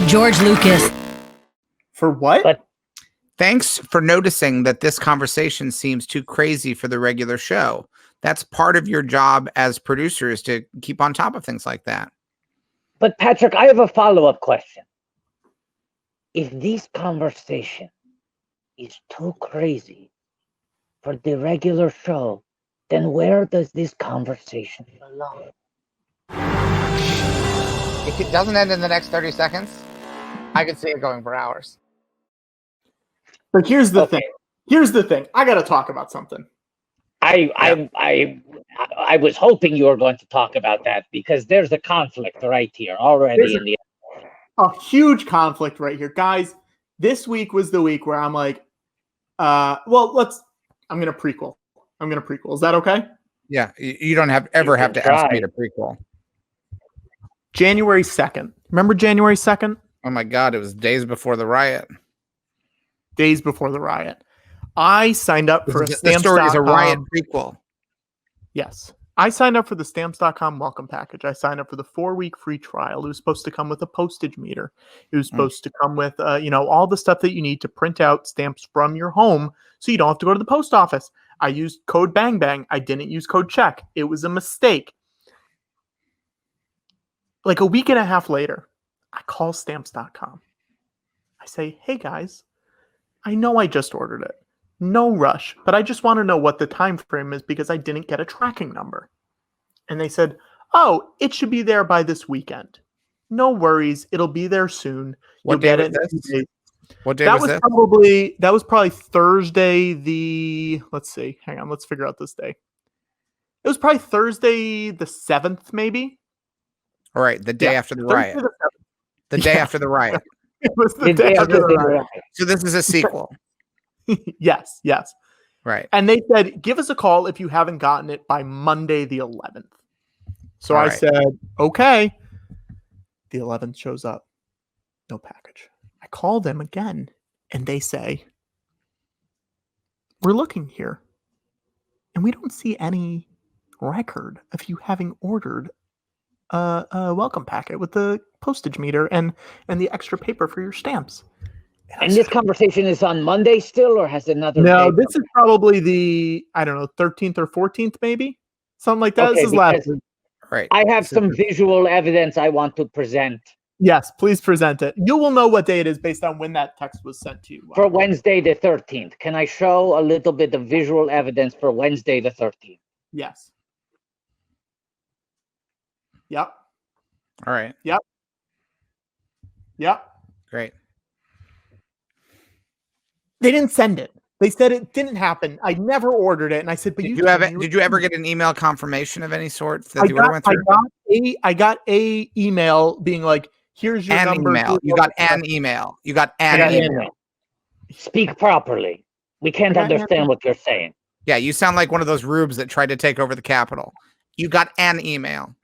George Lucas. For what? But thanks for noticing that this conversation seems too crazy for the regular show. That's part of your job as producers to keep on top of things like that. But Patrick, I have a follow-up question. If this conversation is too crazy for the regular show, then where does this conversation belong? If it doesn't end in the next 30 seconds, I could see it going for hours. But here's the thing. Here's the thing. I got to talk about something. I was hoping you were going to talk about that because there's a conflict right here already in the a huge conflict right here, guys. This week was the week where I'm like, I'm gonna prequel. Is that okay? Yeah, you don't ever have to ask me to prequel. January 2nd. Remember January 2nd? Oh my God, it was days before the riot. I signed up for a Stamps.com. The story is a riot prequel. Yes. I signed up for the Stamps.com welcome package. I signed up for the 4-week free trial. It was supposed to come with a postage meter. It was supposed to come with, all the stuff that you need to print out stamps from your home so you don't have to go to the post office. I used code Bang Bang. I didn't use code Check. It was a mistake. Like a week and a half later, I call Stamps.com. I say, hey guys, I know I just ordered it. No rush, but I just want to know what the time frame is because I didn't get a tracking number. And they said, oh, it should be there by this weekend. No worries, it'll be there soon. What day was this? What day was that? That was probably Thursday let's see. Hang on, let's figure out this day. It was probably Thursday the 7th, maybe. All right, the day after the riot. The day after the riot. It was the day after the riot. So this is a sequel. Yes. Right. And they said, give us a call if you haven't gotten it by Monday the 11th. So I said, okay. The 11th shows up. No package. I call them again, and they say, we're looking here, and we don't see any record of you having ordered a welcome packet with the postage meter and the extra paper for your stamps. And this conversation is on Monday still, or has another? No, this is probably the 13th or 14th, maybe something like that. Okay, this is last. Right. I have some visual evidence I want to present. Yes, please present it. You will know what day it is based on when that text was sent to you. For Wednesday the 13th. Can I show a little bit of visual evidence for Wednesday the 13th? Yes. Yep. All right. Yep. Great. They didn't send it. They said it didn't happen. I never ordered it, and I said, "But did you ever get an email confirmation of any sort that the order went through?" I got a email being like, "Here's your number." Email. You got an email. You got an email. Speak properly. We can't understand what you're saying. Yeah, you sound like one of those rubes that tried to take over the Capitol. You got an email.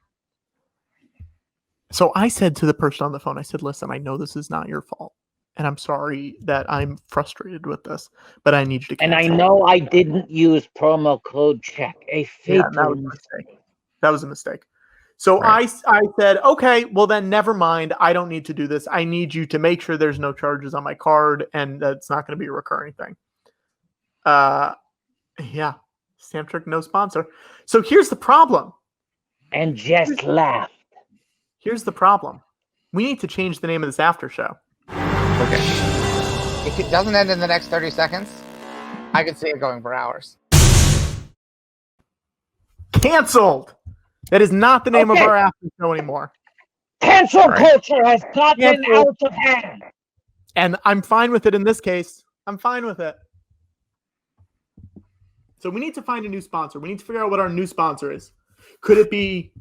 So I said to the person on the phone, I said, listen, I know this is not your fault. and I'm sorry that I'm frustrated with this, but I need you to cancel. And I know I didn't use promo code check. A fatal that was a mistake. That was a mistake. So I said, okay, well then never mind. I don't need to do this. I need you to make sure there's no charges on my card and that's not going to be a recurring thing. Yeah. Stamp trick, no sponsor. So here's the problem. And just laughed. Here's the problem. We need to change the name of this after show. Okay. If it doesn't end in the next 30 seconds, I could see it going for hours. Canceled. That is not the name of our after show anymore. Cancel culture has gotten out of hand. And I'm fine with it in this case. I'm fine with it. So we need to find a new sponsor. We need to figure out what our new sponsor is. Could it be,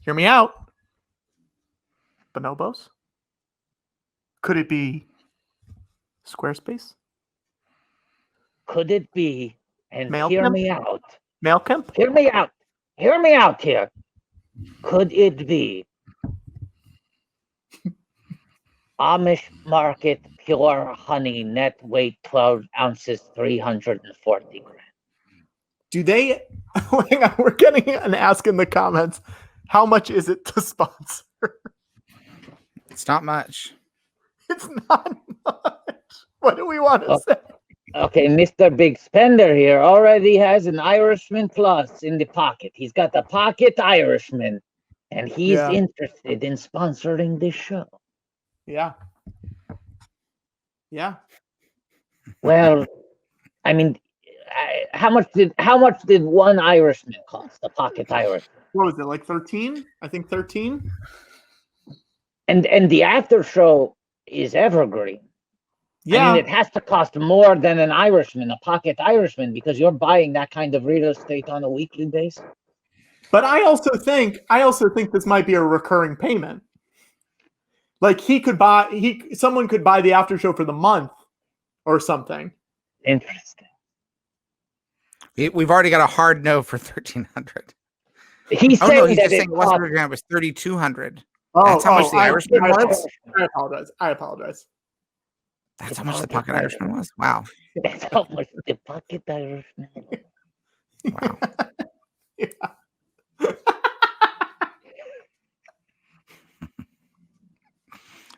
hear me out, Bonobos? Could it be Squarespace? Could it be, and Mailchimp? hear me out. MailChimp? Hear me out. Hear me out here. Could it be Amish Market Pure Honey Net Weight 12 ounces 340 grams? Do they, hang on, we're getting an ask in the comments. How much is it to sponsor? It's not much. It's not much. What do we want to say? Okay, Mr. Big Spender here already has an Irishman Plus in the pocket. He's got the pocket Irishman, and he's interested in sponsoring this show. Yeah. Yeah. Well, I mean, how much did one Irishman cost? The pocket Irishman. What was it, like 13? I think 13. And the after show is evergreen. Yeah. I mean, it has to cost more than an Irishman, a pocket Irishman, because you're buying that kind of real estate on a weekly basis. But I also think this might be a recurring payment. Like someone could buy the after show for the month or something. Interesting. We've already got a hard no for 1,300. He's saying that it was 3,200. Oh, that's how much the Irishman was? I apologize. That's how much the pocket Irishman was? Wow. That's how much the pocket Irishman was. Wow. Yeah.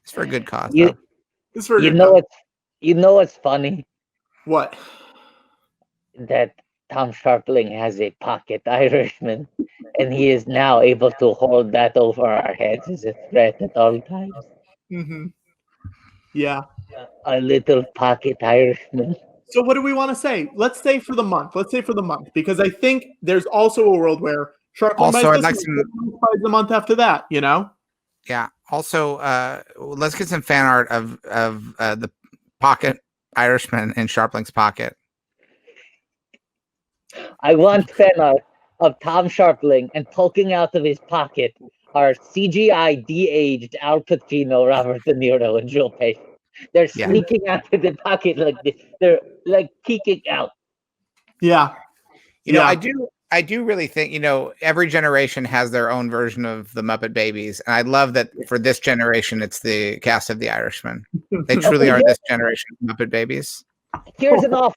It's for a good cause. It's for a you good know cause. what's funny? What? That Tom Sharpling has a pocket Irishman, and he is now able to hold that over our heads as a threat at all times. Mm-hmm. Yeah. A little pocket Irishman. So what do we want to say? Let's say for the month. Because I think there's also a world where Sharpling Also, buys I'd like buys the month after that, you know? Yeah. Also, let's get some fan art of the pocket Irishman in Sharpling's pocket. I want fan art of Tom Sharpling, and poking out of his pocket are CGI de-aged Al Pacino, Robert De Niro, and Joe Pesci. They're sneaking out of the pocket like this. They're like peeking out. Yeah. You know, I do really think, every generation has their own version of the Muppet Babies. And I love that for this generation, it's the cast of The Irishman. They truly are this generation of Muppet Babies. Here's an offer.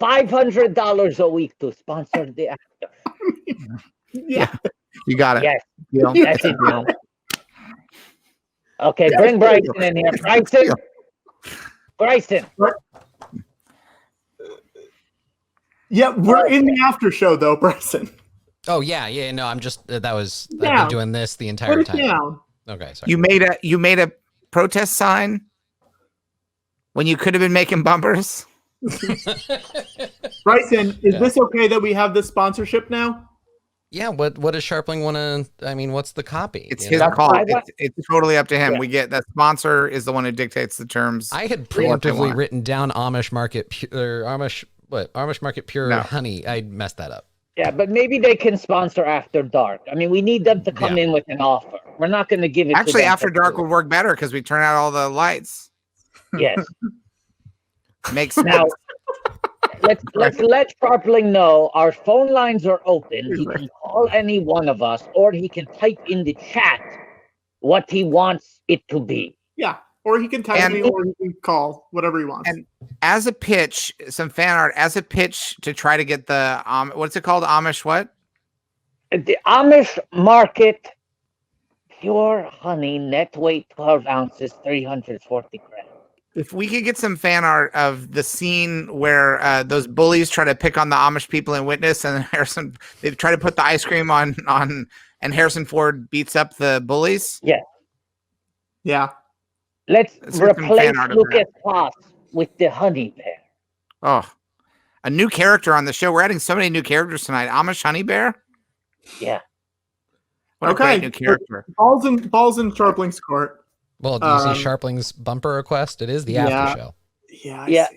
$500 a week to sponsor the actor. Yeah. You got it. Yes. Deal. That's it now. Okay, bring Bryson in here. Bryson. Yeah, we're in the after show though, Bryson. Oh yeah. No, I'm just I've been doing this the entire time. Down. Okay, sorry. You made a protest sign when you could have been making bumpers. Bryson, is this okay that we have this sponsorship now? Yeah, what does Sharpling want to? I mean, what's the copy? It's his call. It's totally up to him. We get that sponsor is the one who dictates the terms. I had preemptively written down Amish Market Amish Market Pure Honey. I messed that up. Yeah, but maybe they can sponsor After Dark. I mean, we need them to come in with an offer. We're not going to give it. Actually, to them After Dark would work better because we turn out all the lights. Yes. Makes sense. Now, let's let Sharpling know our phone lines are open. He can call any one of us, or he can type in the chat what he wants it to be. Yeah. Or he can text And- me, or he can call, whatever he wants. And as a pitch, some fan art, as a pitch to try to get the, what's it called? Amish what? The Amish market pure honey, net weight 12 ounces, 340 grams. If we could get some fan art of the scene where those bullies try to pick on the Amish people in Witness, and they try to put the ice cream on, and Harrison Ford beats up the bullies. Yeah. Let's Let's get some replace fan art of Lucas Haas with the honey bear. Oh, a new character on the show. We're adding so many new characters tonight. Amish Honey Bear. Yeah. What a great new character. Balls in Sharpling's court. Well, do you see Sharpling's bumper request? It is the after show. Yeah. Yeah.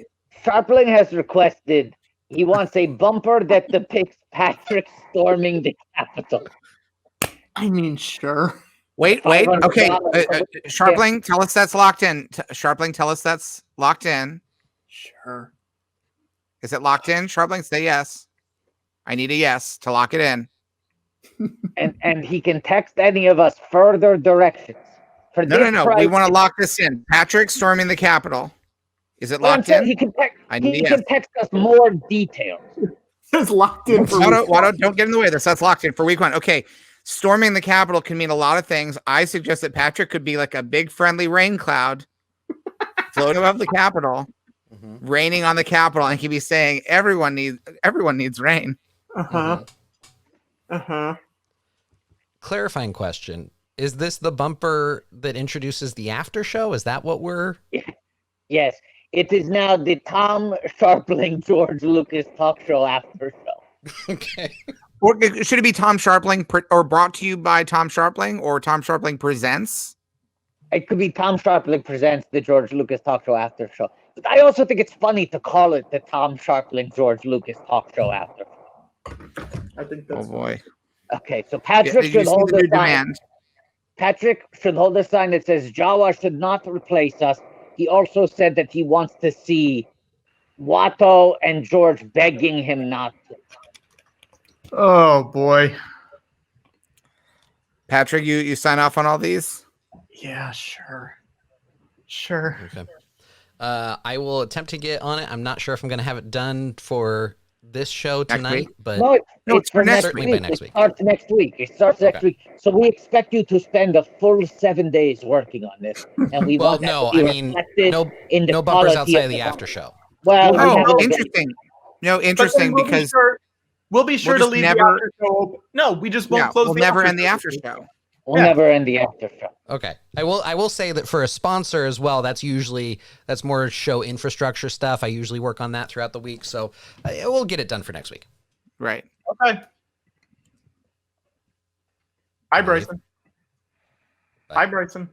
Sharpling has requested, he wants a bumper that depicts Patrick storming the Capitol. I mean, sure. Wait. Okay. $500. Sharpling, tell us that's locked in. Sharpling, tell us that's locked in. Sure. Is it locked in? Sharpling, say yes. I need a yes to lock it in. And he can text any of us further directions. For No. this We price- want to lock this in. Patrick storming the Capitol. Is it Well, I'm locked saying in? He can need a yes. text us more details. It's locked in for Watto, don't get in the way. That's locked in for week 1. Okay. Storming the Capitol can mean a lot of things. I suggest that Patrick could be like a big friendly rain cloud floating above the Capitol, raining on the Capitol, and he'd be saying, everyone needs rain. Clarifying question. Is this the bumper that introduces the after show? Is that what we're... Yes. It is now the Tom Sharpling George Lucas talk show after show. Okay. Or should it be Tom Sharpling or brought to you by Tom Sharpling or Tom Sharpling presents? It could be Tom Sharpling presents the George Lucas talk show after show. But I also think it's funny to call it the Tom Sharpling George Lucas talk show after show. I think that's boy. Okay, so Patrick should hold the sign. Demand. Patrick should hold a sign that says Jawa should not replace us. He also said that he wants to see Watto and George begging him not to. Oh boy. Patrick, you sign off on all these? Yeah, sure. Sure. Okay. I will attempt to get on it. I'm not sure if I'm going to have it done for this show tonight, week? but No, it's for next certainly week. by next week. It starts next week. It starts next week. So we expect you to spend a full 7 days working on this, and we well, want that no, to be I mean, reflected in the no bumpers quality outside of the bumper. after show. Well, we have Oh, it- interesting. No, But then interesting because we'll be sure to just leave never- the after show open. No, we just won't close we'll the never after end the show. after show. we'll never end the after show. Okay. I will say that for a sponsor as well, that's more show infrastructure stuff. I usually work on that throughout the week. So we'll get it done for next week. Right. Okay. Hi, Bryson. Bye. Hi, Bryson.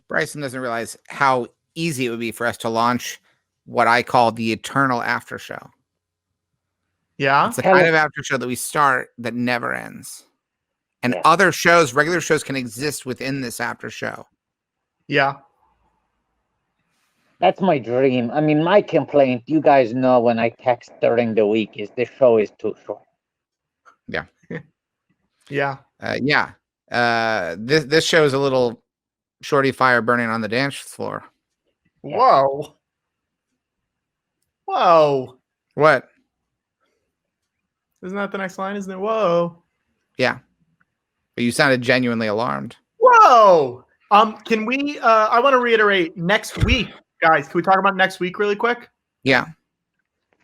Bryson doesn't realize how easy it would be for us to launch what I call the eternal after show. Yeah. It's the kind of after show that we start that never ends. And other shows, regular shows, can exist within this after show. Yeah. That's my dream. I mean, my complaint, you guys know when I text during the week, is this show is too short. Yeah. Yeah. This show is a little shorty fire burning on the dance floor. Yeah. Whoa. Whoa. What? Isn't that the next line? Isn't it? Whoa. Yeah. But you sounded genuinely alarmed. Whoa. Can we I want to reiterate next week, guys. Can we talk about next week really quick? Yeah.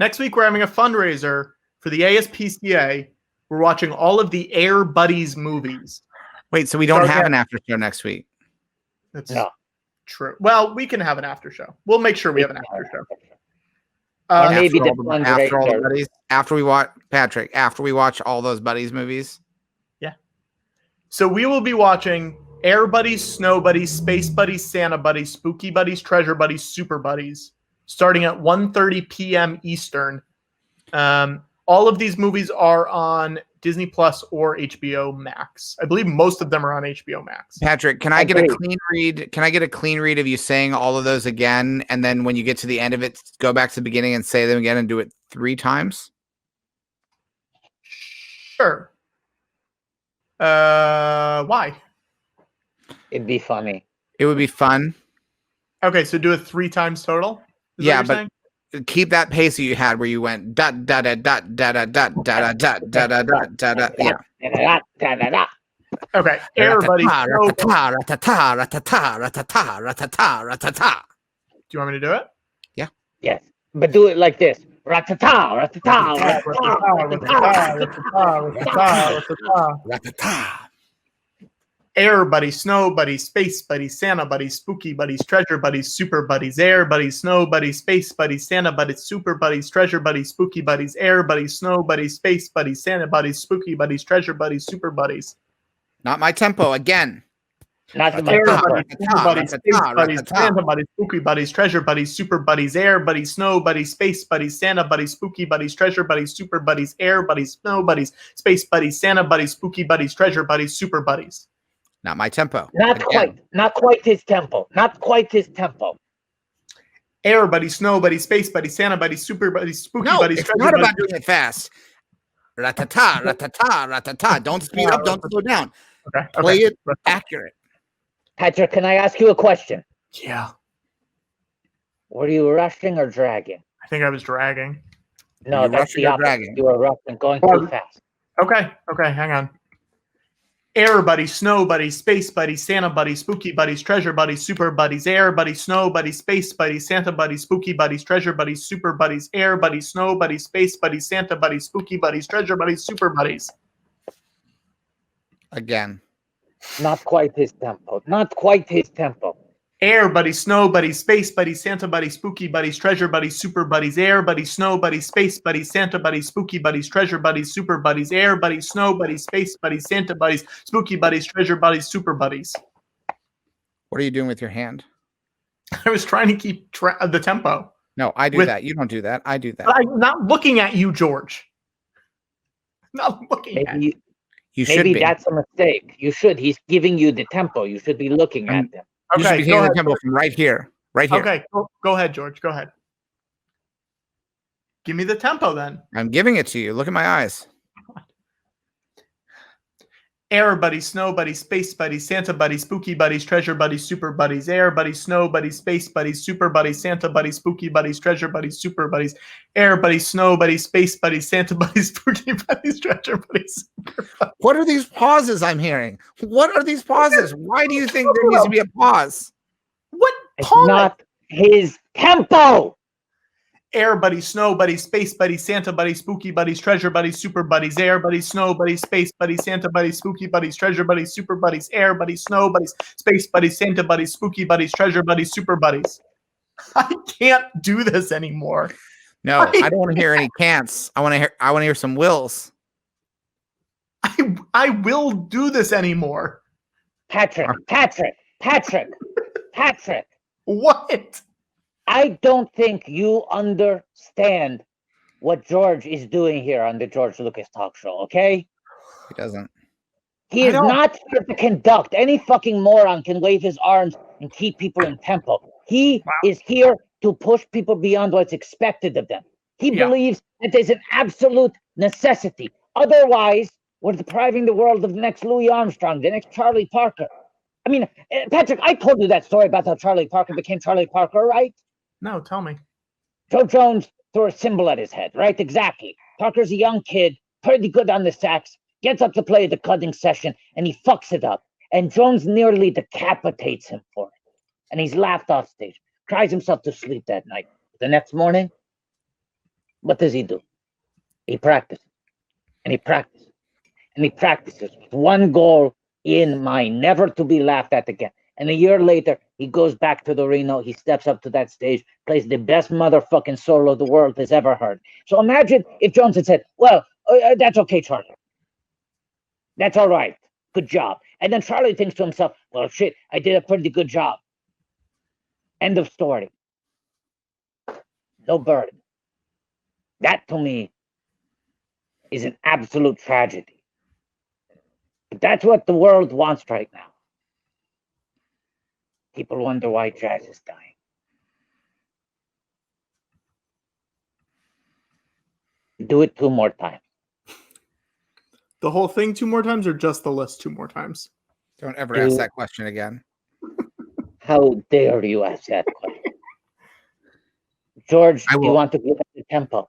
Next week we're having a fundraiser for the ASPCA. We're watching all of the Air Buddies movies. Wait, so we don't have an after show next week? That's No. true. Well, we can have an after show. We'll make sure we have an after show. Or maybe the After all the fundraiser. buddies, after we watch Patrick, after we watch all those buddies movies. So we will be watching Air Buddies, Snow Buddies, Space Buddies, Santa Buddies, Spooky Buddies, Treasure Buddies, Super Buddies, starting at 1:30 p.m. Eastern. All of these movies are on Disney Plus or HBO Max. I believe most of them are on HBO Max. Patrick, can I get a Agreed. clean read? Can I get a clean read of you saying all of those again, and then when you get to the end of it, go back to the beginning and say them again and do it 3 times? Sure. Why? It'd be funny. It would be fun. Okay, so do it 3 times total. Is Yeah, what you're saying? keep that pace that you had where you went da da da da da da da da da da da da da da da. Yeah. Da-da-da-da-da-da. Okay, everybody. Ratata, So, ratata, ratata, ratata, ratata, ratata. do you want me to do it? Yes, but do it like this. Ratata, ratata, ratata, ratata. Ratata. Air buddy, snow buddy, space buddy, Santa buddy, spooky buddies, treasure buddies, super buddies, air buddies, snow buddies, space buddies, Santa buddies, super buddies, treasure buddies, spooky buddies, air buddies, snow buddies, space buddies, Santa buddies, spooky buddies, treasure buddies, super buddies. Not my tempo again. Not the Air tempo. buddies, snow buddies, space buddies, Santa buddies, spooky buddies, treasure buddies, super buddies, air buddies, snow buddies, space buddies, Santa buddies, spooky buddies, treasure buddies, super buddies, air buddies, snow buddies, space buddies, Santa buddies, spooky buddies, treasure buddies, super buddies. Not my tempo. Not quite his tempo. Not quite his tempo. Air buddies, snow buddies, space buddies, Santa buddies, super buddies, spooky No, buddies, it's treasure not buddies. about doing it fast. Ratata, ratata, ratata. Don't speed up. Don't slow down. Okay, Play okay. it accurate. Patrick, can I ask you a question? Yeah, Were you rushing or dragging? I think I was dragging. No, You that's rushing the or opposite. dragging? You were rushing, going Well, too fast. Okay, hang on. Air buddies, snow buddies, space buddies, Santa buddies, spooky buddies, treasure buddies, super buddies, air buddies, snow buddies, space buddies, Santa buddies, spooky buddies, treasure buddies, super buddies, air buddies, snow buddies, space buddies, Santa buddies, spooky buddies, treasure buddies, super buddies. Again. Not quite his tempo. Not quite his tempo. Air buddies, snow buddies, space buddies, Santa buddies, spooky buddies, treasure buddies, super buddies, air buddies, snow buddies, space buddies, Santa buddies, spooky buddies, treasure buddies, super buddies, air buddies, snow buddies, space buddies, Santa buddies, spooky buddies, treasure buddies, super buddies. What are you doing with your hand? I was trying to keep the tempo. No, I do With- that. You don't do that. I do that. But I'm not looking at you, George. Not looking at you. Maybe, You should maybe be. that's a mistake. You should. He's giving you the tempo. You should be looking at them. You should Okay, be go taking the ahead. tempo from right here. Right here. Okay, go ahead, George. Go ahead. Give me the tempo then. I'm giving it to you. Look at my eyes. Air buddies, snow buddies, space buddies, Santa buddies, spooky buddies, treasure buddies, super buddies, air buddies, snow buddies, space buddies, super buddies, Santa buddies, spooky buddies, treasure buddies, super buddies, air buddies, snow buddies, space buddies, Santa buddies, spooky buddies, treasure buddies, super buddies. What are these pauses I'm hearing? What are these pauses? Why do you think there needs to be a pause? What It's pause? not his tempo. Air buddies, snow buddies, space buddies, Santa buddies, spooky buddies, treasure buddies, super buddies, air buddies, snow buddies, space buddies, Santa buddies, spooky buddies, treasure buddies, super buddies, air buddies, snow buddies, space buddies, Santa buddies, spooky buddies, treasure buddies, super buddies. I can't do this anymore. No, I don't want to hear any can'ts. I want to hear some wills. I will do this anymore. Patrick. What? I don't think you understand what George is doing here on the George Lucas talk show, okay? He doesn't. He I is don't- not here to conduct. Any fucking moron can wave his arms and keep people in tempo. He is here to push people beyond what's expected of them. He Yeah. believes that there's an absolute necessity. Otherwise, we're depriving the world of the next Louis Armstrong, the next Charlie Parker. I mean, Patrick, I told you that story about how Charlie Parker became Charlie Parker, right? No, tell me. Joe Jones threw a cymbal at his head, right? Exactly. Parker's a young kid, pretty good on the sax, gets up to play the cutting session, and he fucks it up. And Jones nearly decapitates him for it. And he's laughed off stage, cries himself to sleep that night. The next morning, what does he do? He practices, and he practices, and he practices with one goal in mind, never to be laughed at again. And a year later, he goes back to the Reno. He steps up to that stage, plays the best motherfucking solo the world has ever heard. So imagine if Jones had said, well, that's okay, Charlie. That's all right. Good job. And then Charlie thinks to himself, well, shit, I did a pretty good job. End of story. No burden. That, to me, is an absolute tragedy. But that's what the world wants right now. People wonder why jazz is dying. Do it 2 more times. The whole thing 2 more times or just the list 2 more times? Don't ever ask that question again. How dare you ask that George, I do you will. want to give us the tempo?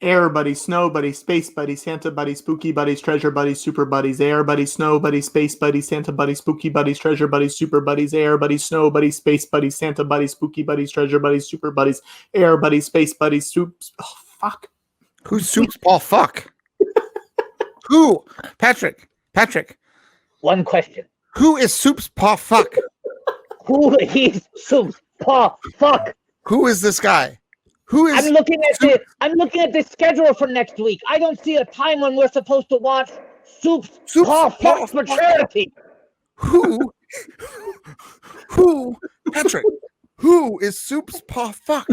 Air buddies, snow buddies, space buddies, Santa buddies, spooky buddies, treasure buddies, super buddies, air buddies, snow buddies, space buddies, Santa buddies, spooky buddies, treasure buddies, super buddies, air buddies, snow buddies, space buddies, Santa buddies, spooky buddies, treasure buddies, super buddies, air buddies, space buddies, soups. Oh, fuck. Who's Soup's Paul Fuck? Who? Patrick. One question. Who is Soup's Paw Fuck? Who is Soup's Paw Fuck? Who is this guy? Who is? I'm looking at the schedule for next week. I don't see a time when we're supposed to watch Soup's Paw Fuck for charity. Who? Patrick. Who is Soup's Paw Fuck?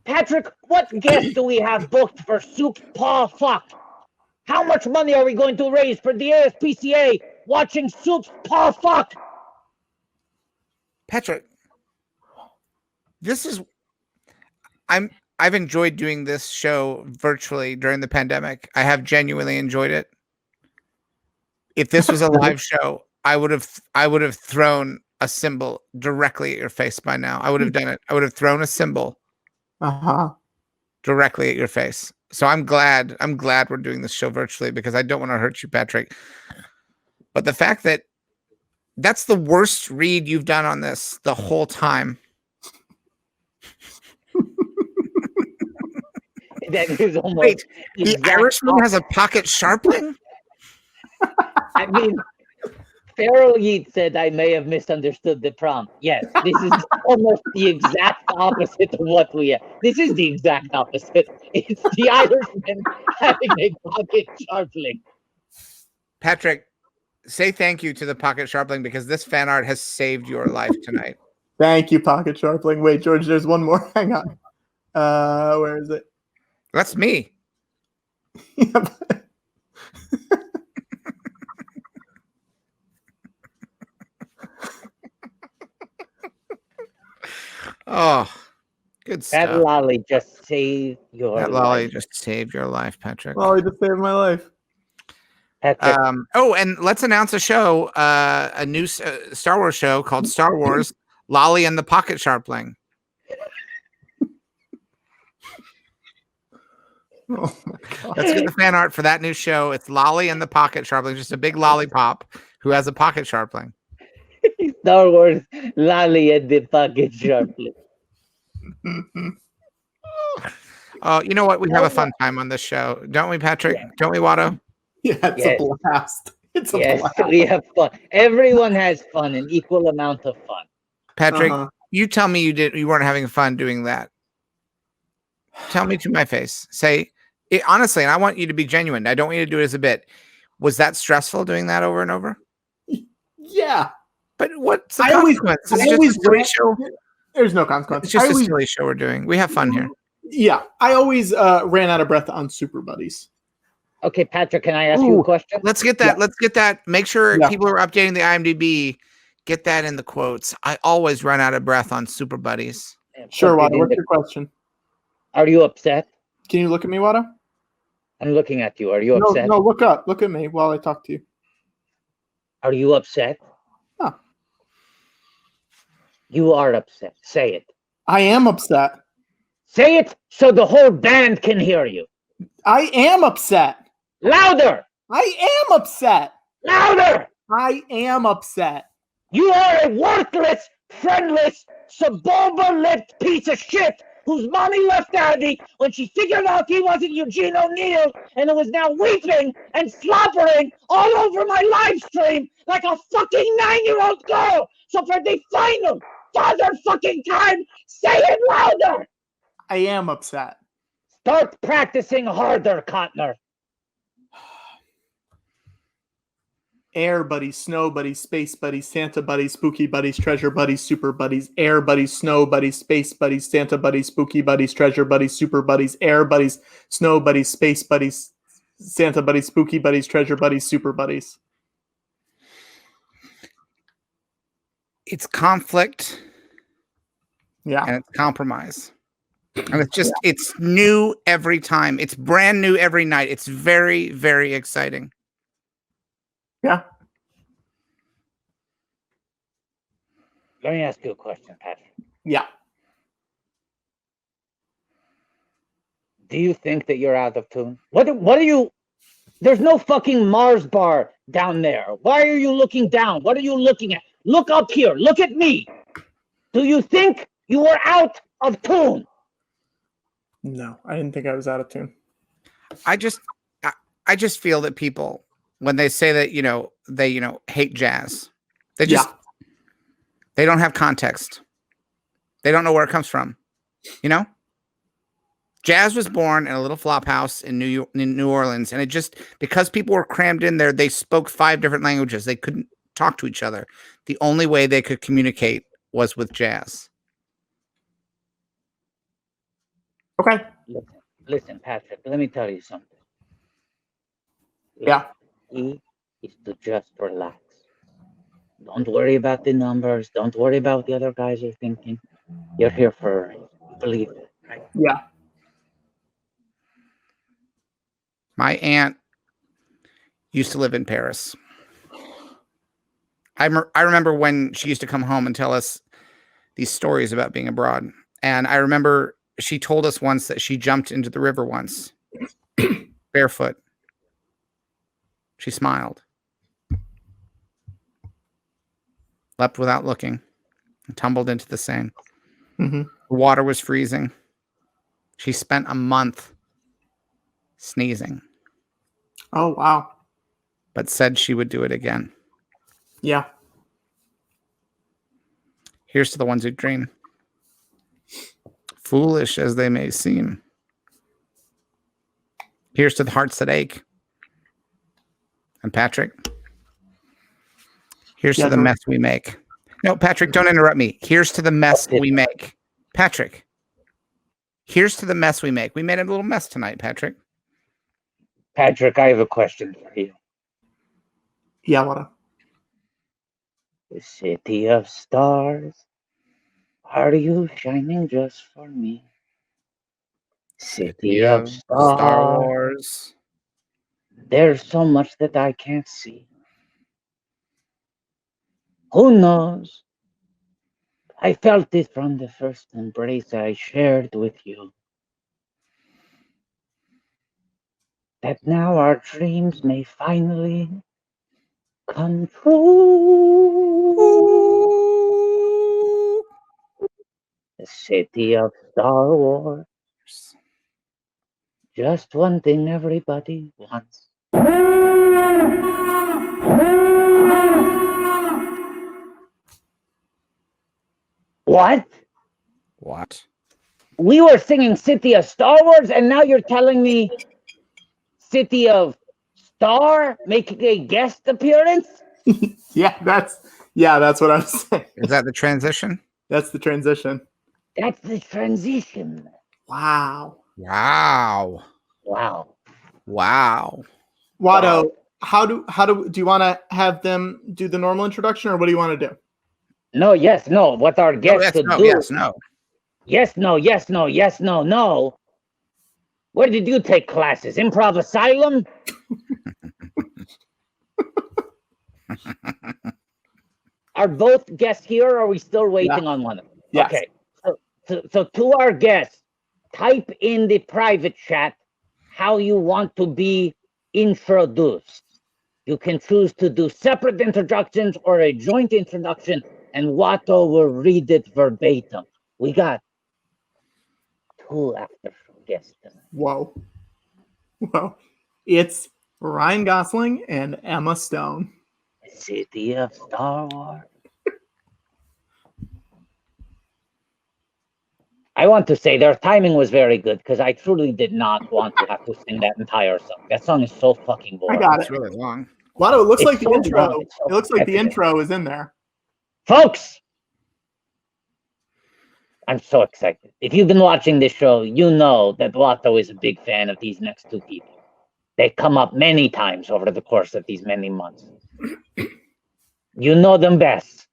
Patrick, what guest do we have booked for Soup's Paw Fuck? How much money are we going to raise for the ASPCA watching Soup's Paw Fuck? Patrick, I've enjoyed doing this show virtually during the pandemic. I have genuinely enjoyed it. If this was a live show, I would have thrown a symbol directly at your face by now. I would have done it. I would have thrown a symbol directly at your face. So I'm glad we're doing this show virtually because I don't want to hurt you, Patrick. But the fact that that's the worst read you've done on this the whole time. That is almost. Wait, the Irishman has a pocket sharpling? I mean, Farrell Yeats said I may have misunderstood the prompt. Yes, this is almost the exact opposite of what we have. This is the exact opposite. It's the Irishman having a pocket sharpling. Patrick, say thank you to the pocket sharpling because this fan art has saved your life tonight. Thank you, Pocket Sharpling. Wait, George, there's one more. Hang on. Where is it? That's me. Oh, good stuff. That lolly just saved your life. That lolly just saved your life, Patrick. Lolly just saved my life. Patrick, And let's announce a show, a new Star Wars show called Star Wars Lolly and the Pocket Sharpling. Oh my God. Let's get the fan art for that new show. It's Lolly and the Pocket Sharpling, just a big lollipop who has a pocket sharpling. Star Wars lolly and the pocket sharpling. Oh, you know what? We have a fun time on this show, don't we, Patrick? Yeah. Don't we, Watto? Yeah, it's Yes. a blast. It's a Yes, blast. we have fun. Everyone has fun, an equal amount of fun. Patrick, Uh-huh. you tell me you weren't having fun doing that. Tell me to my face. Say it honestly, and I want you to be genuine. I don't want you to do it as a bit. Was that stressful doing that over and over? Yeah. But what's the I always- consequence? I It's just always a silly ran- show. There's no consequence. It's just I a always, silly show we're doing. We have fun here. yeah, I always ran out of breath on Super Buddies. Okay, Patrick, can I ask you Ooh. a question? Let's get that. Yeah. Let's get that. Make sure Yeah. people who are updating the IMDb get that in the quotes. I always run out of breath on Super Buddies. Sure, Okay, Watto. What's your question? Are you upset? Can you look at me, Watto? I'm looking at you. Are you No, upset? no, look up. Look at me while I talk to you. Are you upset? No. You are upset. Say it. I am upset. Say it so the whole band can hear you. I am upset. Louder! I am upset. Louder! I am upset. You are a worthless, friendless, suburban-lipped piece of shit whose mommy left Andy when she figured out he wasn't Eugene O'Neill and was now weeping and slobbering all over my live stream like a fucking 9-year-old girl. So for the final father fucking time, say it louder! I am upset. Start practicing harder, Cotner. Air buddies, snow buddies, space buddies, Santa buddies, spooky buddies, treasure buddies, super buddies, air buddies, snow buddies, space buddies, Santa buddies, spooky buddies, treasure buddies, super buddies, air buddies, snow buddies, space buddies, Santa buddies, spooky buddies, treasure buddies, super buddies. It's conflict Yeah. and it's compromise. And it's new every time. It's brand new every night. It's very, very exciting. Yeah. Let me ask you a question, Patrick. Yeah. Do you think that you're out of tune? What are you? There's no fucking Mars bar down there. Why are you looking down? What are you looking at? Look up here. Look at me. Do you think you were out of tune? No, I didn't think I was out of tune. I just feel that people, when they say that, they, hate jazz, they don't have context. They don't know where it comes from. Jazz was born in a little flop house in New Orleans, and it just, because people were crammed in there, they spoke 5 different languages. They couldn't talk to each other. The only way they could communicate was with jazz. Okay. Listen, Patrick, let me tell you something. Yeah. Key is to just relax. Don't worry about the numbers. Don't worry about what the other guys are thinking. You're here for a reason. Believe it, right? Yeah. My aunt used to live in Paris. I remember when she used to come home and tell us these stories about being abroad. And I remember she told us once that she jumped into the river once, barefoot. She smiled, leapt without looking, and tumbled into the Seine. Mm-hmm. The water was freezing. She spent a month sneezing. Oh, wow. But said she would do it again. Yeah. Here's to the ones who dream. Foolish as they may seem. Here's to the hearts that ache. And Patrick, here's to the mess we make. No, Patrick, don't interrupt me. Here's to the mess we make. Patrick, here's to the mess we make. We made a little mess tonight, Patrick. Patrick, I have a question for you. Yeah, Watto. The city of stars, are you shining just for me? City of stars. Star Wars. There's so much that I can't see. Who knows? I felt it from the first embrace I shared with you. That now our dreams may finally come true. The city of Star Wars. Just one thing everybody wants. What? What? We were singing City of Star Wars, and now you're telling me City of Star making a guest appearance? Yeah, that's what I'm saying. Is that the transition? That's the transition. That's the transition. Wow. Wow. Wow. Watto, Wow. how do you want to have them do the normal introduction, or what do you want to do? No, yes, no. What our guests should do. Yes, no. Yes, no, yes, no, yes, no, no. Where did you take classes? Improv Asylum? Are both guests here, or are we still waiting on one of them? Yes. Okay. So to our guests, type in the private chat how you want to be introduced. You can choose to do separate introductions or a joint introduction, and Watto will read it verbatim. We got 2 after-show guests tonight. Whoa. It's Ryan Gosling and Emma Stone. City of Star Wars. I want to say their timing was very good, because I truly did not want to have to sing that entire song. That song is so fucking boring. I got it. It's really long. Watto, it looks It's like the so intro. long. It's so It looks like the repetitive. intro is in there. Folks, I'm so excited. If you've been watching this show, you know that Watto is a big fan of these next 2 people. They come up many times over the course of these many months. You know them best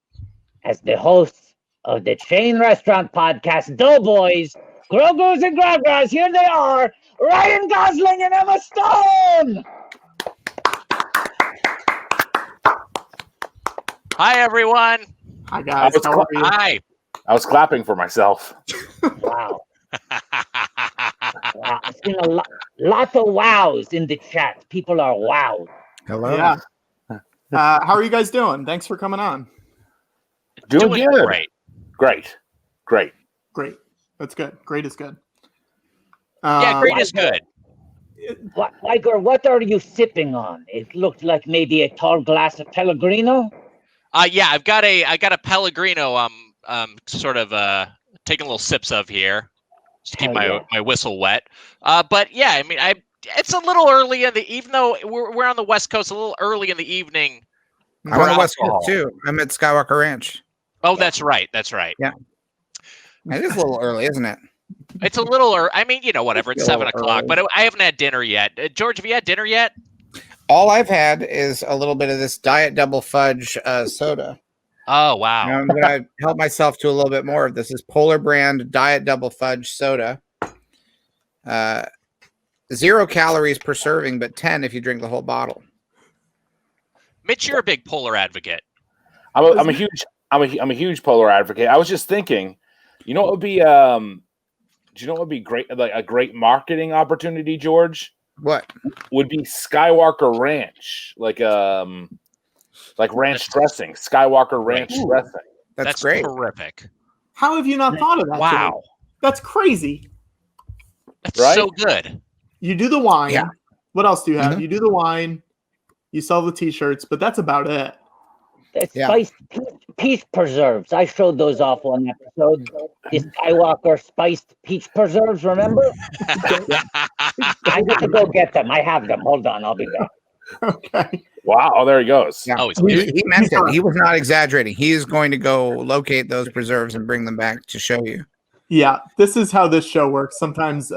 as the hosts of the chain restaurant podcast, Doughboys, Grogez and Grogez. Here they are, Ryan Gosling and Emma Stone. Hi, everyone. Hi, guys. How are you? Hi. I was clapping for myself. Wow. Wow. I've seen a lot of wows in the chat. People are wowed. Hello. Yeah. How are you guys doing? Thanks for coming on. Doing good. Great. Great. That's good. Great is good. Yeah, great is good. Wiger, what are you sipping on? It looks like maybe a tall glass of Pellegrino. Yeah, I got a Pellegrino. Sort of taking little sips of here, just to keep my whistle wet. But yeah, I mean, it's a little early even though we're on the West Coast, a little early in the evening. I'm on the West Coast too. I'm at Skywalker Ranch. Oh, that's right. Yeah. It is a little early, isn't it? It's a little early. I mean, whatever. It's 7 o'clock, but I haven't had dinner yet. George, have you had dinner yet? All I've had is a little bit of this Diet Double Fudge soda. Oh, wow. I'm going to help myself to a little bit more of this. Is Polar Brand Diet Double Fudge soda. 0 calories per serving, but 10 if you drink the whole bottle. Mitch, you're a big Polar advocate. I'm a huge Polar advocate. I was just thinking, what would be do you know what would be great, like a great marketing opportunity, George? What would be Skywalker Ranch, like ranch dressing, Skywalker Ranch dressing. That's great. Terrific. How have you not thought of that? Wow, today? That's crazy. That's right? So good. You do the wine. Yeah. What else do you have? Mm-hmm. You do the wine. You sell the T-shirts, but that's about it. Spiced peach preserves. I showed those off one episode. The Skywalker spiced peach preserves, remember? I need to go get them. I have them. Hold on, I'll be back. Okay. Wow, oh, there he goes. Yeah. Oh, He meant it. He was not exaggerating. He is going to go locate those preserves and bring them back to show you. Yeah, this is how this show works. Sometimes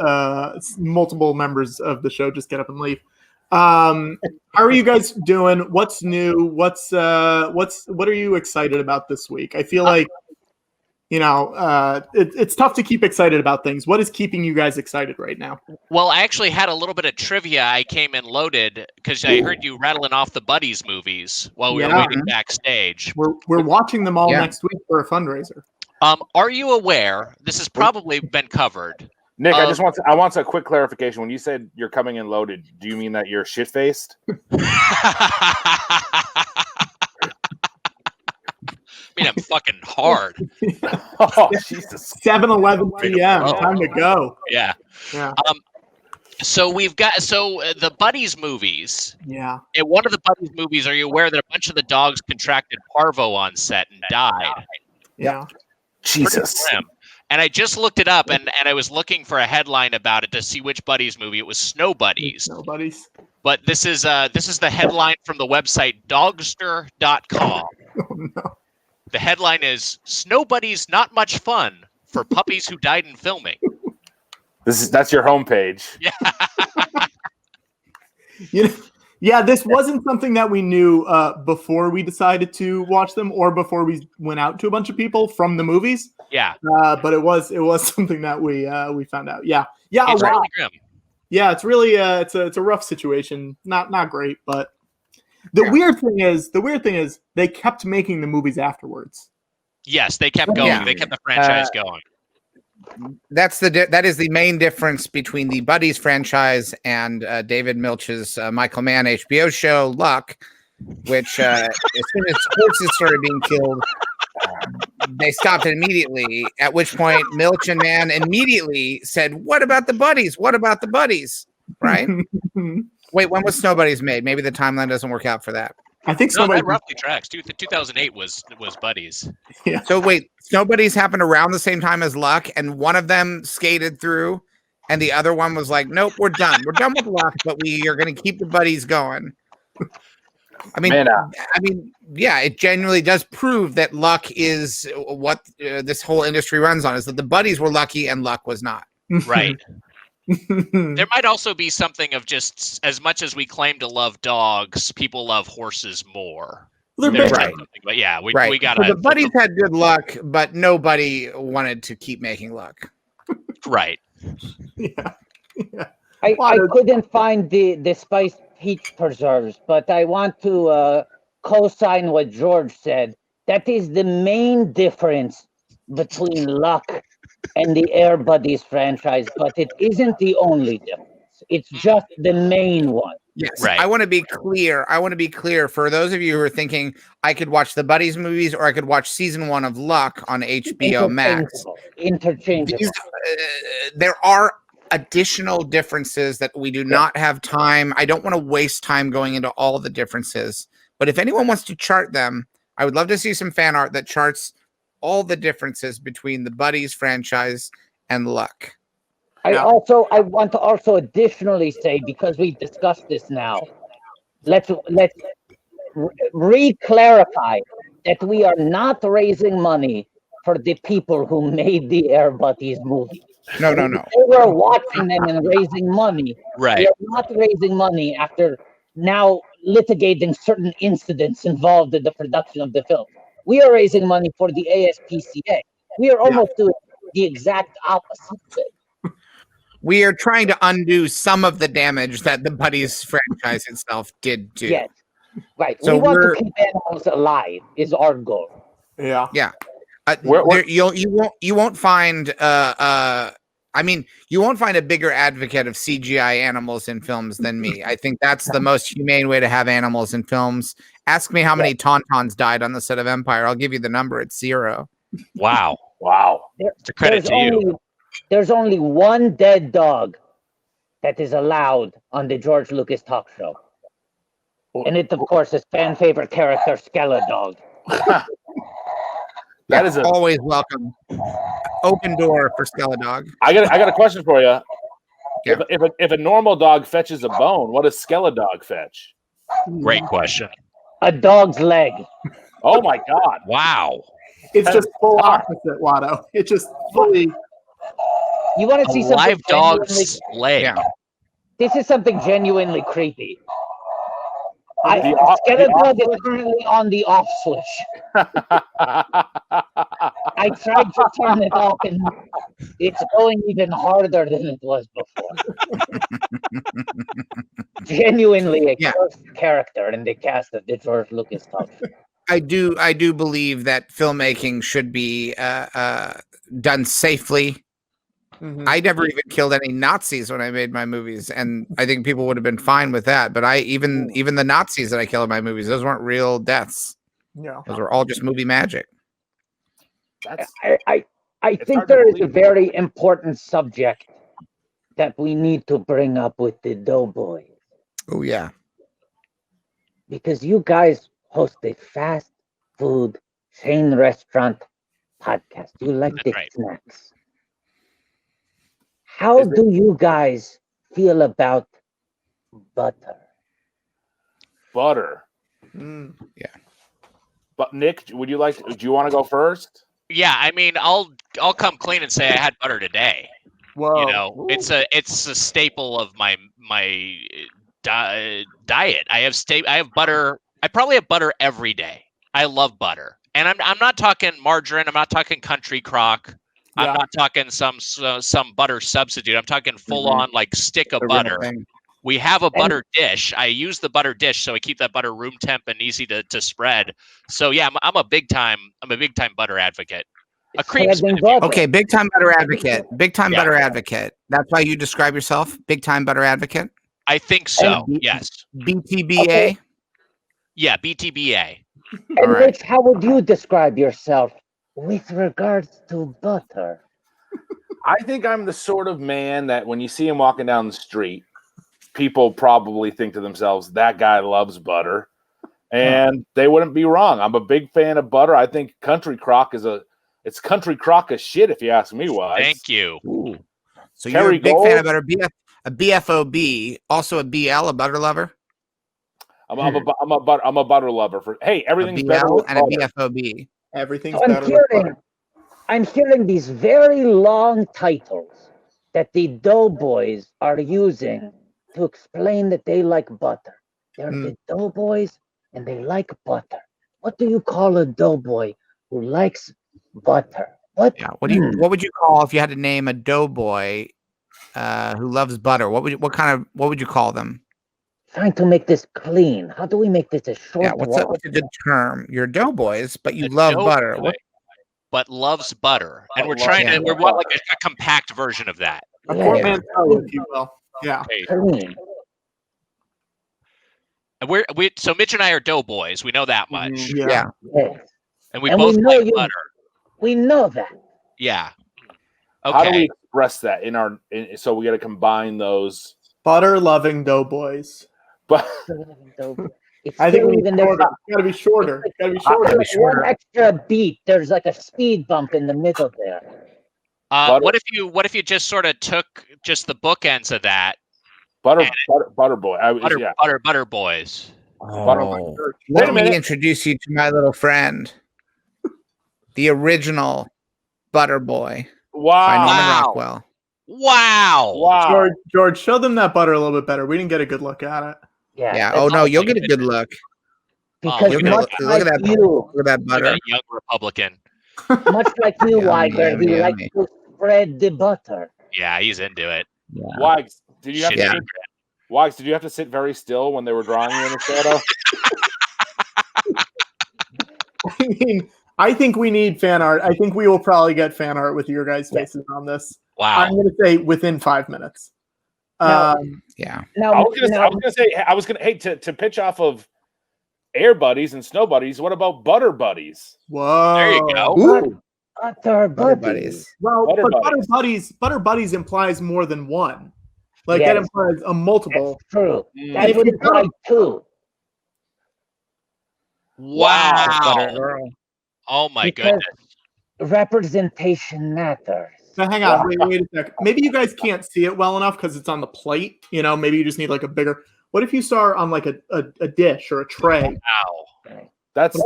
multiple members of the show just get up and leave. How are you guys doing? What's new? What are you excited about this week? I feel like it's tough to keep excited about things. What is keeping you guys excited right now? Well, I actually had a little bit of trivia. I came in loaded because I heard you rattling off the Buddies movies while we were waiting backstage. We're watching them all next week for a fundraiser. Are you aware? This has probably been covered. Nick, I want a quick clarification. When you said you're coming in loaded, do you mean that you're shit-faced? I mean, I'm fucking hard. Oh, Jesus. 7:11 p.m. Time to go. Yeah. So we've got the Buddies movies. Yeah. In one of the Buddies movies, are you aware that a bunch of the dogs contracted parvo on set and died? Yeah. Jesus. And I just looked it up, and I was looking for a headline about it to see which Buddies movie. It was Snow Buddies. Snow Buddies. But this is the headline from the website Dogster.com. Oh no. The headline is Snow Buddies Not Much Fun for Puppies Who Died in Filming. That's your homepage. Yeah. Yeah, this wasn't something that we knew before we decided to watch them or before we went out to a bunch of people from the movies. Yeah. But it was something that we found out. Yeah. Yeah. It's really grim. Yeah, it's really it's a rough situation. Not great, but the weird thing is they kept making the movies afterwards. Yes, they kept going. Yeah. They kept the franchise going. That is the main difference between the Buddies franchise and David Milch's Michael Mann HBO show Luck, which as soon as horses started being killed, they stopped it immediately. At which point Milch and Mann immediately said, "What about the Buddies? What about the Buddies?" Right? Wait, when was Snow Buddies made? Maybe the timeline doesn't work out for that. I think that roughly tracks. The 2008 was Buddies. Yeah. So wait, Snow Buddies happened around the same time as Luck, and one of them skated through, and the other one was like, "Nope, we're done. We're done with Luck, but we are going to keep the Buddies going." I mean, yeah, it genuinely does prove that Luck is what this whole industry runs on: is that the Buddies were lucky and Luck was not. Right. There might also be something of just as much as we claim to love dogs, people love horses more. Right. But yeah, we got so the Buddies had good luck, but nobody wanted to keep making Luck. Right. Yeah. I couldn't find the spiced peach preserves, but I want to co-sign what George said. That is the main difference between Luck and the Air Buddies franchise, but it isn't the only difference. It's just the main one. Yes, Right. I want to be clear. I want to be clear for those of you who are thinking I could watch the Buddies movies or I could watch season 1 of Luck on HBO Max. Interchangeable. There are additional differences that we do not have time. I don't want to waste time going into all the differences, but if anyone wants to chart them, I would love to see some fan art that charts all the differences between the Buddies franchise and Luck. I want to also additionally say, because we discussed this now, let's re-clarify that we are not raising money for the people who made the Air Buddies movie. No. They were watching them and raising money. Right. We are not raising money after now litigating certain incidents involved in the production of the film. We are raising money for the ASPCA. We are almost doing the exact opposite thing. We are trying to undo some of the damage that the Buddies franchise itself did do. Yes, right. So we want to keep animals alive is our goal. Yeah. Yeah. You won't find you won't find a bigger advocate of CGI animals in films than me. I think that's the most humane way to have animals in films. Ask me how many Tauntauns died on the set of Empire. I'll give you the number. It's 0. Wow. It's a credit to you. There's only one dead dog that is allowed on the George Lucas talk show. And it, of course, is fan favorite character Skeledog. That is always welcome. Open door for Skeledog. I got a question for you. Yeah. If a normal dog fetches a bone, what does Skeledog fetch? Great question. A dog's leg. Oh my God! Wow. It's just full opposite, Watto. It's just fully. You want to see something Live dog's leg. Yeah. This is something genuinely creepy. The Skeledog is currently on the off switch. I tried to turn it off, and it's going even harder than it was before. Genuinely a cursed character in the cast of the George Lucas talk show. I do believe that filmmaking should be done safely. Mhm. I never even killed any Nazis when I made my movies, and I think people would have been fine with that. But even the Nazis that I killed in my movies, those weren't real deaths. Yeah. Those were all just movie magic. I think hard to there is a believe. very important subject that we need to bring up with the Doughboys, Oh yeah. because you guys host a fast food chain restaurant podcast. You like the Right. snacks. How do you guys feel about butter? Butter. Mm. But Nick, do you want to go first? Yeah, I mean, I'll come clean and say I had butter today. Whoa. You know, it's a staple of my diet. I have butter. I probably have butter every day. I love butter, and I'm not talking margarine. I'm not talking country crock. Yeah. I'm not talking some butter substitute. I'm talking full on like stick of The real butter. thing. We have a butter dish. I use the butter dish so I keep that butter room temp and easy to spread. So yeah, I'm a big time butter advocate. A cream Spreading smoothie. butter. Okay, big time butter advocate. Big time Yeah. butter advocate. That's how you describe yourself? Big time butter advocate? I think so. And- Yes. BTBA? Okay. Yeah, BTBA. And All right. Rich, how would you describe yourself with regards to butter? I think I'm the sort of man that when you see him walking down the street, people probably think to themselves, that guy loves butter. And they wouldn't be wrong. I'm a big fan of butter. I think country crock it's country crock as shit, if you ask me why. Thank you. Ooh. So Terry you're a big Gold? fan of butter. A BFOB, also a BL, a butter lover? I'm a butter lover. Hey, A everything's better BL with and a butter. BFOB. Everything's I'm better with butter. hearing these very long titles that the Doughboys are using to explain that they like butter. They're the Doughboys and they like butter. What do you call a Doughboy who likes butter? What? Yeah. What would you call if you had to name a doughboy who loves butter? What would you call them? Trying to make this clean. How do we make this a short Yeah, what's walk? a good term? You're doughboys, but you A love butter. doughboy. but loves butter, and we're Love trying to. butter. We want like a compact version of that. A Yeah. portmanteau, if you will. Yeah. Okay. Clean. And so Mitch and I are doughboys. We know that much, Mhm. Yeah. Yes. and we And both we know like you- butter. We know that. Yeah. How do we Okay. express that so we got to combine those? Butter loving doughboys. But It's I think we still need even shorter. there's Gotta be shorter. Gotta be there's shorter. one extra beat. There's like a speed bump in the middle there. Butter- What if you just sort of took just the bookends of that? butter boy. Butter boys. Oh, Wait let a me minute. introduce you to my little friend, the original Butter Boy by Wow. Norman Wow. Rockwell. Wow. Wow. George, show them that butter a little bit better. We didn't get a good look at it. Yeah. Yeah. that's Oh no, Oh you'll my get a good look. Because look at much look like at that. you, Look at that Look at butter. that young Republican. much like you, Yummy, Wiger, yummy, he likes yummy. to spread the butter. Yeah, he's into it. Yeah. Wags, did you have Shit to secret. Wags, did you have to sit very still when they were drawing you in the shadow? I think we need fan art. I think we will probably get fan art with your guys' faces on this. Wow. I'm going to say within 5 minutes. Now- Yeah. Now, I was gonna to pitch off of Air Buddies and Snow Buddies. What about Butter Buddies? Whoa. There you go. Ooh. butter Butter buddies. buddies. Well, Butter but buddies. Butter buddies implies more than one. Like that Yes. implies a multiple. That's true. Mm. That If would you imply don't- two. Wow. Girl. Oh my Because goodness. representation matters. So hang on, wait a second. Maybe you guys can't see it well enough because it's on the plate. You know, maybe you just need like a bigger. What if you saw on like a dish or a tray? Wow. That's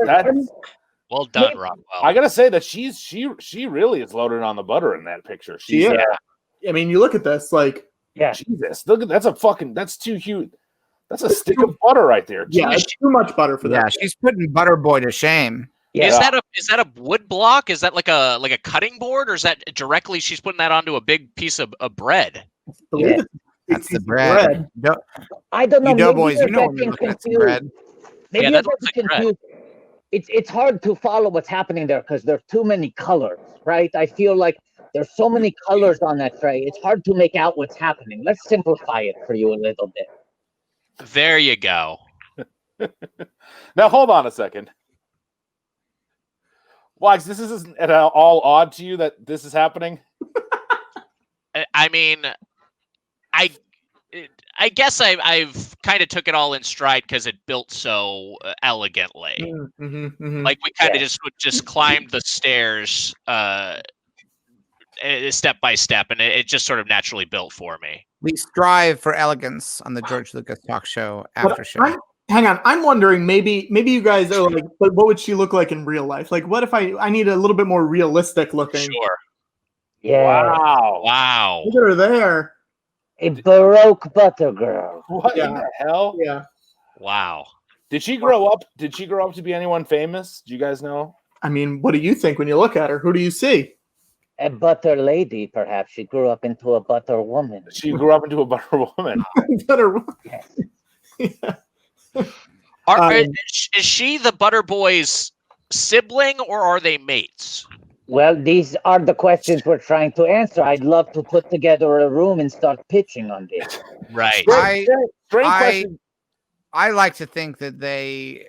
Well done, Rockwell. I gotta say that she really is loaded on the butter in that picture. She is. Yeah. I mean, you look at this, like, Yeah. Jesus, look at that's too huge. That's a stick of butter right there. yeah, Jeez. it's too much butter for Yeah, that. she's putting Butter Boy to shame. Yeah. Is that a wood block? Is that like a cutting board, or is that directly she's putting that onto a big piece of bread? I believe Yeah. it's a big That's the piece of bread. I don't know. You maybe doughboys, you're you know when getting you look at some confused. bread. Maybe Yeah, you're that looks getting like bread. confused. It's hard to follow what's happening there because there are too many colors, right? I feel like there's so many colors on that tray. It's hard to make out what's happening. Let's simplify it for you a little bit. There you go. Now hold on a second. Wags, this isn't at all odd to you that this is happening? I mean, I guess I've kind of took it all in stride because it built so elegantly. Like we kind of just climbed the stairs step by step, and it just sort of naturally built for me. We strive for elegance on the George Lucas Talk Show after show. Hang on, I'm wondering, maybe you guys are like, but what would she look like in real life? Like, what if I need a little bit more realistic looking? Sure. Yeah. Wow. Wow. Look at her there. A Baroque butter girl. What Yeah. in the hell? Yeah. Wow. Did she grow up to be anyone famous? Do you guys know? I mean, what do you think when you look at her? Who do you see? A butter lady, perhaps. She grew up into a butter woman. She grew up into a butter woman. Better. Yes. Is she the Butter Boy's sibling, or are they mates? Well, these are the questions we're trying to answer. I'd love to put together a room and start pitching on this. Right. Strange question. I like to think that they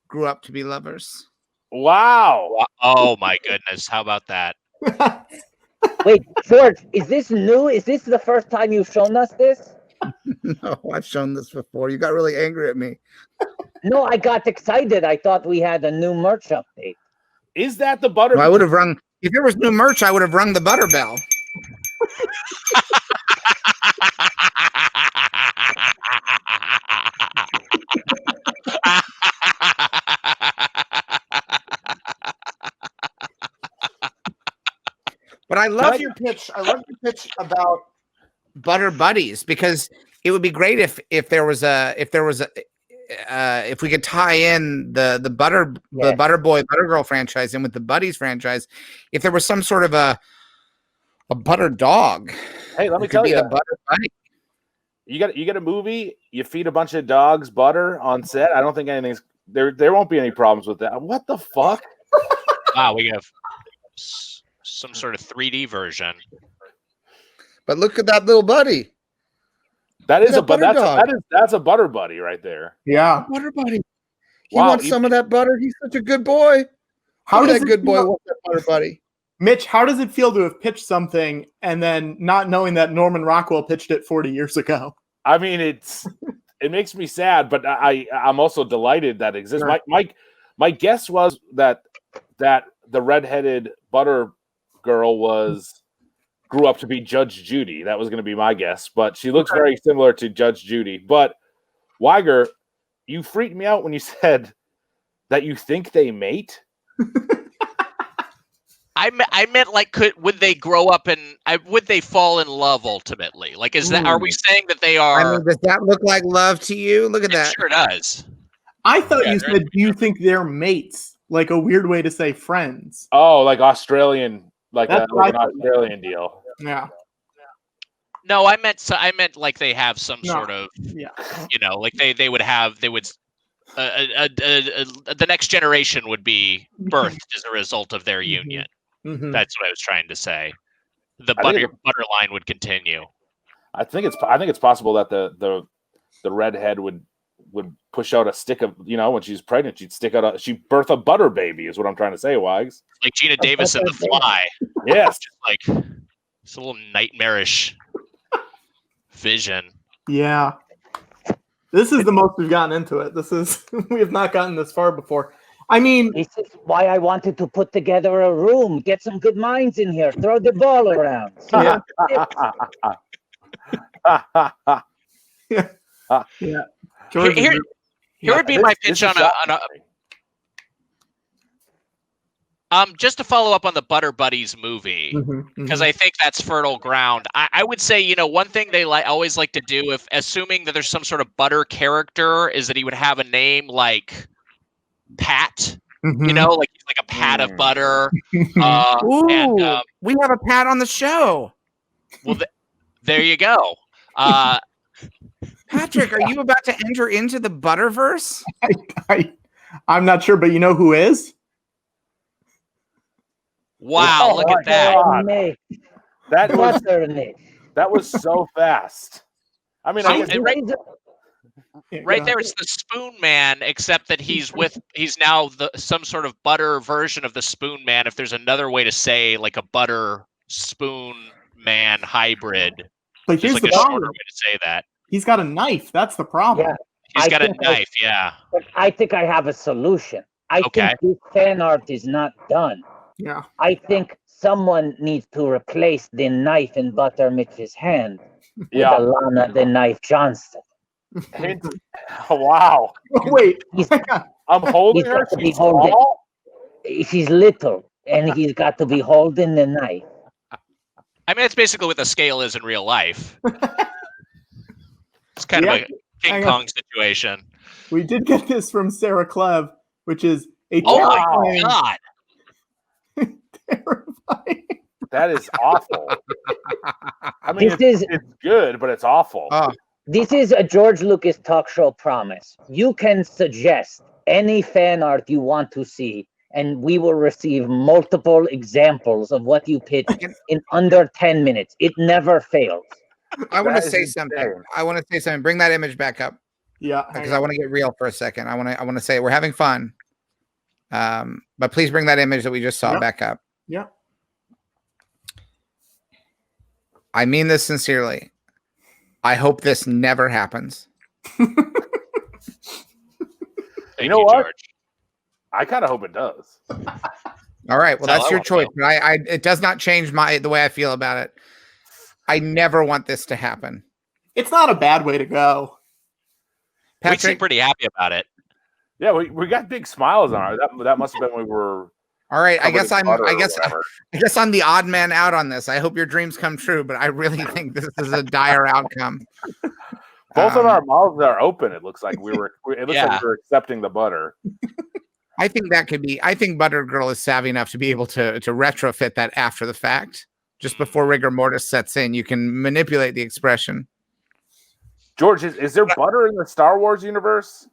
grew up to be lovers. Wow. Oh my goodness. How about that? Wait, George, is this new? Is this the first time you've shown us this? No, I've shown this before. You got really angry at me. No, I got excited. I thought we had a new merch update. Is that the butter? Well, I would have rung. If there was new merch, I would have rung the butter bell. But I love your pitch. I love your pitch about butter buddies because it would be great if we could tie in the butter the Butter Boy Butter Girl franchise in with the Buddies franchise. If there was some sort of a butter dog. Hey, let me it could tell be you. the butter buddy. You get a movie, you feed a bunch of dogs butter on set. I don't think anything's there won't be any problems with that. What the fuck? Wow, we have some sort of 3D version. But look at that little buddy. That is Look a at that but butter that's a butter buddy right there. Yeah. Butter buddy. He Wow, wants some of that butter. He's such a good boy. How Look at does that it good boy feel- wants that butter buddy? Mitch, how does it feel to have pitched something and then not knowing that Norman Rockwell pitched it 40 years ago? I mean, it makes me sad, but I'm also delighted that it exists. Sure. My guess was that the redheaded butter girl grew up to be Judge Judy. That was going to be my guess, but she looks very similar to Judge Judy. But Wiger, you freaked me out when you said that you think they mate. I meant like would they grow up and would they fall in love ultimately? Like is that are we saying that they are? I mean, does that look like love to you? Look at It that. sure does. I thought you said, do you think they're mates? Like a weird way to say friends. Oh, like Australian, like That's an what I thought. Australian deal. Yeah. No, I meant like they have some No. sort of, Yeah. like they would the next generation would be birthed as a result of their union. Mhm. That's what I was trying to say. The I think butter line would continue. I think it's possible that the redhead would push out a stick of, when she's pregnant, she'd birth a butter baby is what I'm trying to say, Wags. Like Gina Davis in The Fly. Yes. Just like it's a little nightmarish vision. Yeah. This is the most we've gotten into it. We have not gotten this far before. I mean, This is why I wanted to put together a room, get some good minds in here, throw the ball around. yeah. Yeah. George, Here would be my pitch on a just to follow up on the Butter Buddies movie, because I think that's fertile ground. I would say, one thing they always like to do, if assuming that there's some sort of butter character, is that he would have a name like Pat, like a pat of butter. Ooh, And we have a Pat on the show. well, there you go. Patrick, are you about to enter into the Butterverse? I'm not sure, but you know who is? Wow, Oh look my at that. God. Nick. That was Butter Nick. that was so fast. I mean, I So, guess right there is the Spoon Man, except that he's now some sort of butter version of the Spoon Man. If there's another way to say like a butter spoon man hybrid, But there's here's like the a shorter problem. way to say that. He's got a knife. That's the problem. Yeah. He's I got a think knife, yeah. But I think I have a solution. I Okay. think this fan art is not done. Yeah. I think someone needs to replace the knife in Butter Mitch's hand with yeah. Alana the Knife Johnston. Hint. Wow. Wait. He's, I'm holding He's her. got to be She's holding. small. she's little, and he's got to be holding the knife. I mean, that's basically what the scale is in real life. It's kind of a King hang on. Kong situation. We did get this from Sarah Clev, which is a Oh my terrifying, God. terrifying. That is awful. I mean, This it's good, but it's awful. This is a George Lucas talk show promise. You can suggest any fan art you want to see, and we will receive multiple examples of what you pitch in under 10 minutes. It never fails. I want That to is say insane. something. I want to say something. Bring that image back up Yeah. because I want to get real for a second. I want to say we're having fun. But please bring that image that we just saw Yep. back up. Yeah. I mean this sincerely. I hope this never happens. Thank You know what? George. I kind of hope it does. All right. Well, That's how that's I your wanna choice. go. But it does not change the way I feel about it. I never want this to happen. It's not a bad way to go. We seem Patrick, pretty happy about it. Yeah, we got big smiles on our. That must have been when we were. all right. I guess covered in butter or I guess I'm the odd man out on this. I hope your dreams come true, but I really think this is a dire outcome. Both of our mouths are open. It looks like we were. It looks Yeah. like we were accepting the butter. I think that could be. I think Butter Girl is savvy enough to be able to retrofit that after the fact, just before rigor mortis sets in. You can manipulate the expression. George, is there butter in the Star Wars universe?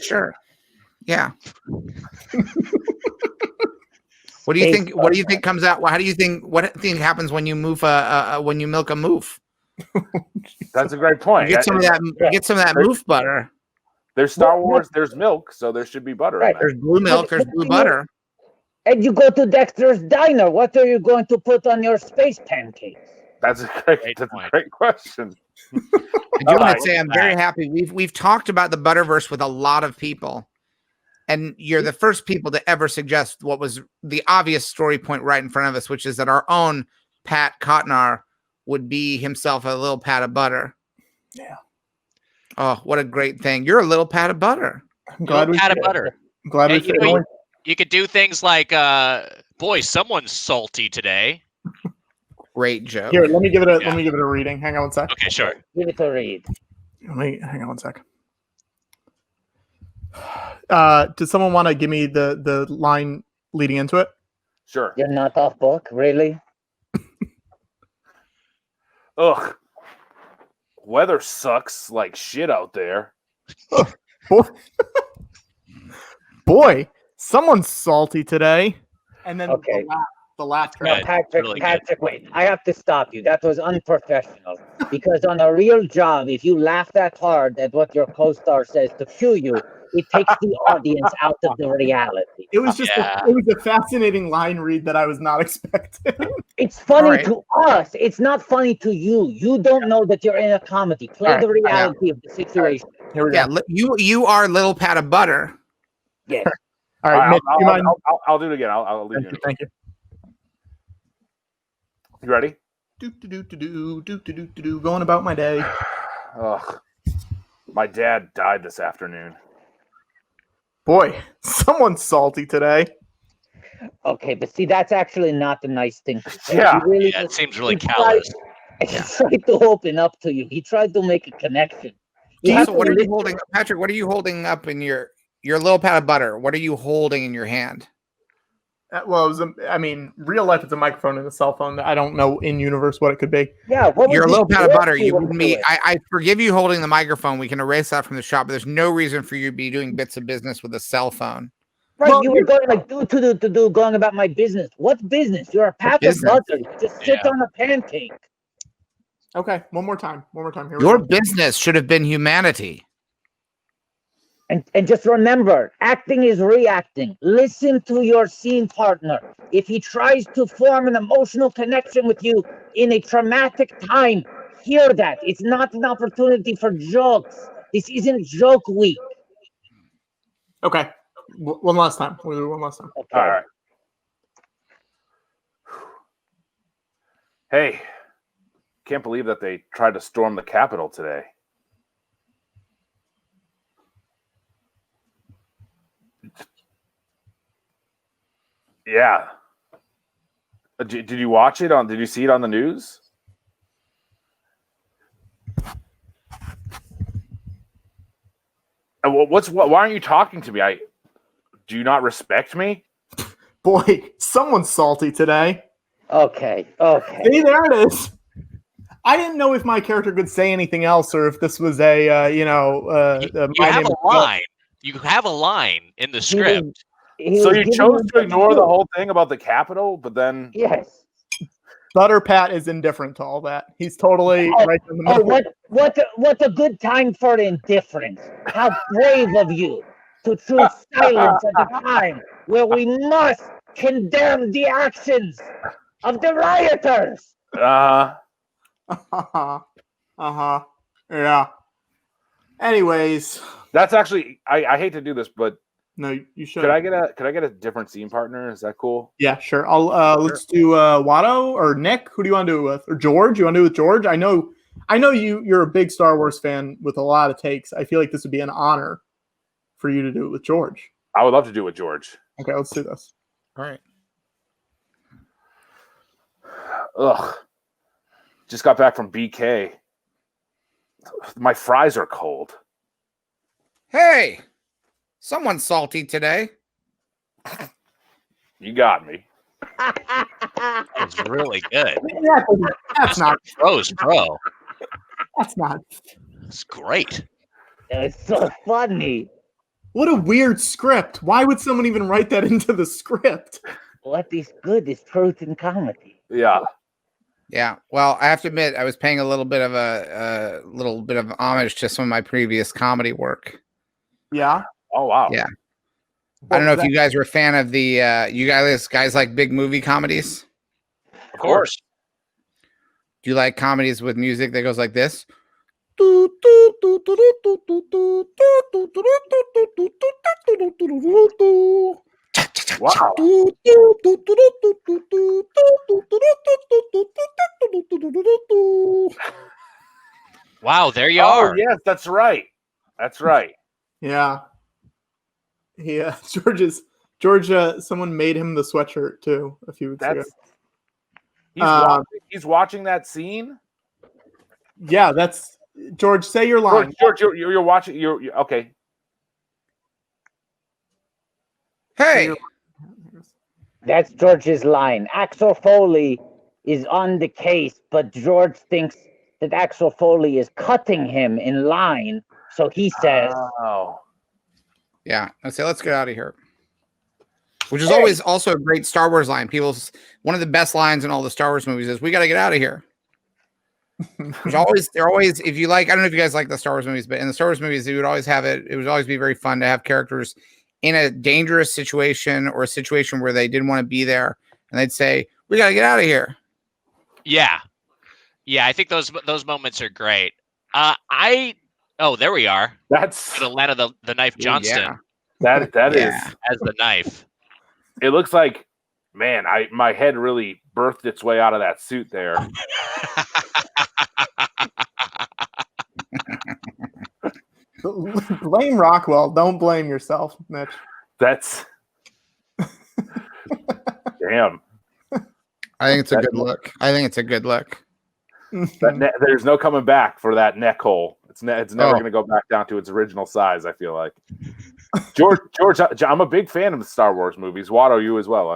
Sure. Yeah. What do you Space think? What do you butter. think comes out? How do you think? What do you think happens when you move? When you milk a moof? That's a great point. You get some of that. You get some of that moof butter. There's Star Wars. There's milk, so there should be butter in Right. that. There's blue milk. There's blue butter. And you go to Dexter's Diner. What are you going to put on your space pancakes? That's a great question. I do want to say I'm very happy. We've talked about the Butterverse with a lot of people, and you're the first people to ever suggest what was the obvious story point right in front of us, which is that our own Pat Cotnar would be himself a little pat of butter. Yeah. Oh, what a great thing! You're a little pat of butter. I'm glad we Pat of butter. I'm glad we And, fit in. You could do things like, boy, someone's salty today. Great joke. Here, let me give it a reading. Hang on one sec. Okay, sure. Give it a read. Hang on one sec. Does someone want to give me the line leading into it? Sure. You're not off book, really? Ugh. Weather sucks like shit out there. Boy, someone's salty today. And then Okay. the laugh No, track. Patrick, really Patrick, wait. I have to stop you. That was unprofessional. Because on a real job, if you laugh that hard at what your co-star says to cue you, it takes the audience out of the reality. It was just it was a fascinating line read that I was not expecting. It's funny All right. to us. It's not funny to you. You don't know that you're in a comedy. Play All the right, reality of the situation. Here we go. Yeah, you are little pat of butter. Yes. All right, Mitch, you mind? I'll do it again. I'll leave you. Thank you. You ready? Do. Going about my day. Ugh. My dad died this afternoon. Boy, someone's salty today. Okay, but see, that's actually not the nice thing to say. Yeah. He really Yeah, it seems really he tried- callous. He tried to open up to you. He tried to make a connection. You have So to what are you listen- holding, Patrick? What are you holding up in your little pat of butter? What are you holding in your hand? Well, it was real life, it's a microphone and a cell phone. I don't know in universe what it could be. Yeah, what You're a was little this pat of butter. directly You wouldn't into be. it? I forgive you holding the microphone. We can erase that from the shop. But there's no reason for you to be doing bits of business with a cell phone. Right, Well, you were going like do going about my business. What business? You're a pack of business? butter. You just sit on a pancake. Okay, one more time. Here Your we go. business should have been humanity. And just remember, acting is reacting. Listen to your scene partner. If he tries to form an emotional connection with you in a traumatic time, hear that. It's not an opportunity for jokes. This isn't joke week. Okay, one last time. We'll do it one last time. Okay. All right. Hey, can't believe that they tried to storm the Capitol today. Yeah. Did you watch it on? Did you see it on the news? Why aren't you talking to me? Do you not respect me? Boy, someone's salty today. Okay. See, there it is. I didn't know if my character could say anything else or if this was a, You my have name a line. You have a line in the script. So you chose to ignore the whole thing about the Capitol, but then Yes. Butter Pat is indifferent to all that. He's totally right in the Oh, middle. what a good time for indifference. How brave of you to choose silence at a time where we must condemn the actions of the rioters. Yeah. Anyways, that's actually I hate to do this, but no, you should. could I get a different scene partner? Is that cool? Yeah, sure. Let's do Watto or Nick. Who do you want to do it with? Or George? You want to do it with George? I know you're a big Star Wars fan with a lot of takes. I feel like this would be an honor for you to do it with George. I would love to do it with George. Okay, let's do this. All right. Ugh. Just got back from BK. My fries are cold. Hey, someone's salty today. You got me. That was really good. That's not. Bro's bro. That's not. It's great. It's so funny. What a weird script. Why would someone even write that into the script? what is good is truth and comedy. Yeah. Yeah. Well, I have to admit, I was paying a little bit of homage to some of my previous comedy work. Yeah. Oh wow. Yeah. I don't know if you guys were a fan of the you guys like big movie comedies. Of course. Do you like comedies with music that goes like this? Wow. Wow, there you Oh are. yes, that's right. That's right. Yeah. Yeah. George, someone made him the sweatshirt too a few weeks ago. He's watching that scene. Yeah, that's George. Say your line. George, you're watching. You're okay. Hey. That's George's line. Axel Foley is on the case, but George thinks that Axel Foley is cutting him in line. So he says, "Oh, yeah." I say, let's get out of here. Which is always also a great Star Wars line. One of the best lines in all the Star Wars movies is, "We got to get out of here." They're always, if you like, I don't know if you guys like the Star Wars movies, but in the Star Wars movies, it would always be very fun to have characters in a dangerous situation or a situation where they didn't want to be there, and they'd say, "We got to get out of here." Yeah. I think those moments are great. There we are. That's the land of the knife Johnston. That is as the knife. It looks like, man, my head really birthed its way out of that suit there. Blame Rockwell. Don't blame yourself, Mitch. That's damn. I think it's a good look. There's no coming back for that neck hole. It's never going to go back down to its original size, I feel like. George, I'm a big fan of the Star Wars movies. Watto, you as well.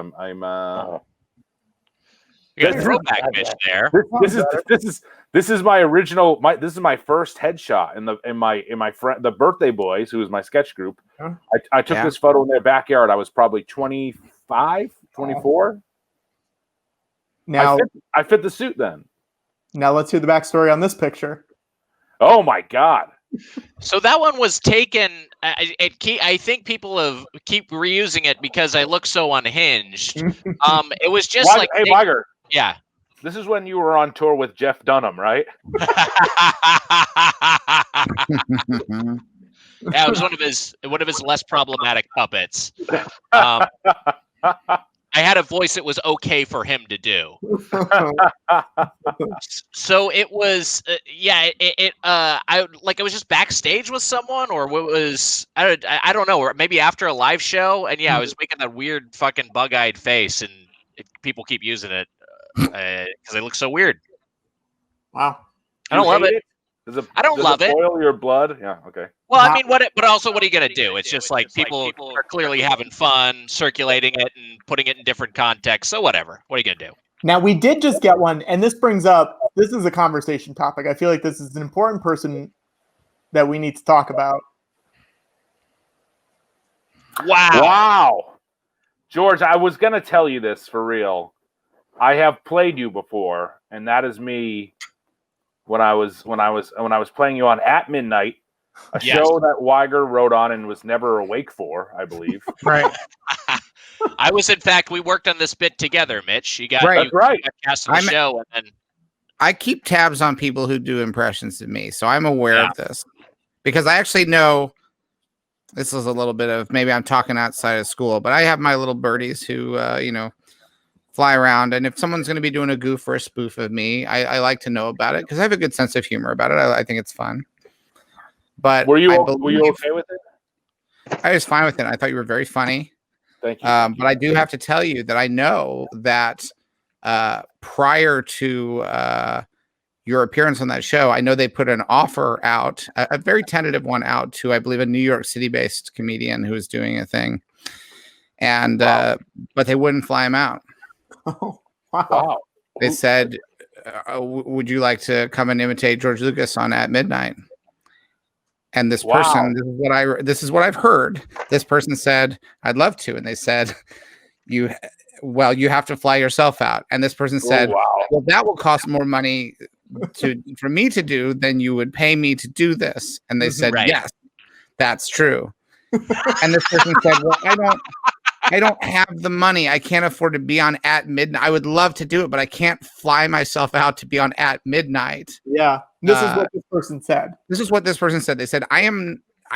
You got a throwback Mitch there. This is my original. This is my first headshot in my friend, the Birthday Boys, who is my sketch group. I took this photo in their backyard. I was probably 25, 24. Now I fit the suit then. Now let's hear the backstory on this picture. Oh my God! So that one was taken. I think people keep reusing it because I look so unhinged. It was just hey, Wiger. Yeah. This is when you were on tour with Jeff Dunham, right? Yeah, it was one of his less problematic puppets. I had a voice that was okay for him to do. So it was, I was just backstage with someone, or what was, I don't know, or maybe after a live show, and I was making that weird fucking bug-eyed face, and people keep using it because they look so weird. Wow. I don't love it. I don't love it. Boil your blood? Yeah. Okay. Well, I mean, but also, what are you gonna do? It's just like people are clearly having fun, circulating it and putting it in different contexts. So whatever. What are you gonna do? Now we did just get one, and this is a conversation topic. I feel like this is an important person that we need to talk about. Wow. George, I was gonna tell you this for real. I have played you before, and that is me. When I was playing you on At Midnight, a show that Wiger wrote on and was never awake for, I believe. Right. I was, in fact, we worked on this bit together, Mitch. You got right. cast on the show, and then I keep tabs on people who do impressions of me, so I'm aware of this because I actually know. This is a little bit of maybe I'm talking outside of school, but I have my little birdies who fly around, and if someone's going to be doing a goof or a spoof of me, I like to know about it because I have a good sense of humor about it. I think it's fun. But were you okay with it? I was fine with it. I thought you were very funny. Thank you. But I do have to tell you that I know that prior to your appearance on that show, I know they put an offer out, a very tentative one out to, I believe, a New York City-based comedian who was doing a thing, and but they wouldn't fly him out. Oh, wow. They said, would you like to come and imitate George Lucas on At Midnight? And this person, this is what I've heard. This person said, I'd love to. And they said, well, you have to fly yourself out. And this person said, wow. well, that will cost more money for me to do than you would pay me to do this. And they said, Right. yes, that's true. And this person said, well, I don't have the money. I can't afford to be on at midnight. I would love to do it, but I can't fly myself out to be on at midnight. Yeah. This is what this person said. This is what this person said. They said, I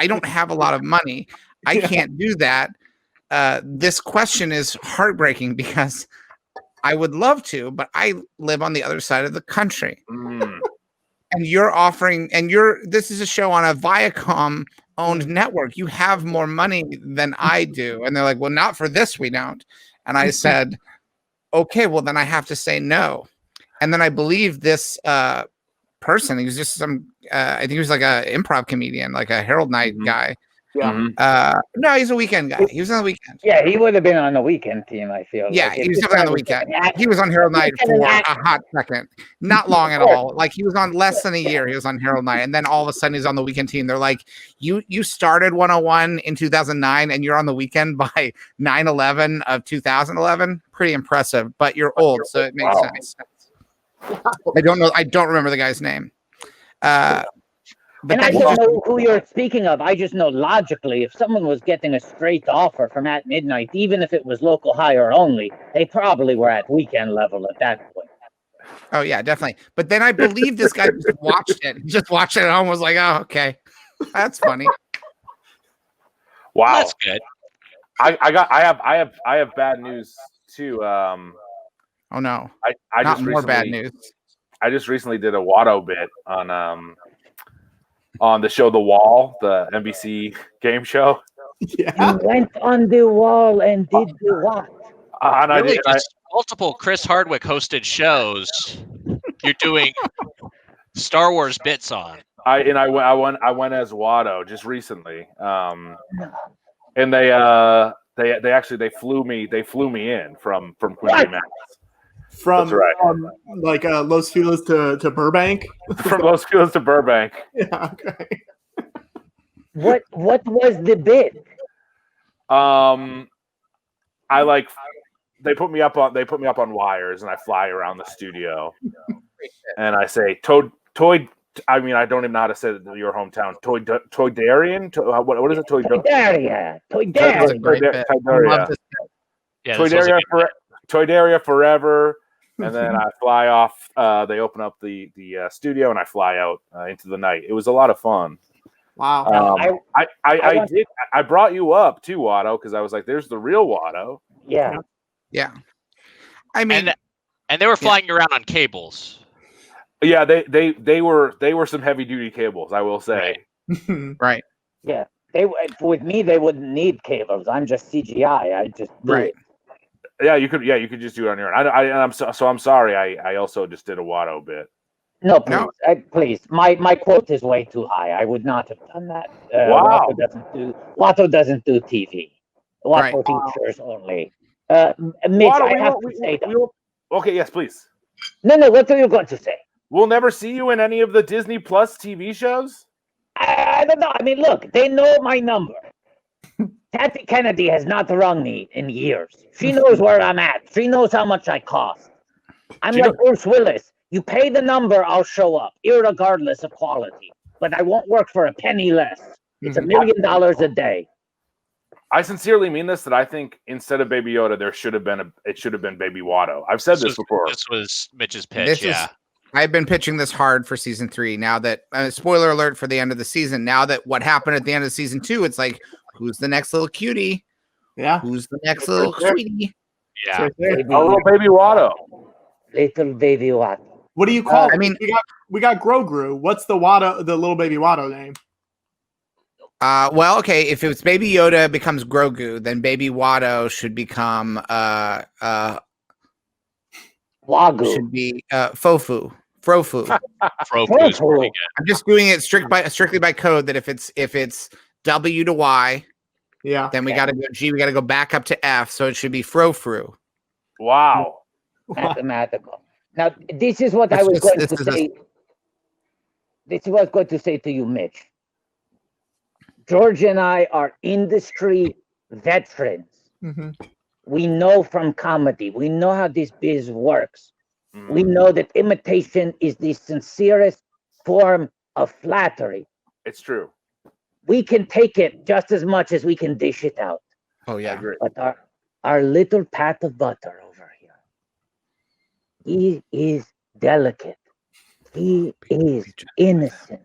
don't have a lot of money. I can't do that. This question is heartbreaking because I would love to, but I live on the other side of the country. Mm. And you're offering, this is a show on a Viacom owned network. You have more money than I do. And they're like, well, not for this, we don't. And I said, okay, well, then I have to say no. And then I believe this person, he was just I think he was like a improv comedian, like a Harold Knight guy. Yeah. No, he's a weekend guy. He was on the weekend. Yeah, he would have been on the weekend team, I feel. Yeah, like. he was definitely on the weekend. He was on Harold Knight for a hot second. Not long at all. Like he was on less than a year. He was on Harold Knight. And then all of a sudden he's on the weekend team. They're like, you started 101 in 2009 and you're on the weekend by 9/11 of 2011. Pretty impressive, but you're old, so it makes sense. I don't know. I don't remember the guy's name. And I don't know who you're speaking of. I just know logically, if someone was getting a straight offer from at midnight, even if it was local hire only, they probably were at weekend level at that point. Oh yeah, definitely. But then I believe this guy just watched it. Just watched it at home. Was like, oh, okay, that's funny. Wow, That's good. I have bad news too. Oh no, I not just more recently, bad news. I just recently did a Watto bit on the show The Wall, the NBC game show. Yeah. You went on the wall and did the what? And Really, just multiple Chris Hardwick hosted shows. You're doing Star Wars bits on. I went as Watto just recently. And they flew me in from Quincy, Mass. From, That's right. Like Los Feliz to Burbank. From Los Feliz to Burbank. Yeah. Okay. What was the bit? They put me up on wires and I fly around the studio and I say toy. I mean, I don't even know how to say your hometown. Toydarian? What is it? Toydaria. Yeah, Toydaria forever. And then I fly off. They open up the studio and I fly out into the night. It was a lot of fun. Wow. I brought you up too, Watto, because I was like, "There's the real Watto." Yeah. Yeah. I mean, and they were flying around on cables. Yeah, they were some heavy duty cables, I will say. right. Yeah. With me they wouldn't need cables. I'm just CGI. I just do Right. it. Yeah, you could just do it on your own. I'm sorry. I also just did a Watto bit. No, please, please. My quote is way too high. I would not have done that. Wow. Watto doesn't do TV. Watto features only. Mitch, Watto, I have to say that. Okay, yes, please. No, what are you going to say? We'll never see you in any of the Disney Plus TV shows? I don't know. I mean, look, they know my number. Kathy Kennedy has not rung me in years. She knows where I'm at. She knows how much I cost. I'm like Bruce Willis. You pay the number, I'll show up, irregardless of quality. But I won't work for a penny less. It's $1 million a day. I sincerely mean this. That I think instead of Baby Yoda, it should have been Baby Watto. I've said this before. This was Mitch's pitch. I've been pitching this hard for season 3. Now that spoiler alert for the end of the season. Now that what happened at the end of season 2, it's like, who's the next little cutie? Yeah. Who's the next little sweetie? Yeah. A little Baby Watto. Little Baby Watto. What do you call it? I mean, we got Grogu. What's the little Baby Watto name? Well, okay, if it's Baby Yoda becomes Grogu, then Baby Watto should become Wagyu. should be Frofu. Frofu is pretty good. I'm just doing it strictly by code that if it's W to Y, Yeah. then we got to go G, we got to go back up to F, so it should be Frofru. Wow. Mathematical. Now, this is what I was going to say. This is what I was going to say to you, Mitch. George and I are industry veterans. Mm-hmm. we know from comedy, we know how this biz works. We know that imitation is the sincerest form of flattery. It's true. We can take it just as much as we can dish it out. Oh I yeah. agree. But our little pat of butter over here, he is delicate. He is innocent.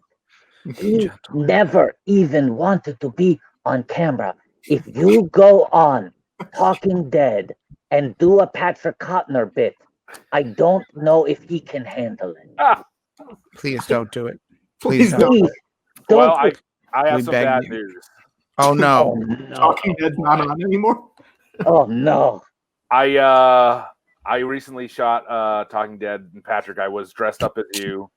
He never even wanted to be on camera. If you go on Talking Dead and do a Patrick Cotner bit, I don't know if he can handle it. Please don't do it. Please Please don't. Please, don't. Well, I have We some beg bad you. news. Oh Oh no. no! Talking Dead's not on anymore. Oh no! I recently shot Talking Dead, and Patrick, I was dressed up as you.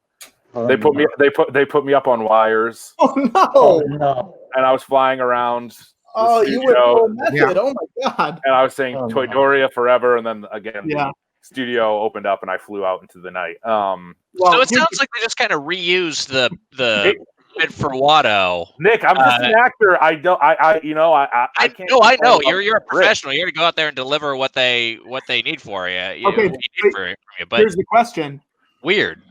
Oh, They put no. me put me up on wires, Oh Oh no! no! and I was flying around the Oh, you went studio, full method. Yeah. Oh my god. and I was saying Oh, no. Toydoria forever, and then again Yeah. the studio opened up, and I flew out into the night. Well, So it here's sounds like they just kind of reused the bit for Watto. Nick, I'm just an actor. I don't. I can't. I know. control You're a the script. professional. You're gonna go out there and deliver what they need for you. Okay, What you need wait. from you. But here's the question: weird.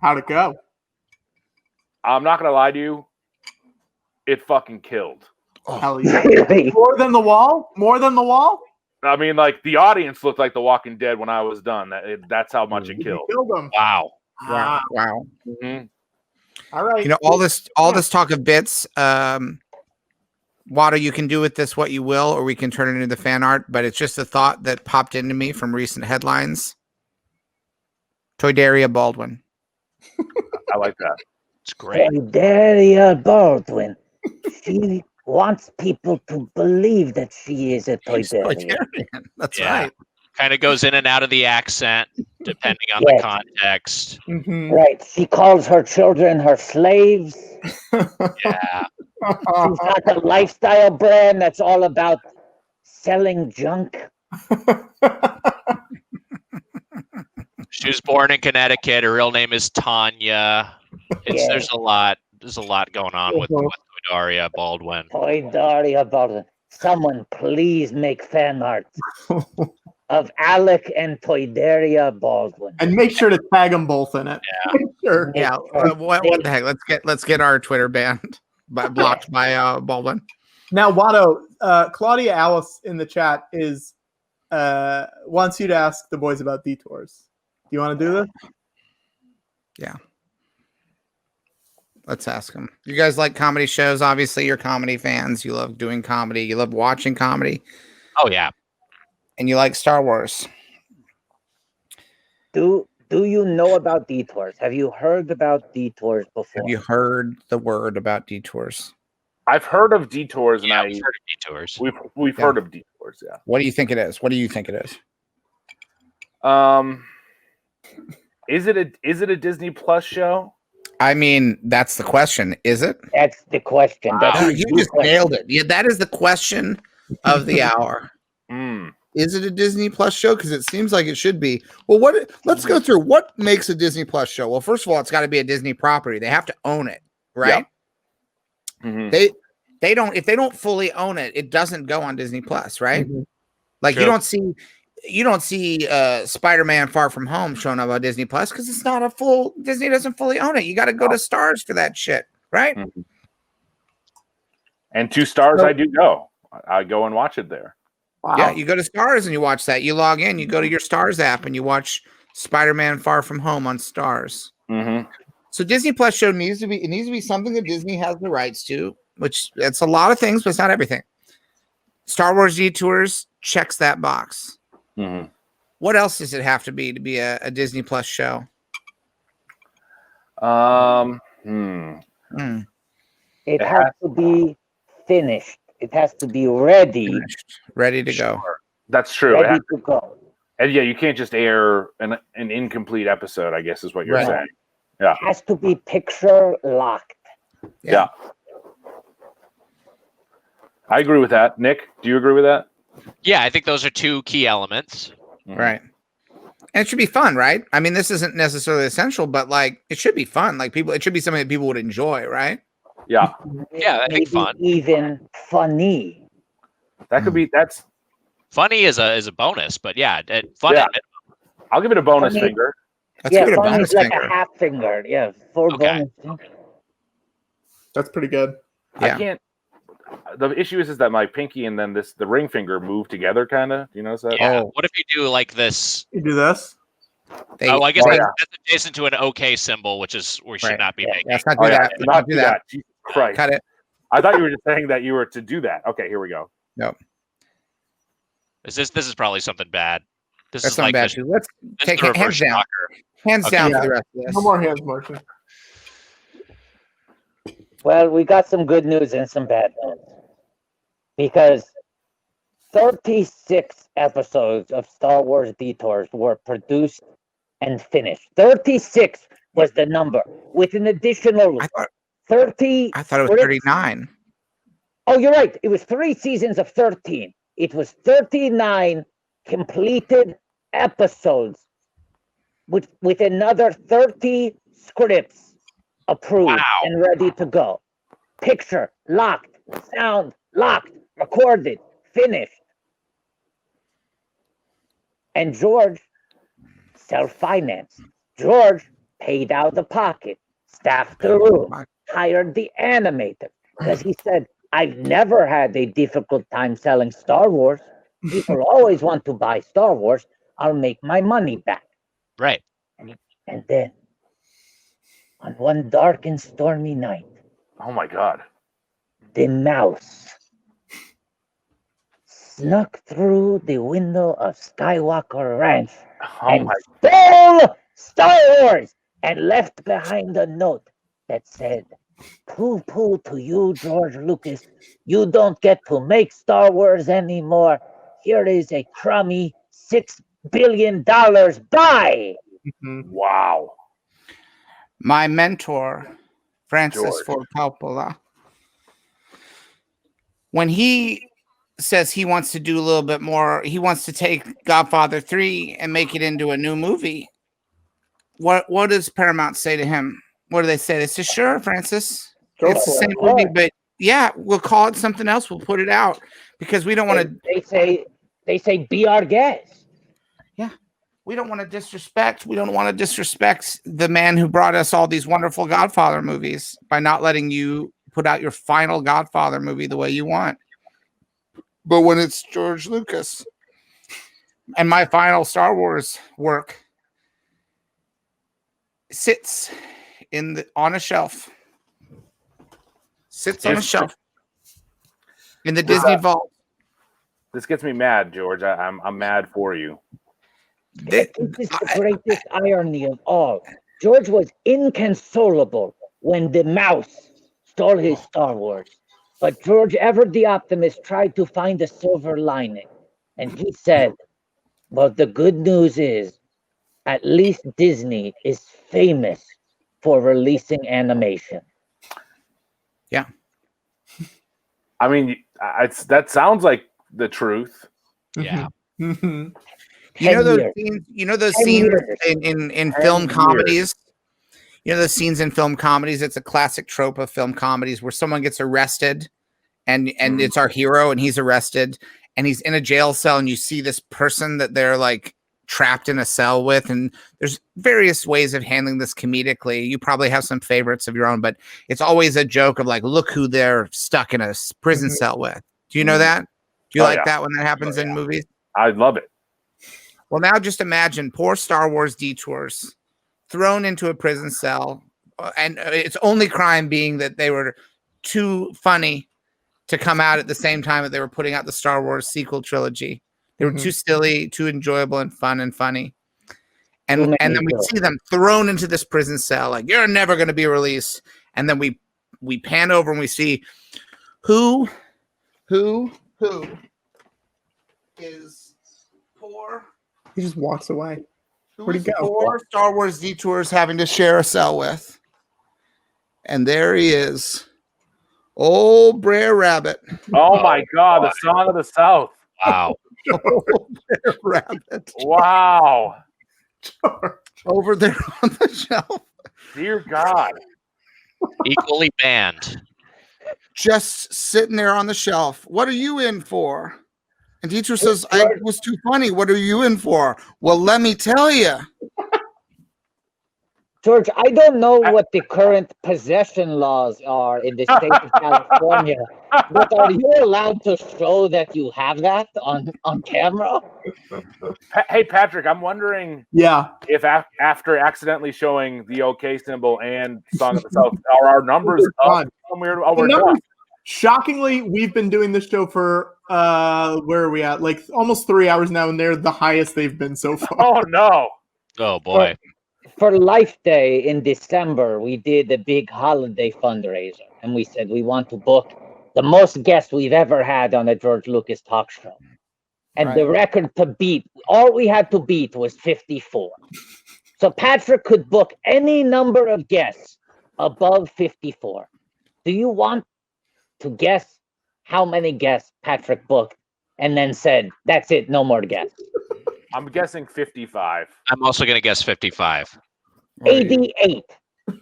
how'd it go? I'm not gonna lie to you. It fucking killed. Hell yeah! Really? More than the wall? More than the wall? I mean, like the audience looked like The Walking Dead when I was done. That's how much it You killed. killed them. Wow. Ah, Wow. Mhm. all right. You know, all this talk of bits, Watto, you can do with this what you will, or we can turn it into fan art, but it's just a thought that popped into me from recent headlines. Toydaria Baldwin. I like that. It's great. Toydaria Baldwin. She wants people to believe that she is a Toydaria. Toydarian. That's Yeah. right. Kind of goes in and out of the accent depending on Yes. the context. Mhm. Right. She calls her children her slaves. Yeah. She's got a lifestyle brand that's all about selling junk. She was born in Connecticut. Her real name is Tanya. Yeah. There's a lot going on with Daria Baldwin. Toydaria Baldwin. Someone please make fan art of Alec and Toydaria Baldwin. And make sure to tag them both in it. Yeah. Sure. Yeah. What the heck? Let's get our Twitter banned blocked by Baldwin. Now, Watto, Claudia Alice in the chat is wants you to ask the boys about Detours. Do you want to do this? Yeah. Let's ask them. You guys like comedy shows? Obviously, you're comedy fans. You love doing comedy. You love watching comedy. Oh yeah. And you like Star Wars. Do you know about Detours? Have you heard about Detours before? Have you heard the word about Detours? I've heard of Detours, and Yeah, we've heard of Detours. we've Yeah. heard of Detours. Yeah. What do you think it is? What do you think it is? Is it a Disney Plus show? I mean, that's the question. Is it? That's the question. That's Oh, the you big just question. nailed it. Yeah, that is the question of the hour. Mm. Is it a Disney Plus show? Because it seems like it should be. Well, let's go through what makes a Disney Plus show. Well, first of all, it's got to be a Disney property. They have to own it, right? Mhm. They don't. If they don't fully own it, it doesn't go on Disney Plus, right? Mhm. Like Sure. you don't see Spider-Man Far From Home showing up on Disney Plus because it's not a full. Disney doesn't fully own it. You got to go to Stars for that shit, right? Mhm. And 2 stars, So- I do go. I go and watch it there. Wow. Yeah, you go to Stars and you watch that. You log in, you go to your Stars app, and you watch Spider-Man Far From Home on Stars. Mm-hmm. So Disney Plus show needs to be something that Disney has the rights to, which it's a lot of things, but it's not everything. Star Wars Detours checks that box. Mm-hmm. What else does it have to be a Disney Plus show? It It has to be finished. It has to be ready. Finished, ready to go. That's true. Ready to go. And yeah, you can't just air an incomplete episode, I guess is what you're Right. saying. It has to be picture locked. Yeah. I agree with that. Nick, do you agree with that? Yeah, I think those are 2 key elements. Right. And it should be fun, right? I mean, this isn't necessarily essential, but like it should be fun. Like it should be something that people would enjoy, right? Yeah. Yeah, that'd be Maybe fun. even funny. That could be, that's Funny is a bonus, but yeah, fun. Yeah. I'll give it a bonus Funny. finger. Let's give it a funny bonus is like finger. a half finger. Yeah, 4 Okay. bonus fingers. That's pretty good. Yeah. I can't. The issue is that my pinky and then the ring finger move together, kind of. Do you notice that? Yeah. Oh. What if you do like this? You do this. I guess Oh, that's, yeah. that's adjacent to an OK symbol, which is we should Right. not be Yeah. making. Let's not do Oh, yeah. that. Let's Not do that. Jesus Christ. Cut it. I thought you were just saying that you were to do that. Okay, here we go. No, This is probably something bad. This that's is not like bad. the, Too. Let's this take is the hands reverse down. shocker. Hands Okay. down Yeah. for the rest of this. No more hands motion. Well, we got some good news and some bad news. Because 36 episodes of Star Wars Detours were produced and finished. 36 was the number, with an additional I thought 30. it was scripts. 39. Oh, you're right. It was 3 seasons of 13. It was 39 completed episodes with another 30 scripts approved Wow. and ready to go. Picture locked, sound locked, recorded, finished. And George self-financed. George paid out of pocket, staffed the room, hired the animator, because he said, I've never had a difficult time selling Star Wars. People always want to buy Star Wars. I'll make my money back. Right. And then, on one dark and stormy night, Oh my God. the mouse snuck through the window of Skywalker Ranch Oh and my. stole Star Wars and left behind a note that said, poo-poo to you, George Lucas. You don't get to make Star Wars anymore. Here is a crummy $6 billion. Bye! Wow. My mentor, Francis George. Ford Coppola, when he says he wants to do a little bit more, he wants to take Godfather 3 and make it into a new movie. What does Paramount say to him? What do they say? They say, sure, Francis. It's the same movie, but yeah, we'll call it something else. We'll put it out because we don't want to. They say be our guest. We don't want to disrespect. We don't want to disrespect the man who brought us all these wonderful Godfather movies by not letting you put out your final Godfather movie the way you want. But when it's George Lucas and my final Star Wars work sits on a shelf, in the Disney vault. This gets me mad, George. I'm mad for you. This is the greatest irony of all. George was inconsolable when the mouse stole his Star Wars. But George, ever the optimist, tried to find a silver lining. And he said, well, the good news is at least Disney is famous for releasing animation. Yeah. I mean, that sounds like the truth. Yeah. You know 10 those years. scenes. You know those 10 scenes years. in film comedies. You know those scenes in film comedies. It's a classic trope of film comedies where someone gets arrested, and it's our hero, and he's arrested, and he's in a jail cell, and you see this person that they're like trapped in a cell with, and there's various ways of handling this comedically. You probably have some favorites of your own, but it's always a joke of like, look who they're stuck in a prison cell with. Do you know that? Do you like that when that happens in movies? I love it. Well, now just imagine poor Star Wars Detours thrown into a prison cell, and its only crime being that they were too funny to come out at the same time that they were putting out the Star Wars sequel trilogy. They were too silly, too enjoyable and fun and funny. And then we see them thrown into this prison cell, like, you're never going to be released. And then we pan over and we see who is poor. He just walks away. Where'd he go? Poor Star Wars Detours having to share a cell with. And there he is. Old Brer Rabbit. Oh my God, the Song of the South. Wow. Old Brer Rabbit. Wow. Over there on the shelf. Dear God. Equally banned. Just sitting there on the shelf. What are you in for? And teacher says, it was too funny. What are you in for? Well, let me tell you. George, I don't know what the current possession laws are in the state of California, but are you allowed to show that you have that on camera? Hey, Patrick, I'm wondering if after accidentally showing the OK symbol and Song of the South, are our numbers up? We're done. Shockingly, we've been doing this show for, where are we at? Like almost 3 hours now, and they're the highest they've been so far. Oh, no. Oh, boy. For Life Day in December, we did a big holiday fundraiser, and we said we want to book the most guests we've ever had on a George Lucas talk show. And the record to beat, all we had to beat was 54. So Patrick could book any number of guests above 54. Do you want to guess how many guests Patrick booked and then said, that's it, no more guests? I'm guessing 55. I'm also going to guess 55. 88.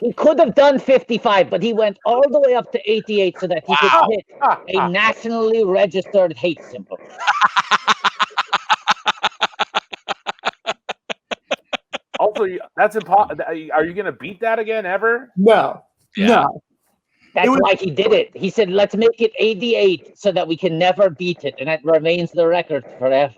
He could have done 55, but he went all the way up to 88 so that he could hit a nationally registered hate symbol. Also, that's impossible. Are you going to beat that again ever? No. No. That's why he did it. He said, let's make it 88 so that we can never beat it, and it remains the record forever.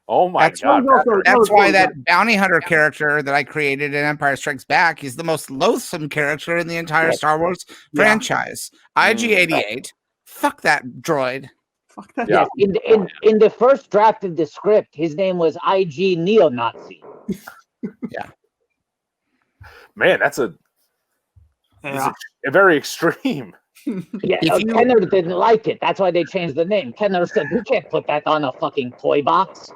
Oh my God. That's why that bounty hunter character that I created in Empire Strikes Back is the most loathsome character in the entire Star Wars franchise. IG-88. Fuck that droid. Fuck that. Yes, in the first draft of the script, his name was IG Neo-Nazi. Yeah. Man, that's a very extreme. Yeah, Kenner didn't like it. That's why they changed the name. Kenner said, "You can't put that on a fucking toy box."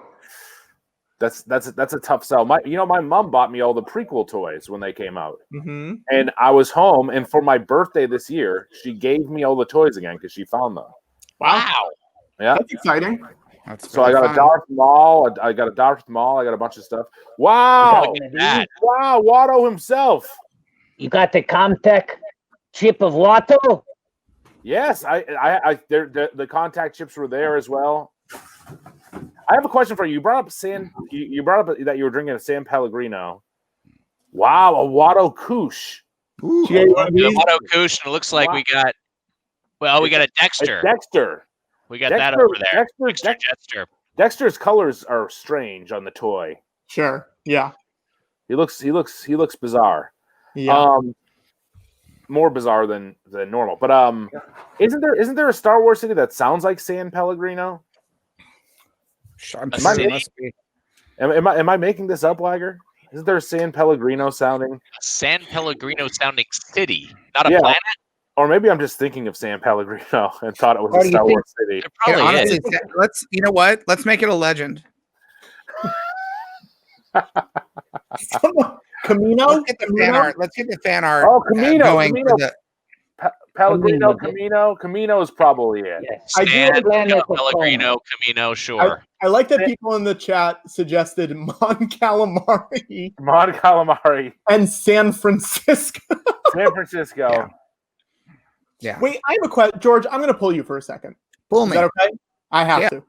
That's a tough sell. My mom bought me all the prequel toys when they came out, and I was home. And for my birthday this year, she gave me all the toys again because she found them. Wow. Yeah, that's exciting. So I got a Darth Maul. I got a bunch of stuff. Wow! Wow! Watto himself. You got the Comtech chip of Watto. Yes, the contact chips were there as well. I have a question for you. You brought up You brought up that you were drinking a San Pellegrino. Wow, a Watto Koosh. Watto Koosh. It looks like we got a Dexter. We got that over there. Dexter. Dexter's colors are strange on the toy. Sure. Yeah. He looks bizarre. Yeah. More bizarre than normal. But isn't there a Star Wars city that sounds like San Pellegrino? Am I making this up, Wiger? Isn't there a San Pellegrino sounding city, not a planet? Or maybe I'm just thinking of San Pellegrino and thought it was a Star Wars city. It probably honestly, let's make it a legend. Camino? Let's get the fan art. Oh, Camino. Going Camino. Pellegrino, Camino. Camino is probably it. Yes. Pellegrino, Camino, sure. I like that people in the chat suggested Mon Calamari. And San Francisco. San Francisco. Yeah. Wait, I have a question. George, I'm going to pull you for a second. Pull me. Is that okay? I have to.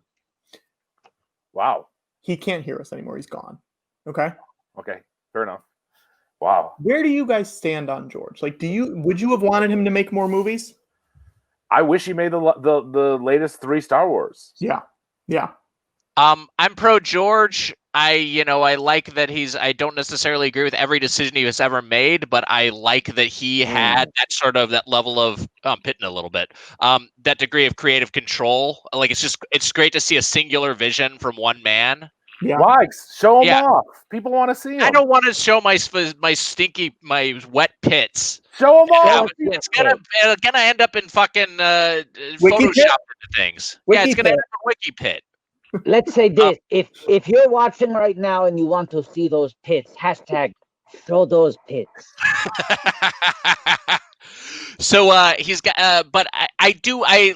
Wow. He can't hear us anymore. He's gone. Okay? Okay. Fair enough. Wow. Where do you guys stand on George? Like, would you have wanted him to make more movies? I wish he made the latest 3 Star Wars. Yeah. Yeah. I'm pro George. I like that I don't necessarily agree with every decision he has ever made, but I like that he had that level of pitting a little bit, that degree of creative control. Like it's great to see a singular vision from one man. Yeah. Why? Show him off. People want to see him. I don't want to show my wet pits. Show him off. It's gonna end up in fucking Photoshop things. It's gonna end up in Wiki Pit. Let's say this: if you're watching right now and you want to see those pits, hashtag show those pits. So he's got, but I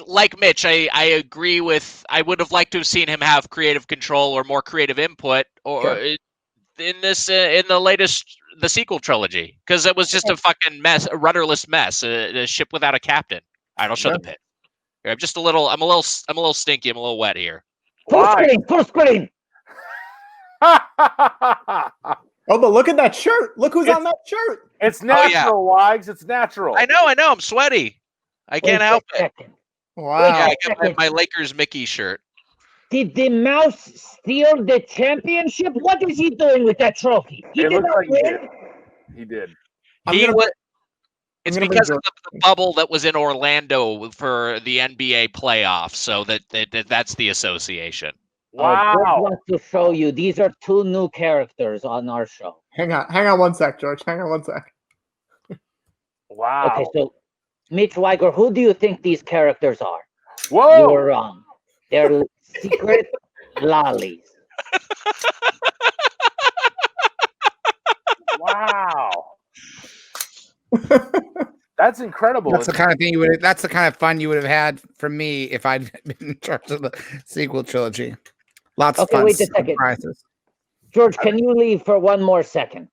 like Mitch. I agree with. I would have liked to have seen him have creative control or more creative input, or in the latest sequel trilogy, because it was just a fucking mess, a rudderless mess, a ship without a captain. All right, I'll show the pit. I'm a little stinky. I'm a little wet here. Why? Full screen. Oh, but look at that shirt. Look who's on that shirt. It's Oh, yeah. natural, Wags. It's natural. I know. I'm sweaty. I can't Wait a help it. second. Wow. Yeah, I got my Lakers Mickey shirt. Did the mouse steal the championship? What is he doing with that trophy? He It did looks not like he win. did. He did. It's gonna because bring of the bubble that was in Orlando for the NBA playoffs. So that's the association. I just Wow. want to show you. These are 2 new characters on our show. Hang on one sec, George. Hang on one sec. Wow. Okay, so Mitch Wiger, who do you think these characters are? Whoa. You were wrong. They're secret lollies. Wow. That's incredible. That's the kind of thing you would. That's the kind of fun you would have had from me if I'd been in charge of the sequel trilogy. Lots of Okay, fun wait a second. surprises. George, can you leave for one more second?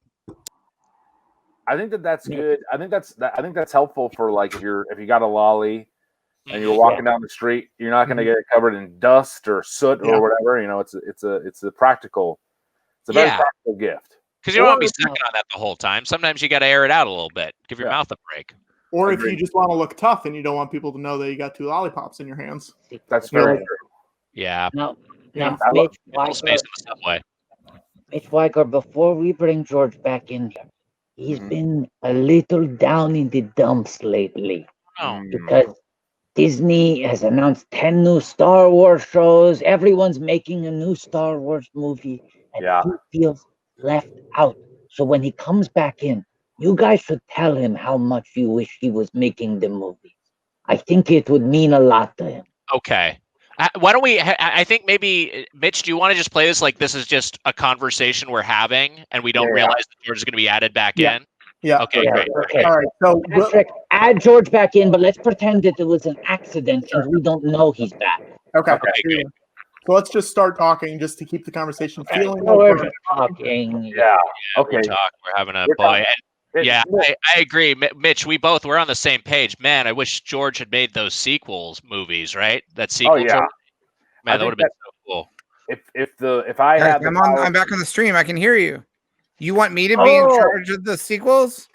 I think that's good. I think that's helpful for like if you got a lolly and you're walking down the street, you're not going to get it covered in dust or soot or whatever. You know, it's a practical. It's a very practical gift. Because you don't want to be sucking on that the whole time. Sometimes you got to air it out a little bit. Give your mouth a break. Or if you just want to look tough and you don't want people to know that you got 2 lollipops in your hands. That's very true. Yeah. Now, Mitch Wiger, before we bring George back in here, he's been a little down in the dumps lately. Because Disney has announced 10 new Star Wars shows. Everyone's making a new Star Wars movie. And he feels left out. So when he comes back in, you guys should tell him how much you wish he was making the movie. I think it would mean a lot to him. Okay. Why don't we? I think maybe Mitch. Do you want to just play this like this is just a conversation we're having, and we don't realize that George is going to be added back in? Yeah. Okay. Great. Okay. All right. So Patrick, add George back in, but let's pretend that it was an accident and we don't know he's back. okay. Great. So let's just start talking just to keep the conversation feeling. We're just talking. Yeah. Okay. We're having a boy. Yeah, I agree, Mitch. We both were on the same page. Man, I wish George had made those sequels movies. Right, that sequel. Man, that would have been so cool. If I had, I'm back on the stream. I can hear you. You want me to be in charge of the sequels?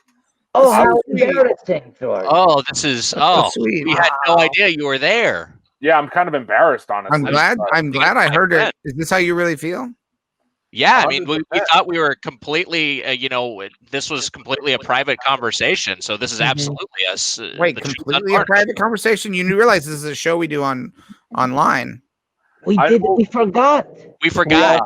Oh, how embarrassing, George. Oh, this is sweet. We had no idea you were there. Yeah, I'm kind of embarrassed, honestly. I'm glad I heard it. Is this how you really feel? Yeah, I mean, we thought we were completely, this was completely a private conversation. So this is absolutely us. Wait, completely a private conversation? You realize this is a show we do online. We forgot. We forgot.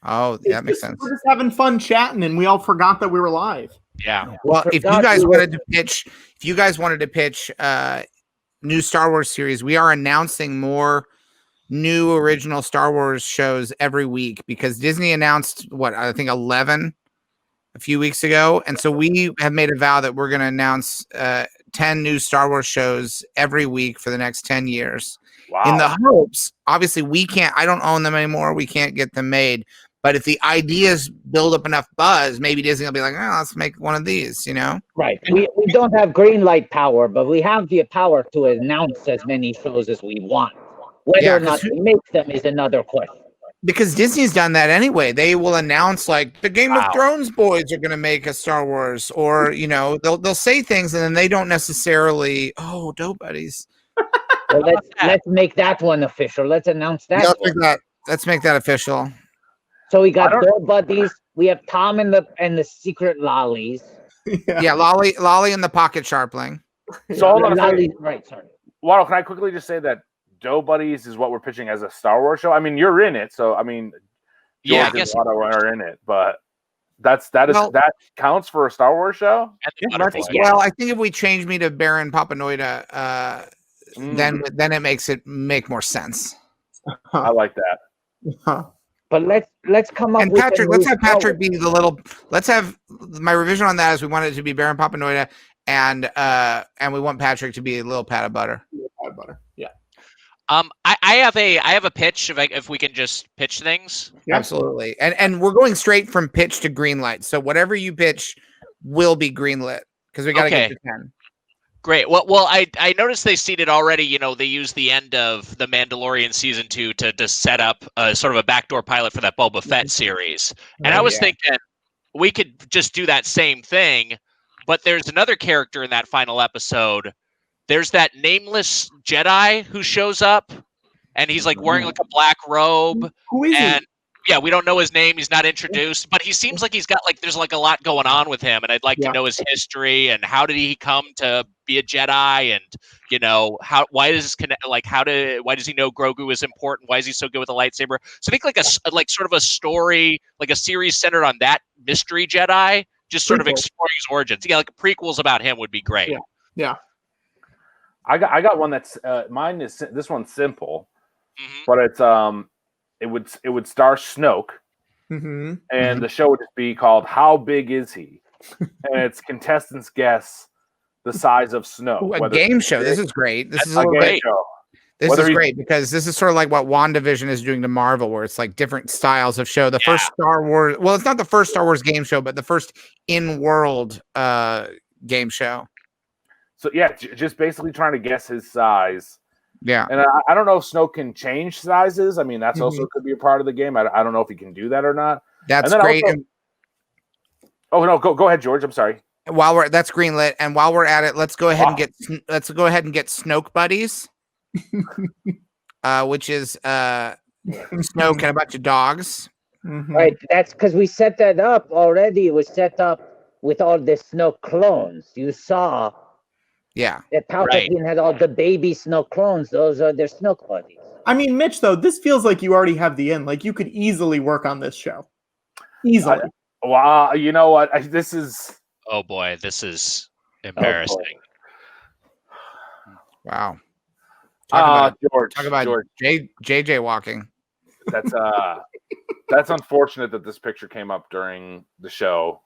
Oh, yeah, that makes sense. We're just having fun chatting, and we all forgot that we were live. Yeah. Well, if you guys wanted to pitch new Star Wars series, we are announcing more new original Star Wars shows every week because Disney announced I think 11 a few weeks ago, and so we have made a vow that we're going to announce 10 new Star Wars shows every week for the next 10 years. Wow. In the hopes, obviously I don't own them anymore, we can't get them made, but if the ideas build up enough buzz, maybe Disney will be like, let's make one of these, Right. We don't have green light power, but we have the power to announce as many shows as we want. Whether or not we make them is another question. Because Disney's done that anyway. They will announce like the Game of Thrones boys are going to make a Star Wars, or they'll say things and then they don't necessarily. Oh, Dough Buddies. Well, let's make that one official. Let's announce that. Yeah, let's make that official. So we got Dough Buddies. We have Tom and the secret lollies. Yeah, Lolly and the pocket sharpling. So hold on. Right. Sorry. Watto, can I quickly just say that Dough Buddies is what we're pitching as a Star Wars show? I mean, you're in it, so I mean, yeah, George and Watto are in it, but that counts for a Star Wars show. Well, I think if we change me to Baron Papanoida, then it makes it make more sense. I like that. But let's come up and with Patrick. Let's have Patrick be the little. Let's have my revision on that is we want it to be Baron Papanoida, and we want Patrick to be a little pat of butter. Yeah. I have a pitch if we can just pitch things. Yeah. Absolutely. And we're going straight from pitch to green light. So whatever you pitch will be green lit because we got to get to 10. Great. Well, I noticed they seeded already. You know, they used the end of the Mandalorian season 2 to set up sort of a backdoor pilot for that Boba Fett series. And I was thinking we could just do that same thing, but there's another character in that final episode. There's that nameless Jedi who shows up, and he's like wearing like a black robe. Who is he? Yeah, we don't know his name. He's not introduced, but he seems like he's got like there's like a lot going on with him, and I'd like to know his history and how did he come to be a Jedi, and you know why does this connect? Like why does he know Grogu is important? Why is he so good with a lightsaber? So I think like sort of a story, like a series centered on that mystery Jedi, just sort of exploring his origins. Yeah, like prequels about him would be great. Yeah. I got one that's mine is this one's simple, but it's it would star Snoke, and the show would just be called "How Big Is He?" and it's contestants guess the size of Snoke. Ooh, a game show. This is great. This is a game show. This is great because this is sort of like what WandaVision is doing to Marvel, where it's like different styles of show. The first Star Wars, well, it's not the first Star Wars game show, but the first in-world game show. So yeah, just basically trying to guess his size. Yeah, and I don't know if Snoke can change sizes. I mean, that's also could be a part of the game. I don't know if he can do that or not. That's great. Also, oh no, go ahead, George. I'm sorry. That's greenlit, and while we're at it, let's go ahead and get Snoke buddies, which is Snoke and a bunch of dogs. Right, that's because we set that up already. It was set up with all the Snoke clones. You saw. Yeah. That Palpatine had all the baby Snoke clones. Those are their Snoke buddies. I mean, Mitch, though, this feels like you already have the in. Like, you could easily work on this show. Easily. Wow. You know what? This is... Oh, boy. This is embarrassing. Wow. George. Talk about George. JJ walking. That's unfortunate that this picture came up during the show.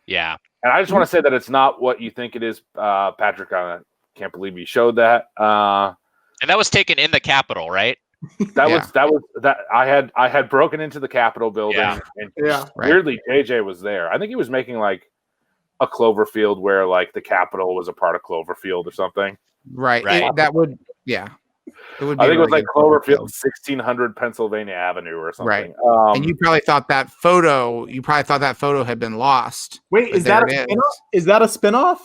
Yeah. And I just want to say that it's not what you think it is, Patrick. I can't believe you showed that. And that was taken in the Capitol, right? That I had broken into the Capitol building, and weirdly JJ was there. I think he was making like a Cloverfield where like the Capitol was a part of Cloverfield or something. Right. That would It would be I think it was really like Cloverfield, 1600 Pennsylvania Avenue or something. Right. And you probably thought that photo had been lost. Wait, is that a spinoff? Is that a spinoff?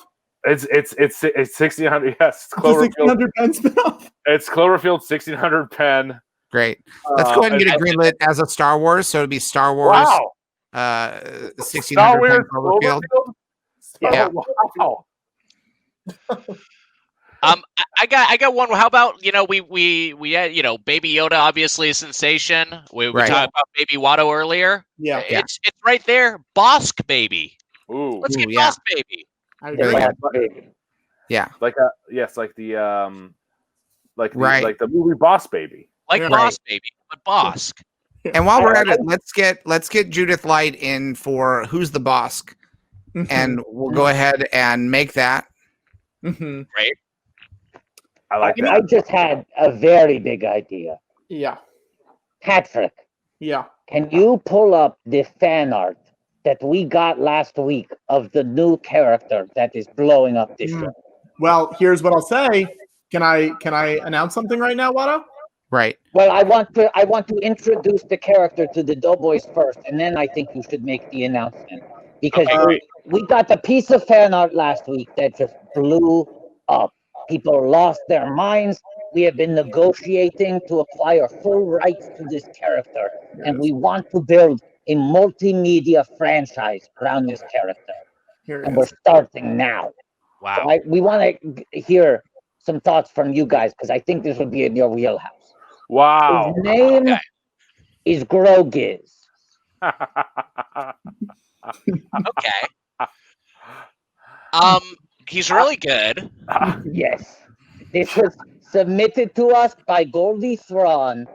It's 1600. Yes, it's 1600 Penn spinoff. It's Cloverfield 1600 Penn. Great. Let's go ahead and get it greenlit as a Star Wars. So it'd be Star Wars. Wow. 1600 Penn Cloverfield. Yeah. Wow. I got one. How about we had Baby Yoda, obviously a sensation. We talked about Baby Watto earlier. Yeah, it's right there. Bosk Baby. Ooh, let's get Bosk Baby. Yeah, like the like the movie Boss Baby, Boss Baby, but Bosk. And while we're at it, let's get Judith Light in for Who's the Bosk, and we'll go ahead and make that. Great. I like that. I just had a very big idea. Yeah. Patrick. Yeah. Can you pull up the fan art that we got last week of the new character that is blowing up this show? Well, here's what I'll say. Can I announce something right now, Watto? Right. Well, I want to introduce the character to the Doughboys first, and then I think you should make the announcement. Because we got the piece of fan art last week that just blew up. People lost their minds. We have been negotiating to acquire full rights to this character, and we want to build a multimedia franchise around this character. And we're starting now. Wow. So we want to hear some thoughts from you guys, because I think this would be in your wheelhouse. Wow. His name is Grogez. Okay. He's really good. Yes. This was submitted to us by Goldie Thrawn,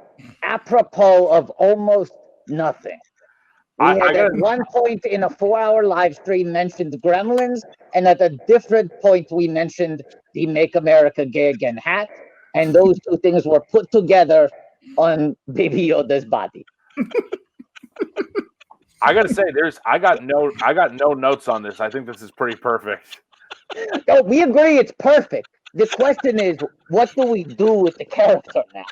apropos of almost nothing. We had at one point in a 4-hour live stream mentioned Gremlins, and at a different point we mentioned the Make America Gay Again hat, and those two things were put together on Baby Yoda's body. I gotta say, I got no notes on this. I think this is pretty perfect. No, we agree it's perfect. The question is, what do we do with the character now?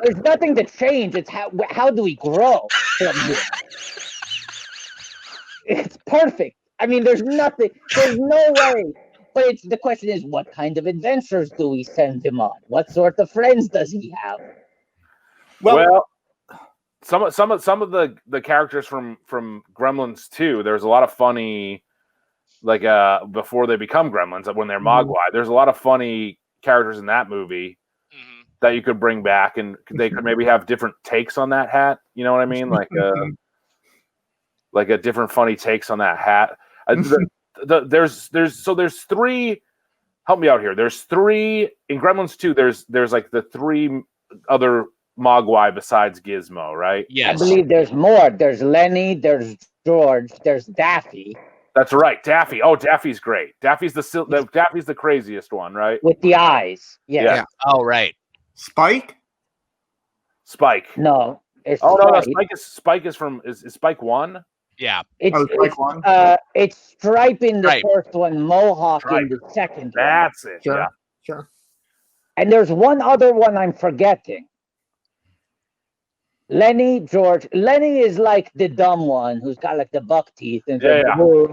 There's nothing to change. It's how do we grow from here? It's perfect. I mean, there's nothing. There's no way. But the question is, what kind of adventures do we send him on? What sort of friends does he have? Well, some of the characters from Gremlins 2, there's a lot of funny, like before they become Gremlins, when they're Mogwai. There's a lot of funny characters in that movie that you could bring back, and they could maybe have different takes on that hat. You know what I mean? Like a different funny takes on that hat. There's three. Help me out here. There's three in Gremlins 2. There's like the three other Mogwai besides Gizmo, right? Yes. I believe there's more. There's Lenny. There's George. There's Daffy. That's right, Daffy. Oh, Daffy's great. Daffy's the craziest one, right? With the eyes. Yeah. Oh, right. Spike? Spike. No. It's Oh no, Spike. Spike is Spike 1? Yeah. It's Stripe in the Right. first one, Mohawk Stripe. in the second one. That's it. Sure. Yeah. Sure. And there's one other one I'm forgetting. Lenny, George. Lenny is like the dumb one who's got like the buck teeth. And Yeah. George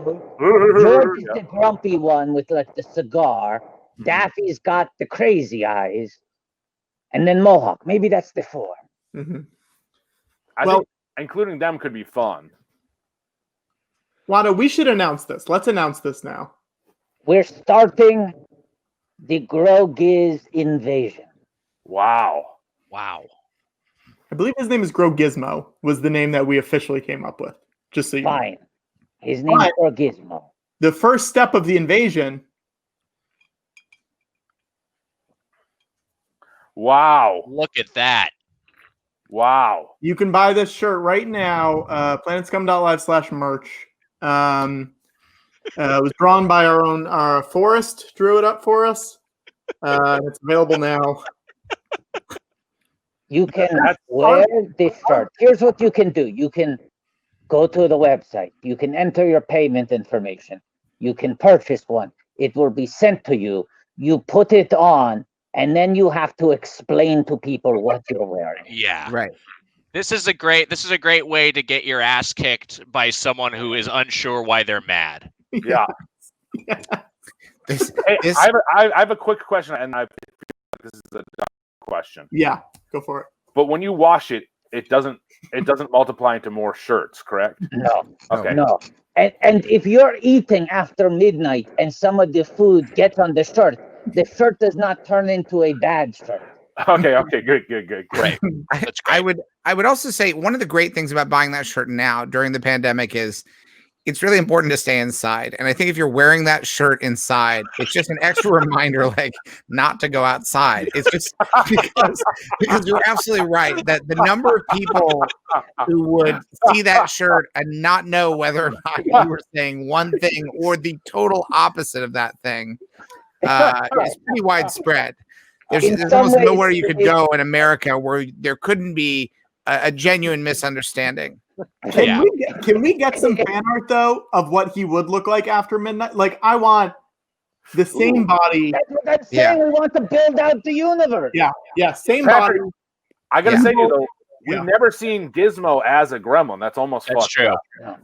is the grumpy one with like the cigar. Daffy's got the crazy eyes. And then Mohawk. Maybe that's the four. Mm-hmm. I think including them could be fun. Watto, we should announce this. Let's announce this now. We're starting the Grogez invasion. Wow. I believe his name is Grogizmo, was the name that we officially came up with. Just so you know. Fine. His name is Grogizmo. The first step of the invasion. Wow. Look at that. Wow. You can buy this shirt right now. planetscum.live/merch. It was drawn by our own Forrest, drew it up for us. It's available now. You can wear this shirt. Here's what you can do. You can go to the website. You can enter your payment information. You can purchase one. It will be sent to you. You put it on, and then you have to explain to people what you're wearing. Yeah. Right. This is a great way to get your ass kicked by someone who is unsure why they're mad. Yeah. This, I have a quick question, and I feel like this is a dumb question. Yeah, go for it. But when you wash it, it doesn't multiply into more shirts, correct? No. Okay. No. And if you're eating after midnight and some of the food gets on the shirt does not turn into a bad shirt. Okay, good. Great. That's great. I would also say one of the great things about buying that shirt now during the pandemic is it's really important to stay inside. And I think if you're wearing that shirt inside, it's just an extra reminder, like, not to go outside. It's just because you're absolutely right that the number of people who would see that shirt and not know whether or not you were saying one thing or the total opposite of that thing is pretty widespread. There's almost nowhere you could go in America where there couldn't be a genuine misunderstanding. Can we get some fan art though of what he would look like after midnight? Like, I want the same body. That's what I'm saying. We want to build out the universe. Yeah, same Patrick, body. I gotta say to you though, Yeah. we've never seen Gizmo as a gremlin. That's almost fucked true. up.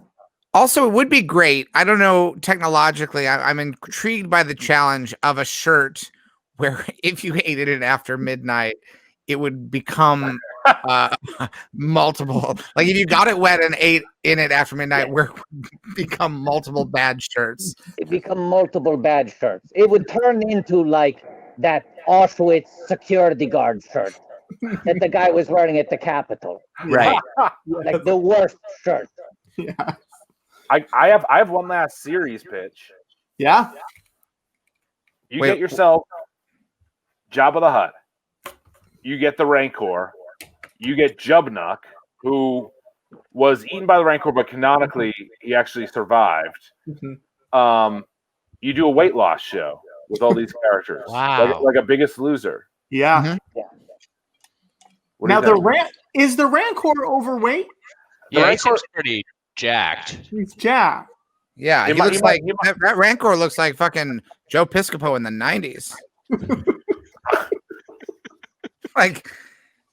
Also, it would be great. I don't know technologically. I'm intrigued by the challenge of a shirt where if you hated it after midnight, it would become multiple. Like if you got it wet and ate in it after midnight, where it would become multiple bad shirts. It become multiple bad shirts. It would turn into like that Auschwitz security guard shirt that the guy was wearing at the Capitol. Right. Like the worst shirt. Yeah. I have one last series pitch. Yeah. You Wait. get yourself Jabba the Hutt. You get the Rancor. You get Jubnuck, who was eaten by the Rancor, but canonically he actually survived. Mhm. You do a weight loss show with all these characters. Wow. Like a Biggest Loser. Yeah. Mhm. What do Now you think? is the Rancor overweight? Yeah, he Rancor- seems pretty jacked. He's jacked. Yeah, he looks like that Rancor looks like fucking Joe Piscopo in the 90s. Like,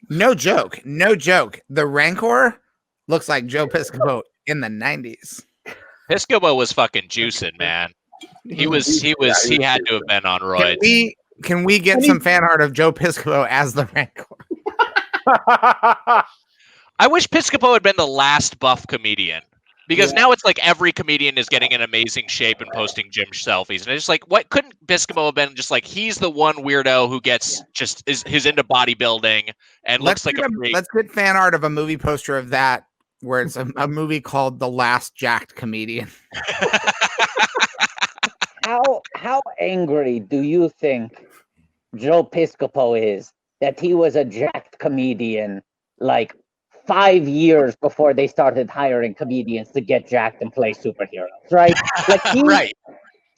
no joke. The Rancor looks like Joe Piscopo in the 90s. Piscopo was fucking juicing, man. He had to have been on roids. Can we get some fan art of Joe Piscopo as the Rancor? I wish Piscopo had been the last buff comedian. Because now it's like every comedian is getting in amazing shape and posting gym selfies. And it's just like, what couldn't Piscopo have been just like, he's the one weirdo who gets who's into bodybuilding and looks like a freak. Let's get fan art of a movie poster of that where it's a movie called The Last Jacked Comedian. How angry do you think Joe Piscopo is that he was a jacked comedian like 5 years before they started hiring comedians to get jacked and play superheroes, right? Like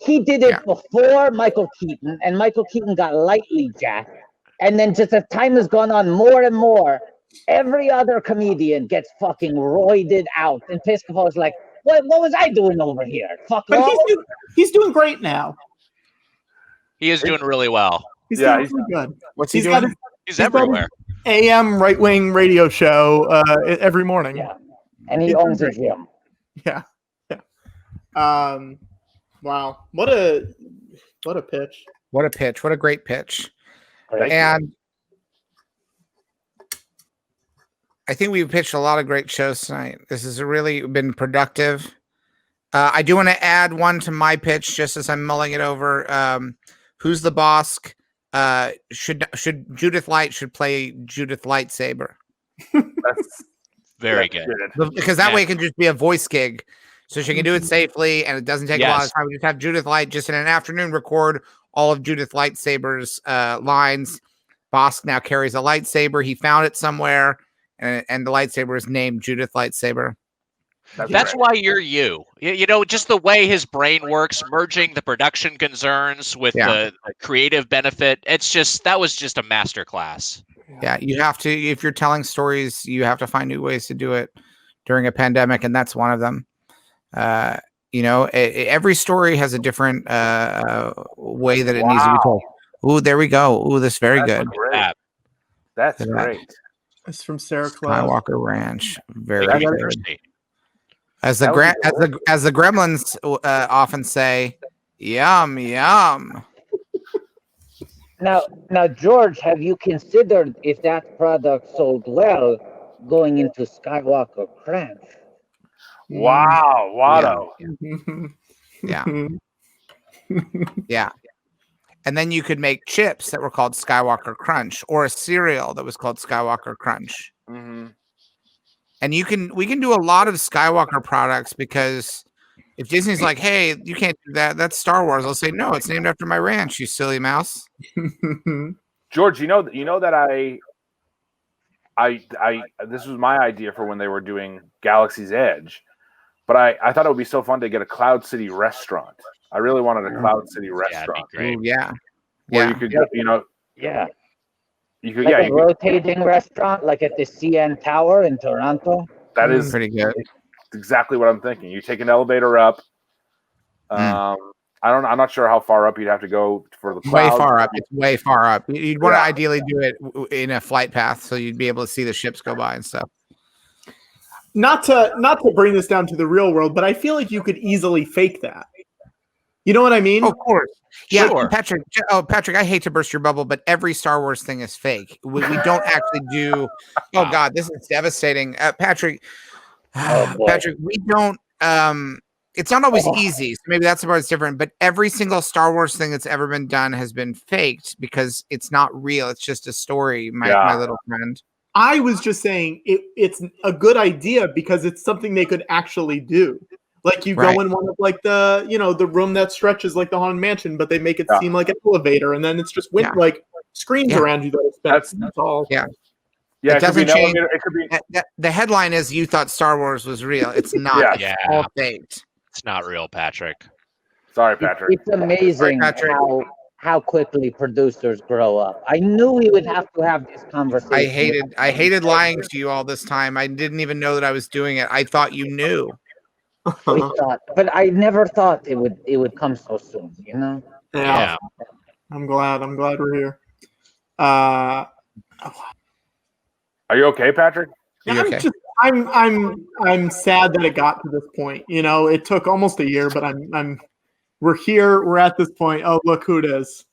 he did it before Michael Keaton, and Michael Keaton got lightly jacked. And then just as time has gone on more and more, every other comedian gets fucking roided out. And Piscopo's like, what was I doing over here? Fuck But off. he's doing great now. He is doing really well. He's doing really good. What's he doing? He's everywhere. AM right-wing radio show every morning. Yeah. And he owns a gym. Yeah. Wow. What a pitch. What a pitch. What a great pitch. Right. And I think we've pitched a lot of great shows tonight. This has really been productive. I do want to add one to my pitch just as I'm mulling it over. Who's the boss? Should Judith Light should play Judith Lightsaber. That's very good. Because that way it can just be a voice gig. So she can do it safely and it doesn't take a lot of time. We just have Judith Light just in an afternoon record all of Judith Lightsaber's lines. Bosk now carries a lightsaber. He found it somewhere and the lightsaber is named Judith Lightsaber. That's why you're you. You know, just the way his brain works, merging the production concerns with the creative benefit. That was just a masterclass. Yeah, you have to, if you're telling stories, you have to find new ways to do it during a pandemic, and that's one of them. Every story has a different way that it needs to be told. Ooh, there we go. Ooh, this is very good. Great. That's great. It's from Sarah Cloud. Skywalker Ranch. Very good. As the gremlins often say, yum, yum. Now, George, have you considered if that product sold well going into Skywalker Ranch? Wow, Watto. Yeah. And then you could make chips that were called Skywalker Crunch, or a cereal that was called Skywalker Crunch. Mm-hmm. And we can do a lot of Skywalker products, because if Disney's like, hey, you can't do that, that's Star Wars, I'll say, no, it's named after my ranch, you silly mouse. George, you know that I this was my idea for when they were doing Galaxy's Edge, but I thought it would be so fun to get a Cloud City restaurant. I really wanted a Cloud City restaurant. Great. Where you could you could a rotating restaurant like at the CN Tower in Toronto. That is pretty good. Exactly what I'm thinking. You take an elevator up. I'm not sure how far up you'd have to go for the clouds. Way far up. It's way far up. You'd want to ideally do it in a flight path so you'd be able to see the ships go by and stuff. Not to bring this down to the real world, but I feel like you could easily fake that. You know what I mean? Oh, of course. Yeah, sure. Patrick, I hate to burst your bubble, but every Star Wars thing is fake. We don't actually do. Oh God, this is devastating, Patrick. Patrick, we don't. It's not always easy. So maybe that's the part that's different. But every single Star Wars thing that's ever been done has been faked because it's not real. It's just a story, my little friend. I was just saying it's a good idea because it's something they could actually do. Like you go in one of like the room that stretches like the Haunted Mansion, but they make it seem like an elevator, and then it's just like screens around you that's all. Yeah, it doesn't change. It could be. The headline is "You thought Star Wars was real." It's not. It's all faked. It's not real, Patrick. Sorry, Patrick. It's amazing how quickly producers grow up. I knew we would have to have this conversation. I hated lying to you all this time. I didn't even know that I was doing it. I thought you knew. We thought, but I never thought it would come so soon. You know. Yeah. I'm glad we're here. Uh, Are you okay, Patrick? Are you okay? I'm sad that it got to this point. You know, it took almost a year, but we're here. We're at this point. Oh, look who it is.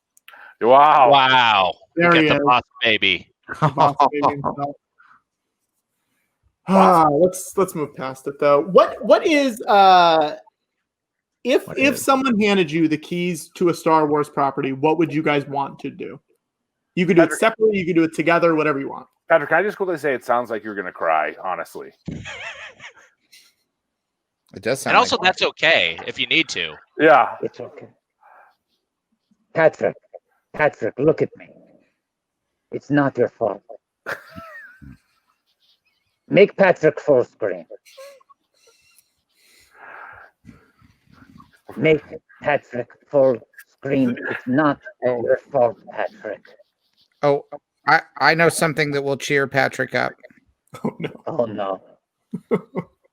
Wow. Wow. There Look he at is. the boss baby. The boss baby himself. Let's move past it though. What is if someone handed you the keys to a Star Wars property, what would you guys want to do? You could do it separately, you could do it together, whatever you want. Patrick, can I just quickly say it sounds like you're going to cry, honestly. It does sound And also, like that's okay if you need to. Yeah. It's okay. Patrick, look at me. It's not your fault. Make Patrick full screen. Make Patrick full screen. It's not your fault, Patrick. Oh, I know something that will cheer Patrick up. Oh no. Oh no.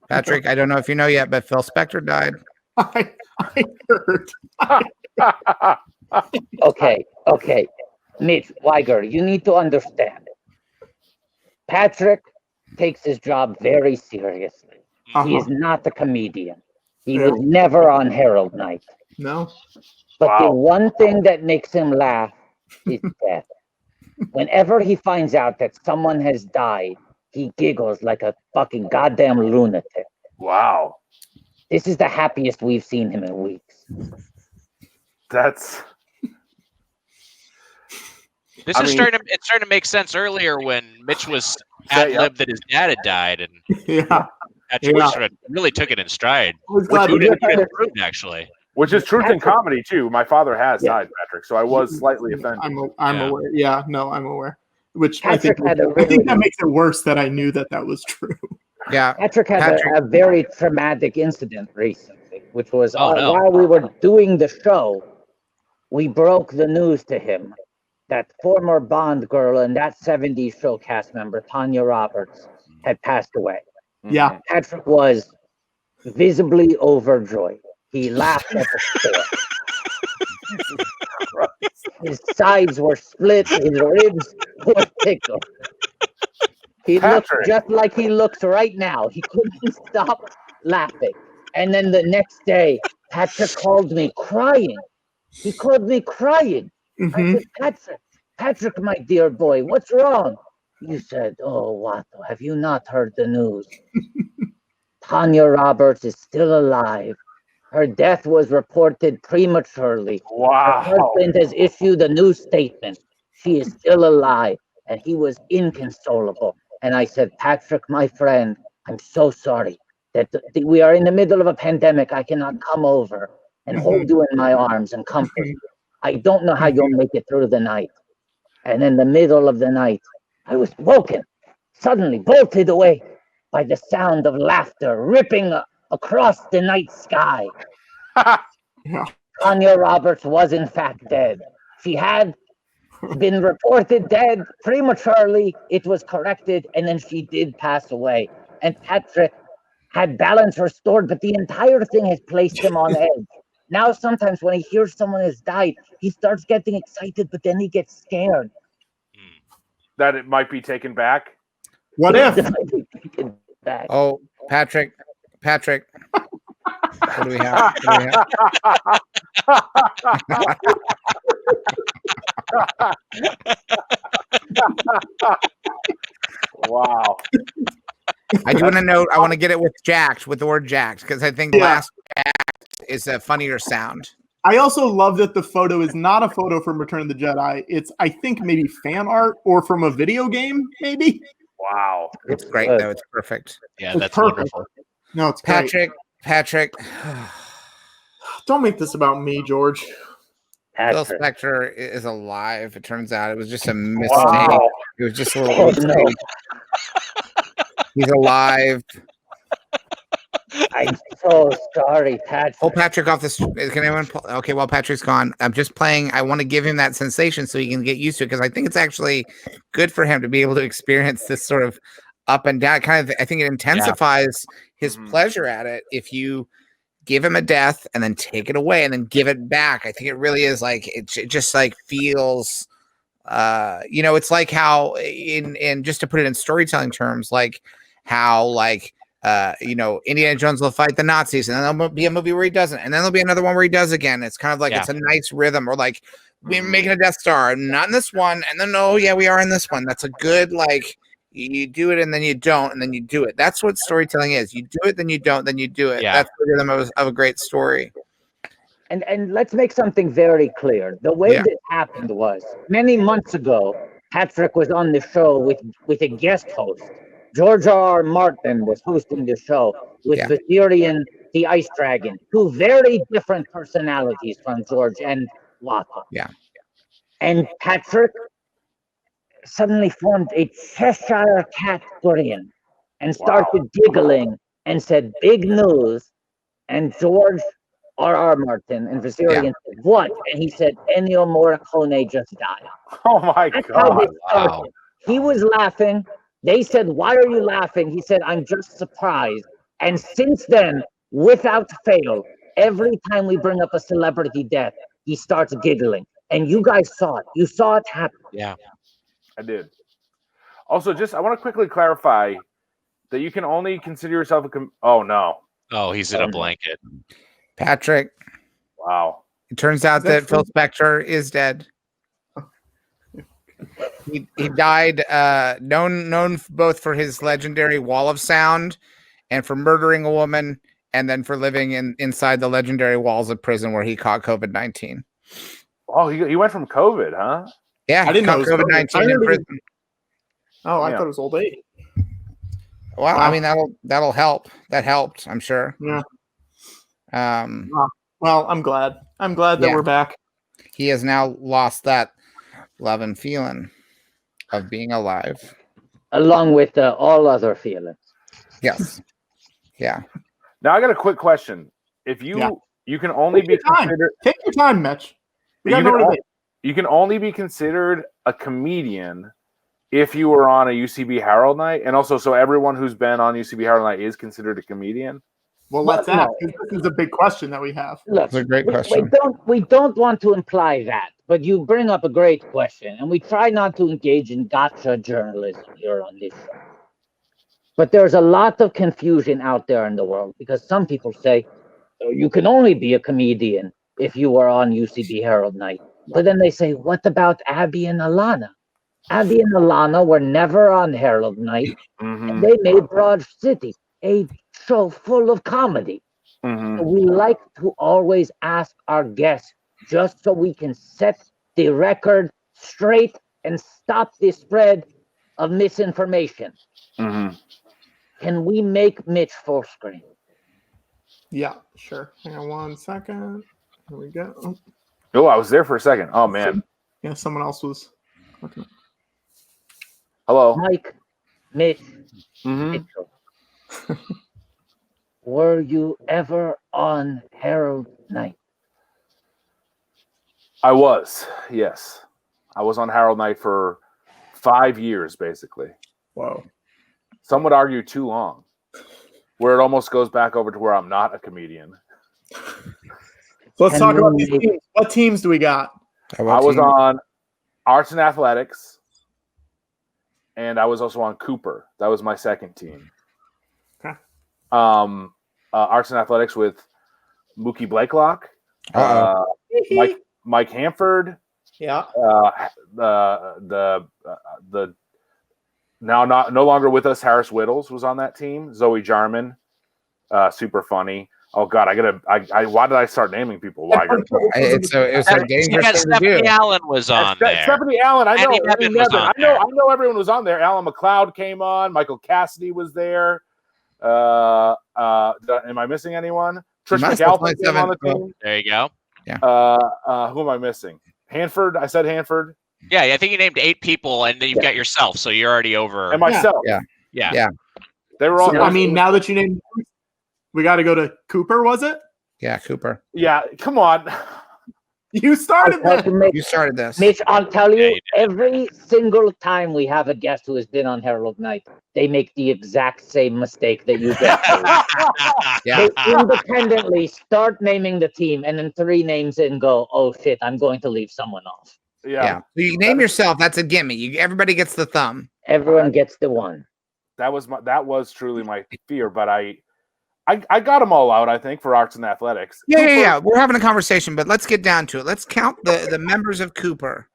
Patrick, I don't know if you know yet, but Phil Spector died. I heard. Okay. Mitch, Wiger, you need to understand. Patrick takes his job very seriously. He is not a comedian. He was never on Herald Night. No. But the one thing that makes him laugh is death. Whenever he finds out that someone has died, he giggles like a fucking goddamn lunatic. Wow. This is the happiest we've seen him in weeks. That's... It's starting to make sense earlier when Mitch was ad-libbed that his dad had died, and Patrick sort of really took it in stride. Which improved, actually. Which is truth in comedy too. My father has died, Patrick, so I was slightly offended. I'm aware. Yeah, no, I'm aware. Which Patrick I think that makes it worse that I knew that was true. Yeah, Patrick had a very traumatic incident recently, which was while we were doing the show, we broke the news to him that former Bond girl and that 70s show cast member, Tanya Roberts, had passed away. Yeah. Patrick was visibly overjoyed. He laughed at the store. His sides were split, his ribs were tickled. He looked just like he looks right now. He couldn't stop laughing. And then the next day, Patrick called me crying. He called me crying. I said, Patrick, my dear boy, what's wrong? You said, oh, Watto, have you not heard the news? Tanya Roberts is still alive. Her death was reported prematurely. Wow. Her husband has issued a new statement. She is still alive, and he was inconsolable. And I said, Patrick, my friend, I'm so sorry that we are in the middle of a pandemic. I cannot come over and hold you in my arms and comfort you. I don't know how you'll make it through the night. And in the middle of the night, I was woken, suddenly bolted away by the sound of laughter ripping across the night sky. Tanya Roberts was in fact dead. She had been reported dead prematurely. It was corrected, and then she did pass away. And Patrick had balance restored, but the entire thing has placed him on edge. Now, sometimes when he hears someone has died, he starts getting excited, but then he gets scared. That it might be taken back? What if? Oh, Patrick. What do we have? Wow. I do want to note, I want to get it with the word jacked, because I think last jacked is a funnier sound. I also love that the photo is not a photo from Return of the Jedi. It's, I think, maybe fan art or from a video game, maybe. Wow. It's great, though. It's perfect. Yeah, It's that's perfect. wonderful. No, it's great. Patrick. Don't make this about me, George. Phil Spector is alive. It turns out it was just a mistake. Wow. It was just a little mistake. He's alive. I'm so sorry, Patrick. Pull Patrick off the street. Can anyone pull? Okay, while Patrick's gone, I'm just playing. I want to give him that sensation so he can get used to it, because I think it's actually good for him to be able to experience this sort of up and down. Kind of, I think it intensifies his Mhm. pleasure at it if you give him a death and then take it away and then give it back. I think it really is like it just like feels. It's like how in just to put it in storytelling terms, like how like Indiana Jones will fight the Nazis, and then there'll be a movie where he doesn't, and then there'll be another one where he does again. It's kind of like it's a nice rhythm, or like we're making a Death Star, not in this one, and then we are in this one. That's a good like you do it and then you don't, and then you do it. That's what storytelling is. You do it, then you don't, then you do it. Yeah. That's the rhythm of a great story. And let's make something very clear. The way Yeah. this happened was many months ago, Patrick was on the show with a guest host. George R. Martin was hosting the show with Viserion the Ice Dragon, two very different personalities from George and Watto. Yeah. And Patrick suddenly formed a Cheshire cat grin and started giggling and said, "Big news." And George R. Martin and Viserion said, "What?" And he said, "Ennio Morricone just died." Oh my That's how God. they started. He was laughing. They said, "Why are you laughing?" He said, "I'm just surprised." And since then, without fail, every time we bring up a celebrity death, he starts giggling. And you guys saw it. You saw it happen. Yeah. I did. Also, I want to quickly clarify that you can only consider yourself oh no. Oh, he's in a blanket. Patrick. Wow. It turns out that Phil Spector is dead. He died, known both for his legendary wall of sound and for murdering a woman, and then for living inside the legendary walls of prison where he caught COVID-19. Oh, he went from COVID, huh? I Yeah, didn't know caught it was COVID-19 in prison. Oh, I Yeah. thought it was old age. Well, Wow. I mean that'll help. That helped, I'm sure. Yeah. Um, Well, I'm glad. I'm glad that Yeah. we're back. he has now lost that love and feeling of being alive. Along with all other feelings. Yes. Yeah. Now I got a quick question. If you can only Take be your time. considered Take your time, Mitch. We got you nowhere can, to o- be. you can only be considered a comedian if you were on a UCB Herald night, and also so everyone who's been on UCB Herald night is considered a comedian. Well, Well, let's no. ask. 'Cause This is a big question that we have. Look, That's a great we question. don't want to imply that, but you bring up a great question, and we try not to engage in gotcha journalism here on this show. But there's a lot of confusion out there in the world because some people say, "Oh, you can only be a comedian if you are on UCB Herald night." But then they say, "What about Abby and Alana?" Abby and Alana were never on Herald night, Mm-hmm. and they made Broad City a show full of comedy. Mm-hmm. We like to always ask our guests just so we can set the record straight and stop the spread of misinformation. Mm-hmm. Can we make Mitch full screen? Yeah, sure. Hang on 1 second. Here we go. Oh, Oh, I was there for a second. Oh man. yeah, someone else was. Okay. Hello. Mike, Mitch, Mm-hmm. Mitchell. Were you ever on Herald night? I was. Yes. I was on Harold Night for 5 years, basically. Whoa. Some would argue too long, where it almost goes back over to where I'm not a comedian. So let's Can talk we about these make- teams. What teams do we got? I was on Arts and Athletics, and I was also on Cooper. That was my second team. Okay. Arts and Athletics with Mookie Blakelock, Mike Hanford, Yeah. the now no longer with us, Harris Whittles was on that team. Zoe Jarman, super funny. Oh God, I why did I start naming people? Wiger. It's a dangerous thing to Stephanie do. Allen was on there. Stephanie Allen, I know. Annie Nevin was on I know everyone was on there. Alan McLeod came on. Michael Cassidy was there. Am I missing anyone? Trish must have McAlpin came on the team. There you go. Who am I missing? Hanford. I said Hanford. Yeah, I think you named 8 people, and then you've got yourself, so you're already over. And myself. Yeah. They were all. So, I mean, now that you named, we got to go to Cooper. Was it? Yeah, Cooper. Yeah. Come on. You started I'll tell this. you, You started this. Mitch, I'll tell Yeah, you, you did. every single time we have a guest who has been on Herald Night, they make the exact same mistake that you just made. Yeah. They independently start naming the team, and then 3 names in go, oh shit, I'm going to leave someone off. Yeah. So you name yourself. That's a gimme. Everybody gets the thumb. Everyone gets the one. That was truly my fear, but I got them all out, I think, for arts and athletics. Yeah. We're having a conversation, but let's get down to it. Let's count the members of Cooper.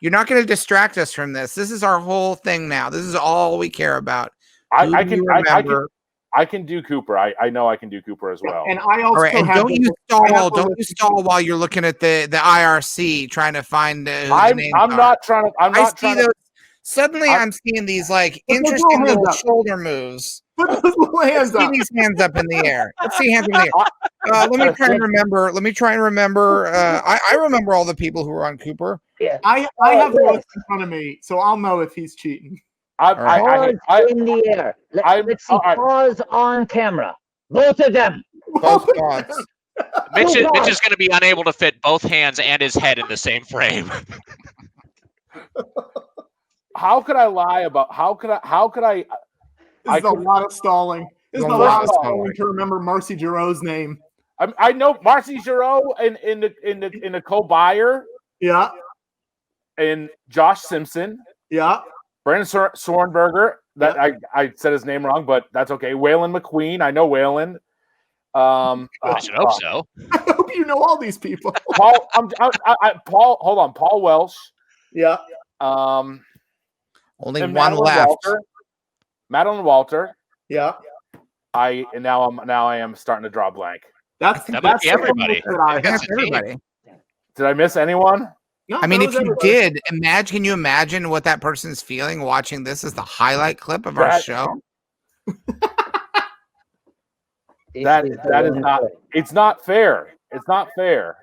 You're not going to distract us from this. This is our whole thing now. This is all we care about. I can do Cooper. I know I can do Cooper as well. And I also All right, and have don't you I have stall. Don't you stall while you're looking at the IRC trying to find. I'm not trying to. Suddenly, I'm seeing these like interesting little shoulder moves. Put those little hands Let's see up. these hands up in the air. Let's see hands up in the air. Let me try and remember. I remember all the people who were on Cooper. Yeah. I have the list in front of me, so I'll know if he's cheating. Pause in the air. Let's see. Pause on camera. Both of them. Both gods. Mitch is going to be unable to fit both hands and his head in the same frame. How could I lie about? How could I? This is a lot of stalling. This is a lot of stalling to remember Marcy Giroux's name. I know Marcy Giroux in the Nicole Byer. Yeah. And Josh Simpson. Yeah. Brandon Sornberger. That I said his name wrong, but that's okay. Waylon McQueen. I know Waylon. I should hope so. I hope you know all these people. Paul. Paul. Hold on. Paul Welsh. Yeah. Only one left. Madeline Walter. Yeah. Now I am starting to draw a blank. That might be everybody. That's everybody. Did I miss anyone? No, I mean, if you everybody. did, can you imagine what that person's feeling watching this as the highlight clip of our show? That is not. It's not fair. It's not fair.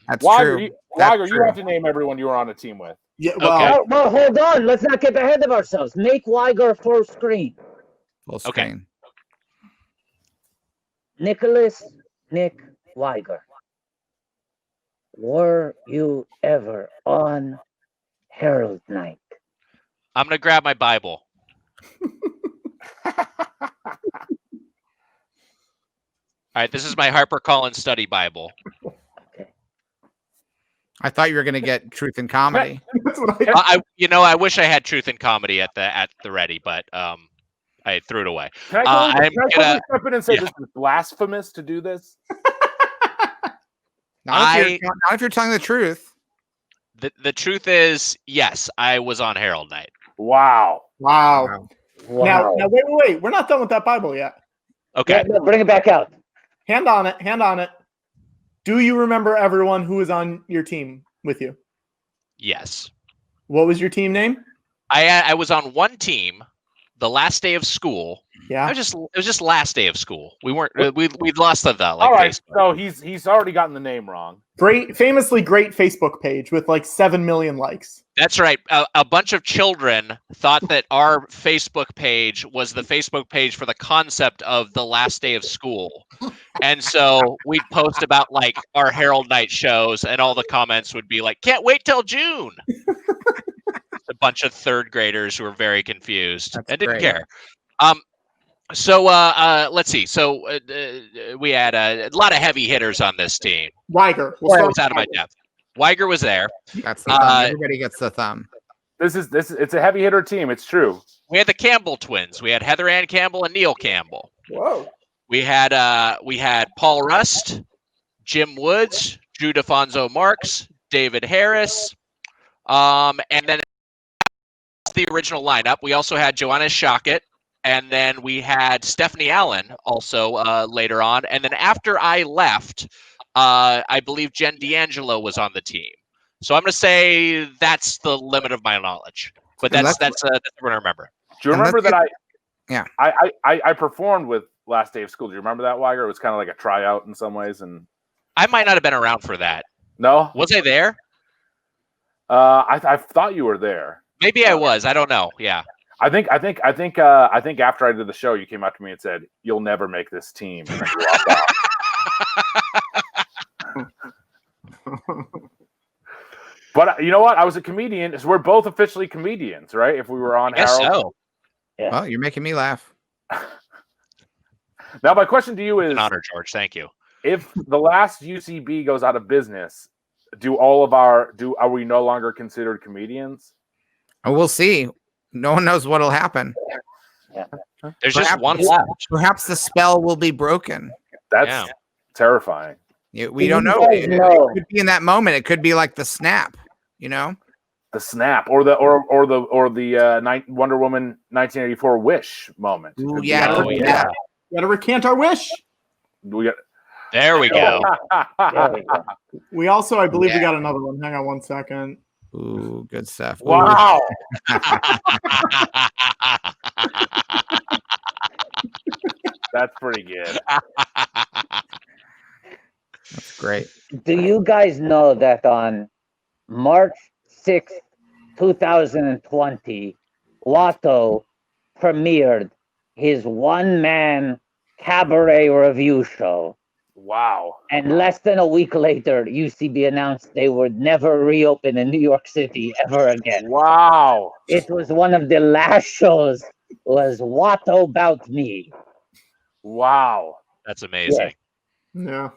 That's Wiger, true. Wiger, you have to name everyone you were on a team with. Yeah. Okay. Well, hold on. Let's not get ahead of ourselves. Make Wiger full screen. Full screen. Nick Wiger. Were you ever on Herald Night? I'm going to grab my Bible. All right, this is my HarperCollins study Bible. I thought you were going to get truth and comedy. That's what I I wish I had truth and comedy at the ready, but I threw it away. Can I step in and say this is blasphemous to do this? Not if you're telling the truth. The truth is, yes, I was on Herald Night. Wow. Now, wait. We're not done with that Bible yet. Okay. Yeah, bring it back out. Hand on it. Do you remember everyone who was on your team with you? Yes. What was your team name? I was on one team the last day of school. Yeah. It was just last day of school. We weren't we'd lost the All right. Facebook. So he's already gotten the name wrong. Famously great Facebook page with like 7 million likes. That's right. A bunch of children thought that our Facebook page was the Facebook page for the concept of the last day of school. And so we'd post about like our Herald Night shows, and all the comments would be like, can't wait till June. A bunch of third graders who were very confused and didn't care. So let's see. So we had a lot of heavy hitters on this team. Wiger. I was out of my depth. Wiger was there. That's the thumb. Everybody gets the thumb. It's a heavy hitter team. It's true. We had the Campbell twins. We had Heather Ann Campbell and Neil Campbell. Whoa. We had Paul Rust, Jim Woods, Drew DeFonso Marks, David Harris, and then the original lineup. We also had Joanna Shockett, and then we had Stephanie Allen also later on. And then after I left, I believe Jen D'Angelo was on the team. So I'm going to say that's the limit of my knowledge. But that's what I remember. Do you remember that I performed with Last Day of School? Do you remember that, Wiger? It was kind of like a tryout in some ways, and I might not have been around for that. No, was I there? I thought you were there. Maybe I was. I don't know. Yeah. I think after I did the show, you came up to me and said, "You'll never make this team." And then you walked But you know what? I was a comedian. So we're both officially comedians, right? If we were on Yes, Harold. so. Yeah. Well, you're making me laugh. Now, my question to you is: An honor, George. Thank you. if the last UCB goes out of business, are we no longer considered comedians? Oh, we'll see. No one knows what'll happen. There's just Perhaps- one. Yeah. Perhaps the spell will be broken. That's terrifying. We Do don't you know. guys It know- could be in that moment. It could be like the snap. You know. The snap, or the Wonder Woman 1984 wish moment. Ooh, Could be yeah. Oh, yeah. Gotta recant our wish. We got. There we go. There we go. We also, I believe, we Yeah. got another one. Hang on one second. Ooh, good stuff. Ooh. Wow. That's pretty good. That's great. Do you guys know that on March 6th, 2020, Watto premiered his one-man cabaret review show? Wow. And less than a week later, UCB announced they would never reopen in New York City ever again. Wow. It was one of the last shows, was Watto About Me. Wow. That's amazing. Yeah.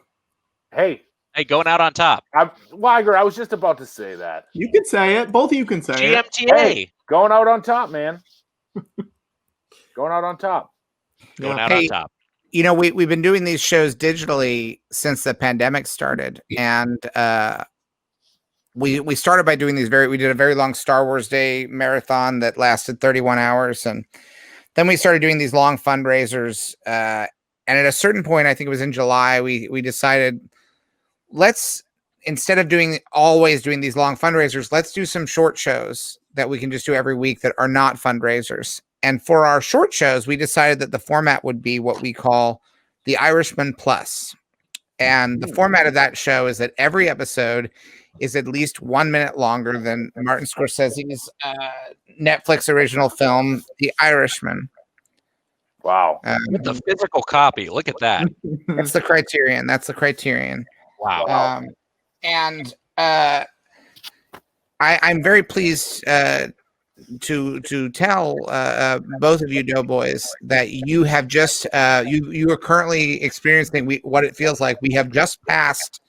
Hey, Hey, going out on top. Wiger, I was just about to say that. You can say it. Both of you can say it. GMTA. Hey, going out on top, man. Going out on top. Going Yeah. out Hey, on top. You know, we've been doing these shows digitally since the pandemic started, and we started by doing these we did a very long Star Wars Day marathon that lasted 31 hours, and then we started doing these long fundraisers. And at a certain point, I think it was in July, we decided, let's, instead of always doing these long fundraisers, let's do some short shows that we can just do every week that are not fundraisers. And for our short shows, we decided that the format would be what we call the Irishmen Plus. And the format of that show is that every episode is at least 1 minute longer than Martin Scorsese's Netflix original film, The Irishman. Wow. With the physical copy. Look at that. That's the criterion. Wow. And I'm very pleased to tell both of you Doughboys that you have just you are currently experiencing what it feels like. We have just passed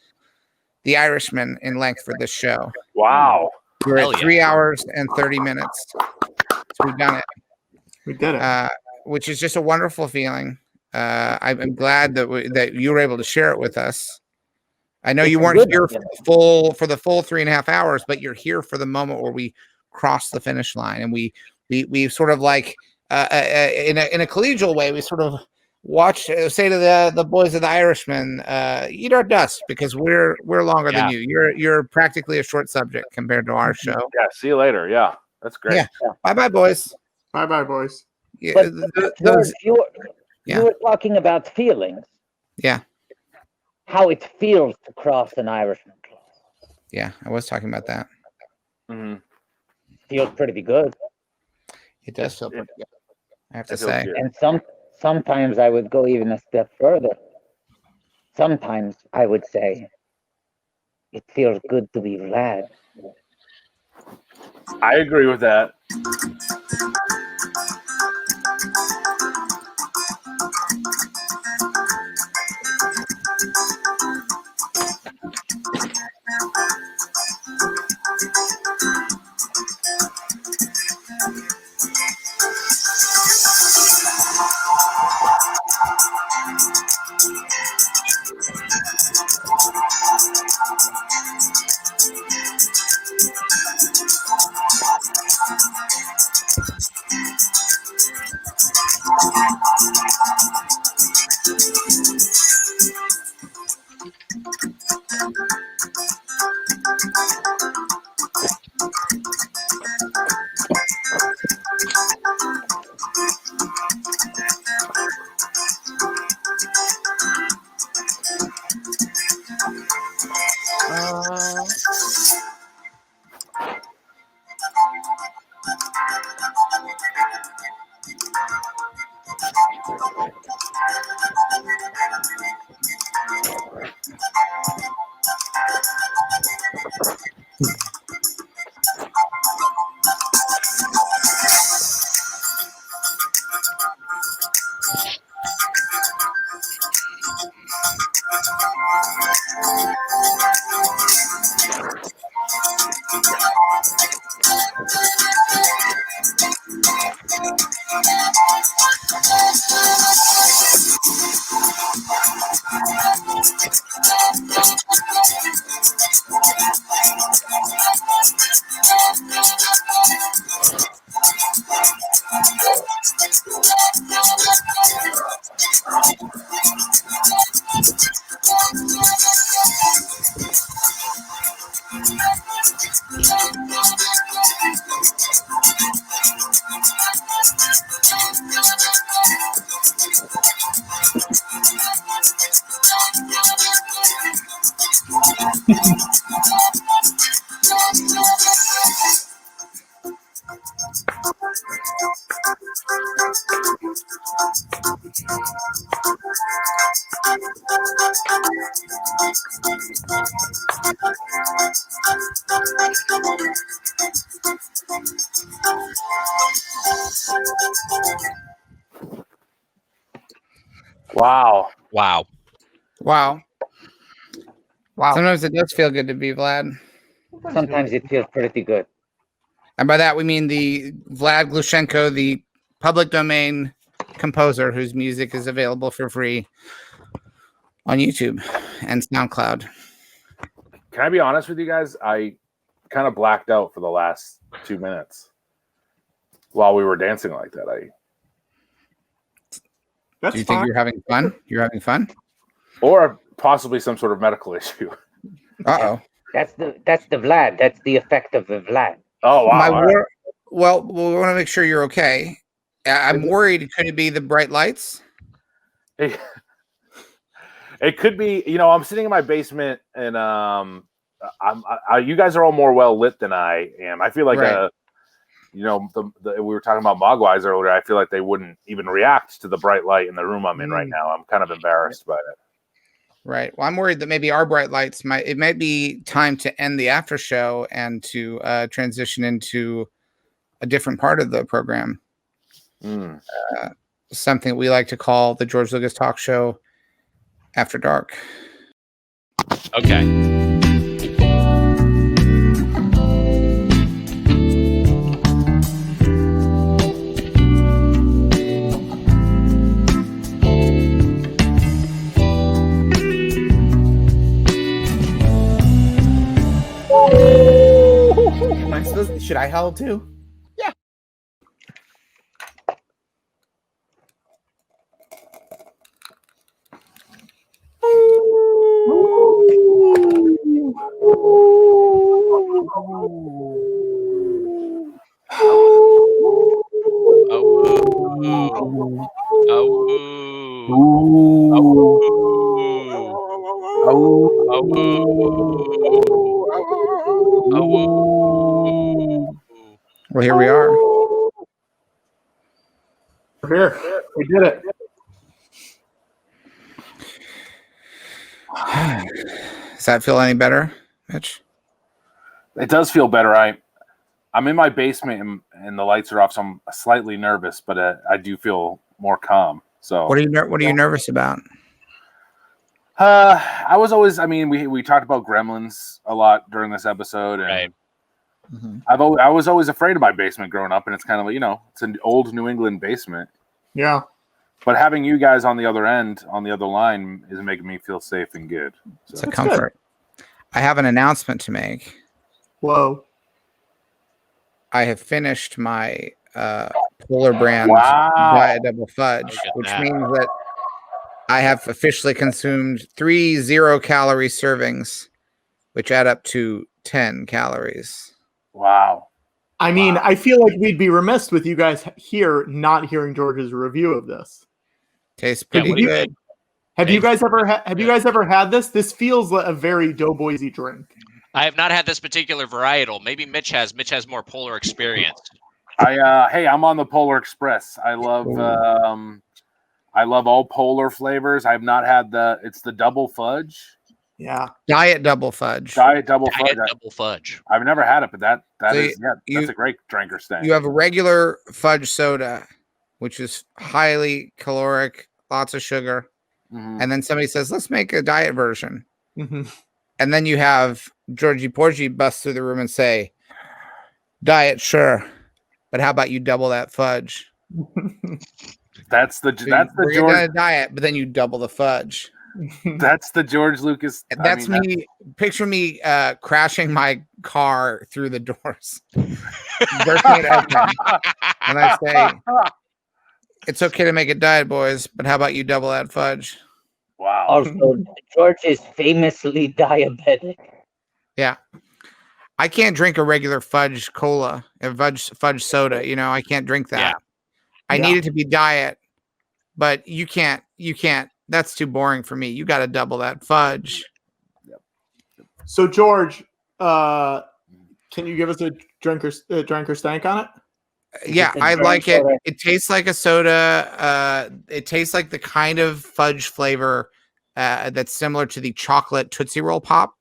The Irishman in length for this show. Wow. We're Hell at yeah. 3 hours and 30 minutes. So we've done it. We did it. Which is just a wonderful feeling. I'm glad that you were able to share it with us. I know you weren't here for the full 3.5 hours, but you're here for the moment where we cross the finish line, and we sort of like in a collegial way, we sort of say to the boys of the Irishmen, eat our dust, because we're longer than you. You're practically a short subject compared to our show. Yeah. See you later. Yeah. That's great. Yeah. Bye, boys. Bye, boys. Yeah, But George, you were talking about feelings. Yeah. How it feels to cross an Irishman class. Yeah, I was talking about that. Mm-hmm. Feels pretty good. It does feel pretty good, I have to It feels say. good. And sometimes I would go even a step further. Sometimes I would say it feels good to be Vlad. I agree with that. Wow. Wow. Wow. Wow. Sometimes it does feel good to be Vlad. Sometimes it feels pretty good. And by that, we mean the Vlad Glushenko, the public domain composer whose music is available for free on YouTube and SoundCloud. Can I be honest with you guys? I kind of blacked out for the last 2 minutes while we were dancing like that. That's Do you think fine. you're having fun? You're having fun? Or possibly some sort of medical issue. Uh-oh. That's the Vlad. That's the effect of the Vlad. Oh, wow. Well, we want to make sure you're okay. I'm worried. Could it be the bright lights? It could be, I'm sitting in my basement and you guys are all more well lit than I am. I feel like, Right. we were talking about Mogwais earlier. I feel like they wouldn't even react to the bright light in the room I'm in right now. I'm kind of embarrassed by it. Right. Well, I'm worried that maybe our bright lights might be time to end the after show and to transition into a different part of the program. Something we like to call the George Lucas Talk Show After Dark. Okay. Should I howl too? Well, here we are. We're here. We did it. Does that feel any better, Mitch? It does feel better. I'm in my basement and the lights are off, so I'm slightly nervous, but I do feel more calm. So What are you nervous about? I was always, we talked about gremlins a lot during this episode, and Right. I was always afraid of my basement growing up, and it's kind of it's an old New England basement. Yeah. But having you guys on the other end, on the other line, is making me feel safe and good. So. It's a comfort. I have an announcement to make. Whoa. I have finished my Polar Brand Wow. Diet Double Fudge, Look at which that. means that I have officially consumed 3 0-calorie servings, which add up to 10 calories. Wow. I feel like we'd be remiss with you guys here not hearing George's review of this. Tastes pretty what do you good. think? Have you guys ever had this? This feels like a very Doughboysy drink. I have not had this particular varietal. Maybe Mitch has. Mitch has more polar experience. Hey, I'm on the Polar Express. I love all polar flavors. I've not had it's the double fudge. Yeah. Diet Double Fudge. Diet double I had fudge. double fudge. I've never had it, but that's you- a great drinker stand. You have a regular fudge soda, which is highly caloric, lots of sugar. Mhm. And then somebody says, let's make a diet version. Mhm. And then you have Georgie Porgy bust through the room and say, diet, sure. But how about you double that fudge? That's the We're George. gonna diet, but then you double the fudge. That's the George Lucas. And that's me. Picture me crashing my car through the doors, bursting it open, and I say, "It's okay to make a diet, boys, but how about you double that fudge?" Wow. Also, George is famously diabetic. Yeah, I can't drink a regular fudge cola, a fudge soda. I can't drink that. Yeah. I Yeah. need it to be diet, but you can't. That's too boring for me. You got to double that fudge. So George, can you give us a drink or stank on it? Yeah, I like it. It tastes like a soda. It tastes like the kind of fudge flavor that's similar to the chocolate Tootsie Roll Pop.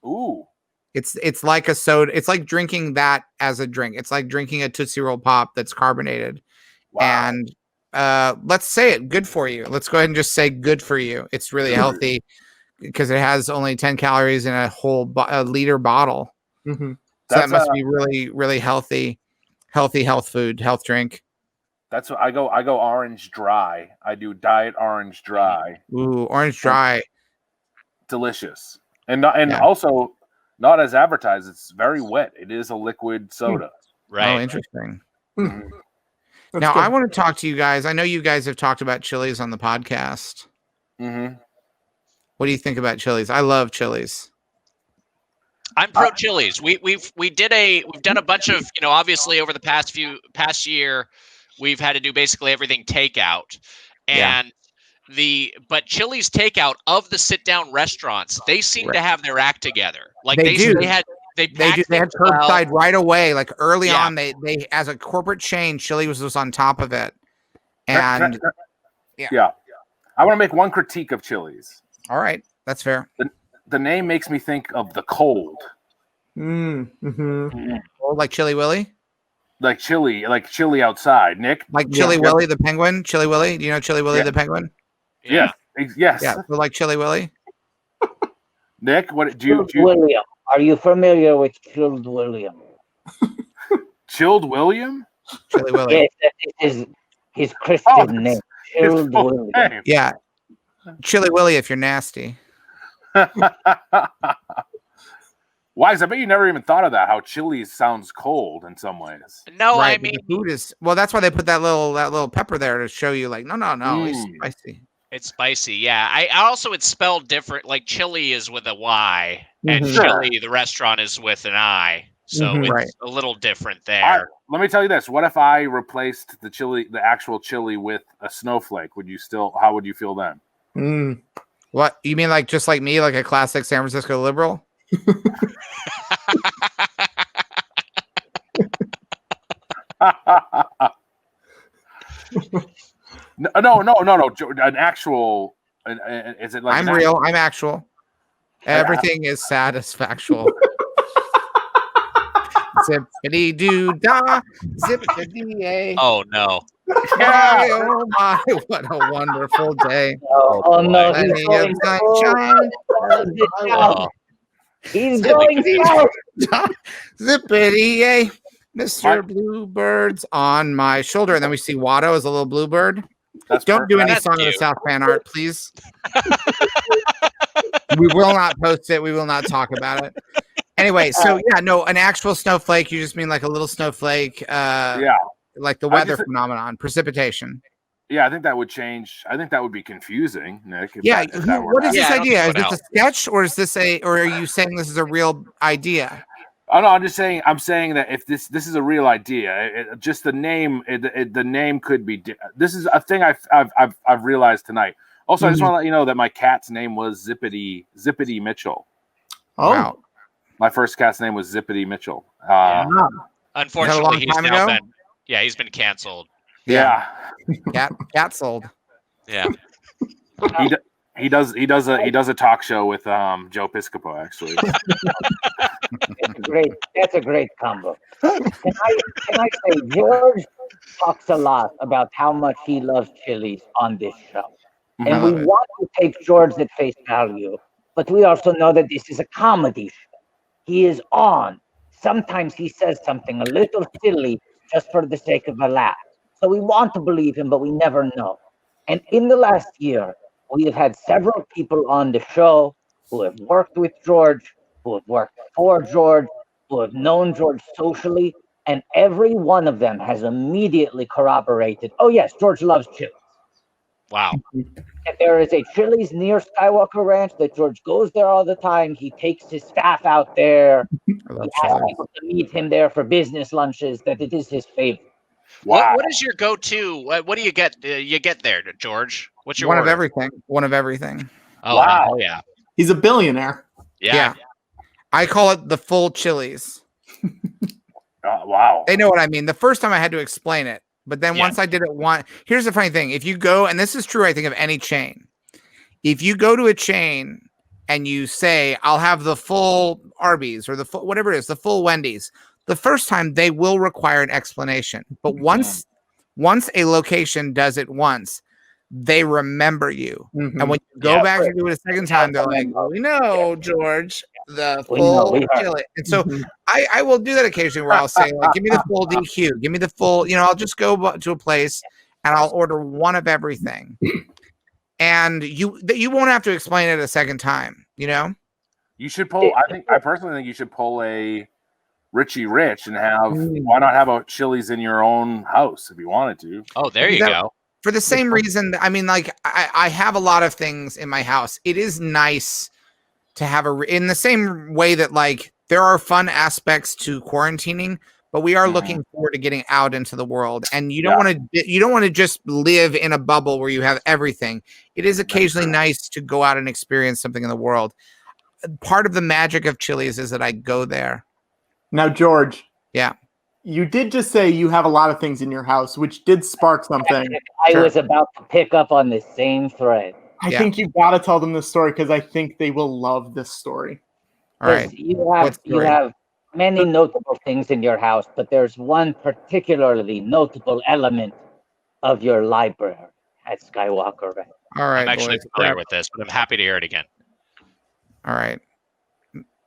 Ooh. It's like a soda. It's like drinking that as a drink. It's like drinking a Tootsie Roll Pop that's carbonated. Wow. And let's say it. Good for you. Let's go ahead and just say good for you. It's really healthy because it has only 10 calories in a whole a liter bottle. Mm-hmm. So that must be really, really healthy health food, health drink. That's what I go orange dry. I do diet orange dry. Ooh, orange dry. Delicious. And also not as advertised. It's very wet. It is a liquid soda. Right. Oh, interesting. Mm-hmm. Now, I want to talk to you guys. I know you guys have talked about Chili's on the podcast. Mm-hmm. What do you think about Chili's? I love Chili's. I'm pro Chili's. We've done a bunch of, obviously over the past year, we've had to do basically everything takeout. And but Chili's takeout of the sit down restaurants, they seem to have their act together. Like they had curbside right away. Like early on, they as a corporate chain, Chili's was on top of it. And I want to make one critique of Chili's. All right, that's fair. The name makes me think of the cold. Mm-hmm. Cold like Chili Willy? Like chili outside, Nick. Like Chili Willy the penguin? Chili Willy? Do you know Chili Willy the penguin? Yeah. Yes. Yeah, so like Chili Willy? Nick, what do you William? Are you familiar with Chilled William? Chilled William? Chili Willy. Yes, that is his Christian name. Chilled William. Name. Yeah. Chili Willy if you're nasty. Why? Because I bet you never even thought of that. How Chili's sounds cold in some ways. No, Right, I mean the food is that's why they put that little pepper there to show you like no, it's spicy. it's spicy. Yeah. I also it's spelled different. Like chili is with a Y and Mhm. chili, the restaurant, is with an I. So Mhm. it's a little different All right, there. let me tell you this. What if I replaced the actual chili with a snowflake? How would you feel then? Mm. What you mean, like just like me, like a classic San Francisco liberal? No. An actual. Is it like? I'm real. I'm actual. Everything is satisfactual. Zippity doo dah, zippity a. Oh no. Oh my, what a wonderful day. Oh no, he's Plenty going of sunshine. south. He's going south. Zippity a. Mr. Bluebird's on my shoulder. And then we see Watto as a little bluebird. Don't do any That's Song of the cute. South fan art, please. We will not post it. We will not talk about it. Anyway, so an actual snowflake. You just mean like a little snowflake, like the weather phenomenon, precipitation. Yeah, I think that would change. I think that would be confusing, Nick. What is this I don't idea? know Is this what a sketch, or is this or are you saying this is a real idea? Oh no, I'm just saying. I'm saying that if this is a real idea, just the name. The name could be. This is a thing I've realized tonight. Also, I just want to let you know that my cat's name was Zippity Mitchell. Oh, Wow. My first cat's name was Zippity Mitchell. Unfortunately, he's time now ago? he's been canceled. Yeah. Cat sold. Yeah. He does a talk show with Joe Piscopo, actually. That's a great combo. Can I say George talks a lot about how much he loves Chili's on this show. And we want to take George at face value, but we also know that this is a comedy show. He is on. Sometimes he says something a little silly just for the sake of a laugh. So we want to believe him, but we never know. And in the last year, we have had several people on the show who have worked with George, who have worked for George, who have known George socially, and every one of them has immediately corroborated, oh yes, George loves Chili's. Wow. And there is a Chili's near Skywalker Ranch that George goes there all the time. He takes his staff out there. He asks people to meet him there for business lunches, that it is his favorite. Wow. What is your go-to? What do you get? You get there, George? What's your One of everything. Oh, Wow. oh yeah. he's a billionaire. Yeah. I call it the full Chili's. Wow. They know what I mean. The first time I had to explain it, but then once I did it here's the funny thing. If you go, and this is true, I think, of any chain. If you go to a chain and you say, I'll have the full Arby's or the full, whatever it is, the full Wendy's, the first time they will require an explanation. But once a location does it once, they remember you. And when you go back to do it a second time, they're like, we know, George, the full chili. And so I will do that occasionally where I'll say, like, give me the full DQ, give me the full, I'll just go to a place and I'll order one of everything. And you won't have to explain it a second time, You should pull, I personally think you should pull a Richie Rich and why not have a Chili's in your own house if you wanted to? Oh, there you go. For the same reason, I mean, like, I have a lot of things in my house. It is nice to have in the same way that, like, there are fun aspects to quarantining, but we are looking forward to getting out into the world. And you don't want to just live in a bubble where you have everything. It is occasionally nice to go out and experience something in the world. Part of the magic of Chili's is that I go there. Now, George. Yeah. You did just say you have a lot of things in your house, which did spark something. I was about to pick up on the same thread. I think you've got to tell them this story because I think they will love this story. All right. You have many notable things in your house, but there's one particularly notable element of your library at Skywalker. All right. I'm actually familiar with this, but I'm happy to hear it again. All right.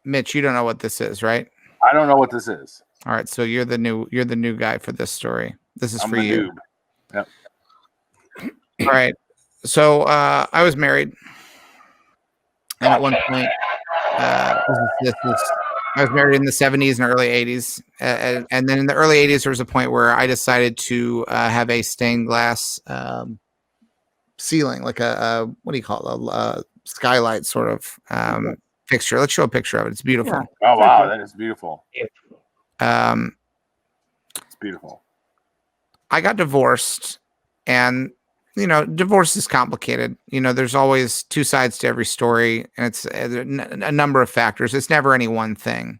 Mitch, you don't know what this is, right? I don't know what this is. All right, so you're the new guy for this story. This is for you. Noob. Yep. All right. So I was married, and at one point, I was married in the 70s and early 80s, and then in the early 80s there was a point where I decided to have a stained glass ceiling, like a what do you call it, a skylight sort of fixture. Let's show a picture of it. It's beautiful. Yeah. Oh wow, that is beautiful. It's beautiful. I got divorced, and divorce is complicated. There's always two sides to every story, and it's a number of factors. It's never any one thing.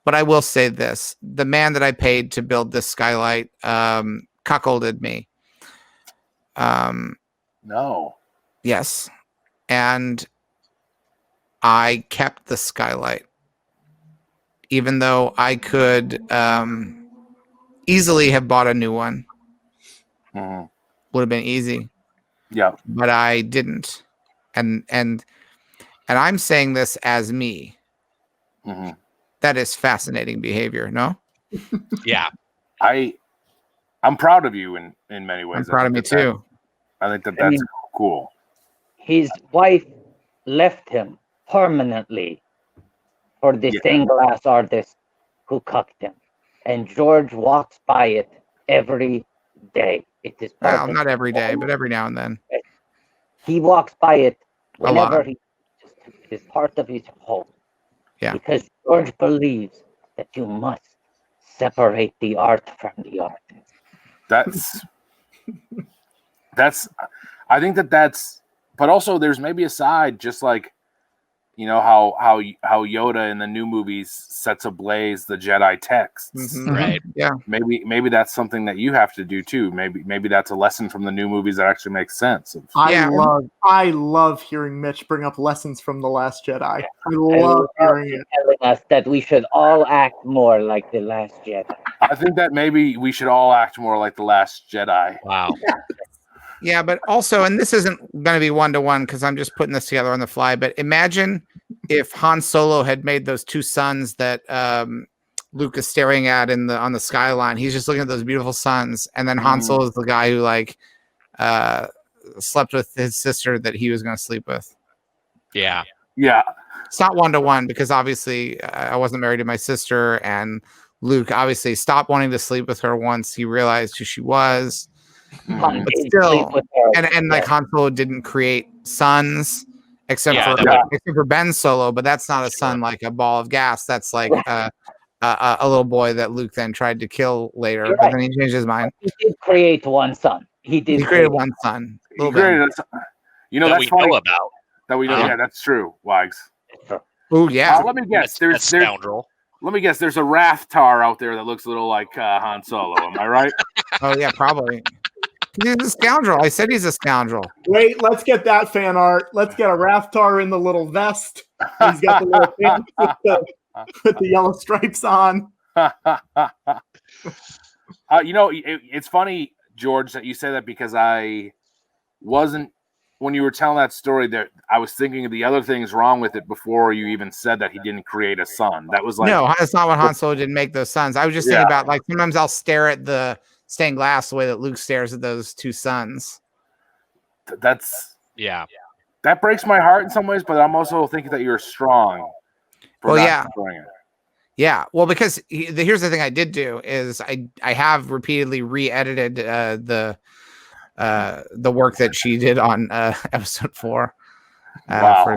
But I will say this: the man that I paid to build this skylight cuckolded me. No. Yes, and I kept the skylight. Even though I could easily have bought a new one. Would have been easy. Yeah. But I didn't. And I'm saying this as me. That is fascinating behavior, no? Yeah. I'm proud of you in many ways. I'm proud of me too. I think that's cool. His wife left him permanently for the stained glass artist who cucked him. And George walks by it every day. It is well, not every day, but every now and then. He walks by it whenever it is part of his home. Yeah. Because George believes that you must separate the art from the artist. I think that's, but also there's maybe a side, just like, how Yoda in the new movies sets ablaze the Jedi texts. Right. Yeah. Maybe that's something that you have to do too. Maybe that's a lesson from the new movies that actually makes sense. I love hearing Mitch bring up lessons from The Last Jedi. I love hearing it. Telling us that we should all act more like The Last Jedi. I think that maybe we should all act more like The Last Jedi. Wow. Yeah, but also, and this isn't going to be one-to-one because I'm just putting this together on the fly, but imagine if Han Solo had made those two suns that Luke is staring at on the skyline. He's just looking at those beautiful suns, and then Han Solo is the guy who slept with his sister that he was going to sleep with. Yeah. Yeah. It's not one-to-one because obviously I wasn't married to my sister, and Luke obviously stopped wanting to sleep with her once he realized who she was. But still, and like Han Solo didn't create suns except for Ben Solo, but that's not a sun like a ball of gas. That's like a little boy that Luke then tried to kill later, but then he changed his mind. He did create one son. He created one son. That's we funny. know about. That we know. Yeah, that's true. Wags. Well, Oh yeah. Let me guess. That scoundrel. Let me guess. There's a Rathtar out there that looks a little like Han Solo. Am I right? Oh yeah, probably. He's a scoundrel. I said he's a scoundrel. Wait, let's get that fan art. Let's get a Rathtar in the little vest. He's got the little thing with the yellow stripes on. It's funny, George, that you say that because I wasn't, when you were telling that story, that I was thinking of the other things wrong with it before you even said that he didn't create a son. That was like, no, that's not what Han Solo didn't make those suns. I was just thinking about, like, sometimes I'll stare at the stained glass the way that Luke stares at those two suns. That's Yeah. that breaks my heart in some ways, but I'm also thinking that you're strong. Well, yeah. Doing it. Yeah, well, because here's the thing I did do is I have repeatedly re-edited the work that she did on episode 4. Wow.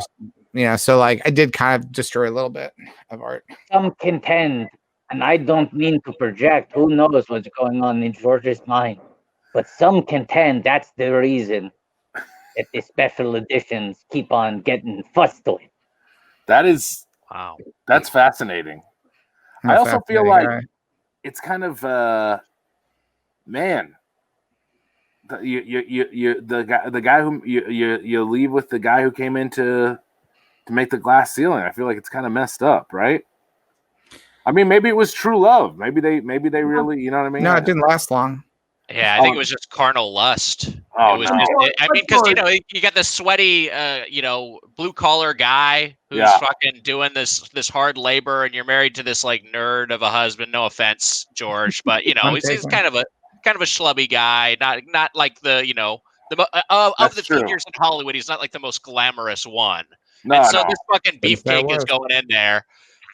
So like I did kind of destroy a little bit of art. Some contend, and I don't mean to project, who knows what's going on in George's mind, but some contend that's the reason that the special editions keep on getting fussed with. That is, Wow. That's fascinating. I also feel like it's kind of man. The guy who you leave with the guy who came in to make the glass ceiling. I feel like it's kind of messed up, right? I mean, maybe it was true love. Maybe they really, you know what I mean? No, it didn't last long. Yeah, I think it was just carnal lust. Oh, it was no. because you got this sweaty, blue collar guy who's fucking doing this hard labor, and you're married to this like nerd of a husband. No offense, George, but he's kind of a schlubby guy, not like the of the figures in Hollywood, he's not like the most glamorous one. This fucking beefcake is going in there,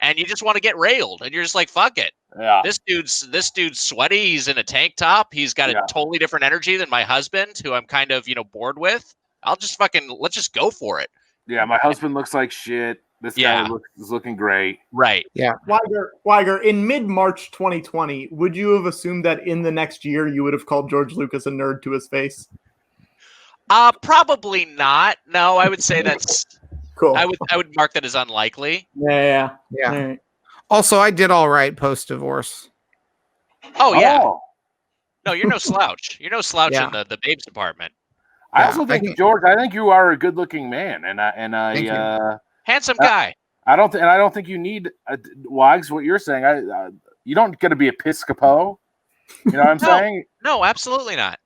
and you just want to get railed, and you're just like, fuck it. Yeah. This dude's sweaty. He's in a tank top. He's got a totally different energy than my husband, who I'm kind of bored with. Let's just go for it. Yeah, my husband looks like shit. This guy is looking great. Right. Yeah. Wiger, in mid-March 2020, would you have assumed that in the next year you would have called George Lucas a nerd to his face? Probably not. No, I would say that's cool. I would mark that as unlikely. Yeah. Right. Also, I did all right post-divorce. Oh yeah. No, you're no slouch. You're no slouch in the babes department. I also think, George, I think you are a good-looking man, and I handsome guy. I don't think you need Wags. What you're saying, you don't get to be Episcopo. You know what I'm saying? No, absolutely not.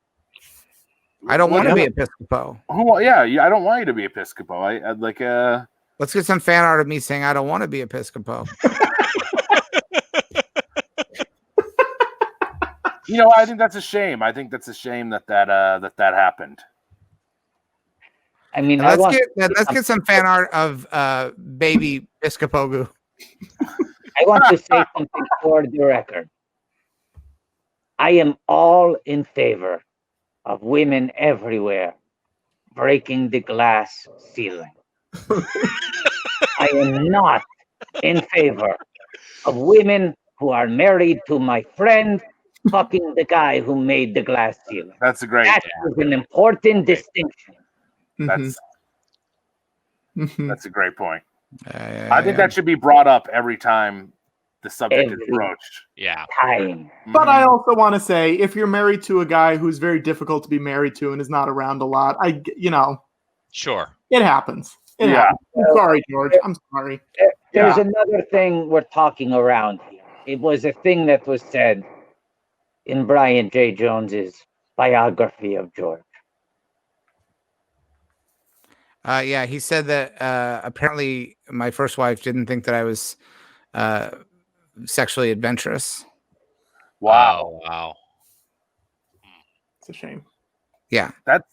I don't want to be Episcopo. I don't want you to be Episcopo. I'd like Let's get some fan art of me saying I don't want to be Episcopo. I think that's a shame. I think that's a shame that happened. I mean, let's get some fan art of baby Episcopogu. I want to say something for the record. I am all in favor of women everywhere breaking the glass ceiling. I am not in favor of women who are married to my friend fucking the guy who made the glass ceiling. That's a great. That is an important distinction. That's a great point. I think that should be brought up every time the subject is broached. Yeah. But I also want to say, if you're married to a guy who's very difficult to be married to and is not around a lot, Sure. It happens. It happens. I'm sorry, George. I'm sorry. There's another thing we're talking around here. It was a thing that was said in Brian J. Jones's biography of George. He said that apparently my first wife didn't think that I was sexually adventurous. Wow. It's a shame. Yeah. That.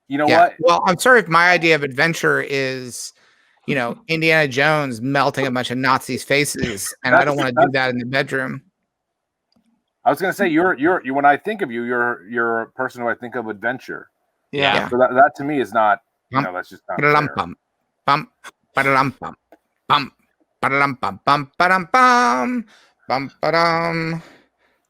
You know what? Well, I'm sorry if my idea of adventure is, Indiana Jones melting a bunch of Nazis' faces, and I don't want to do that in the bedroom. I was going to say you're when I think of you, you're a person who I think of adventure. Yeah. So that to me is not. That's just not fair. Bum bum bum bum bum bum bum bum bum bum dum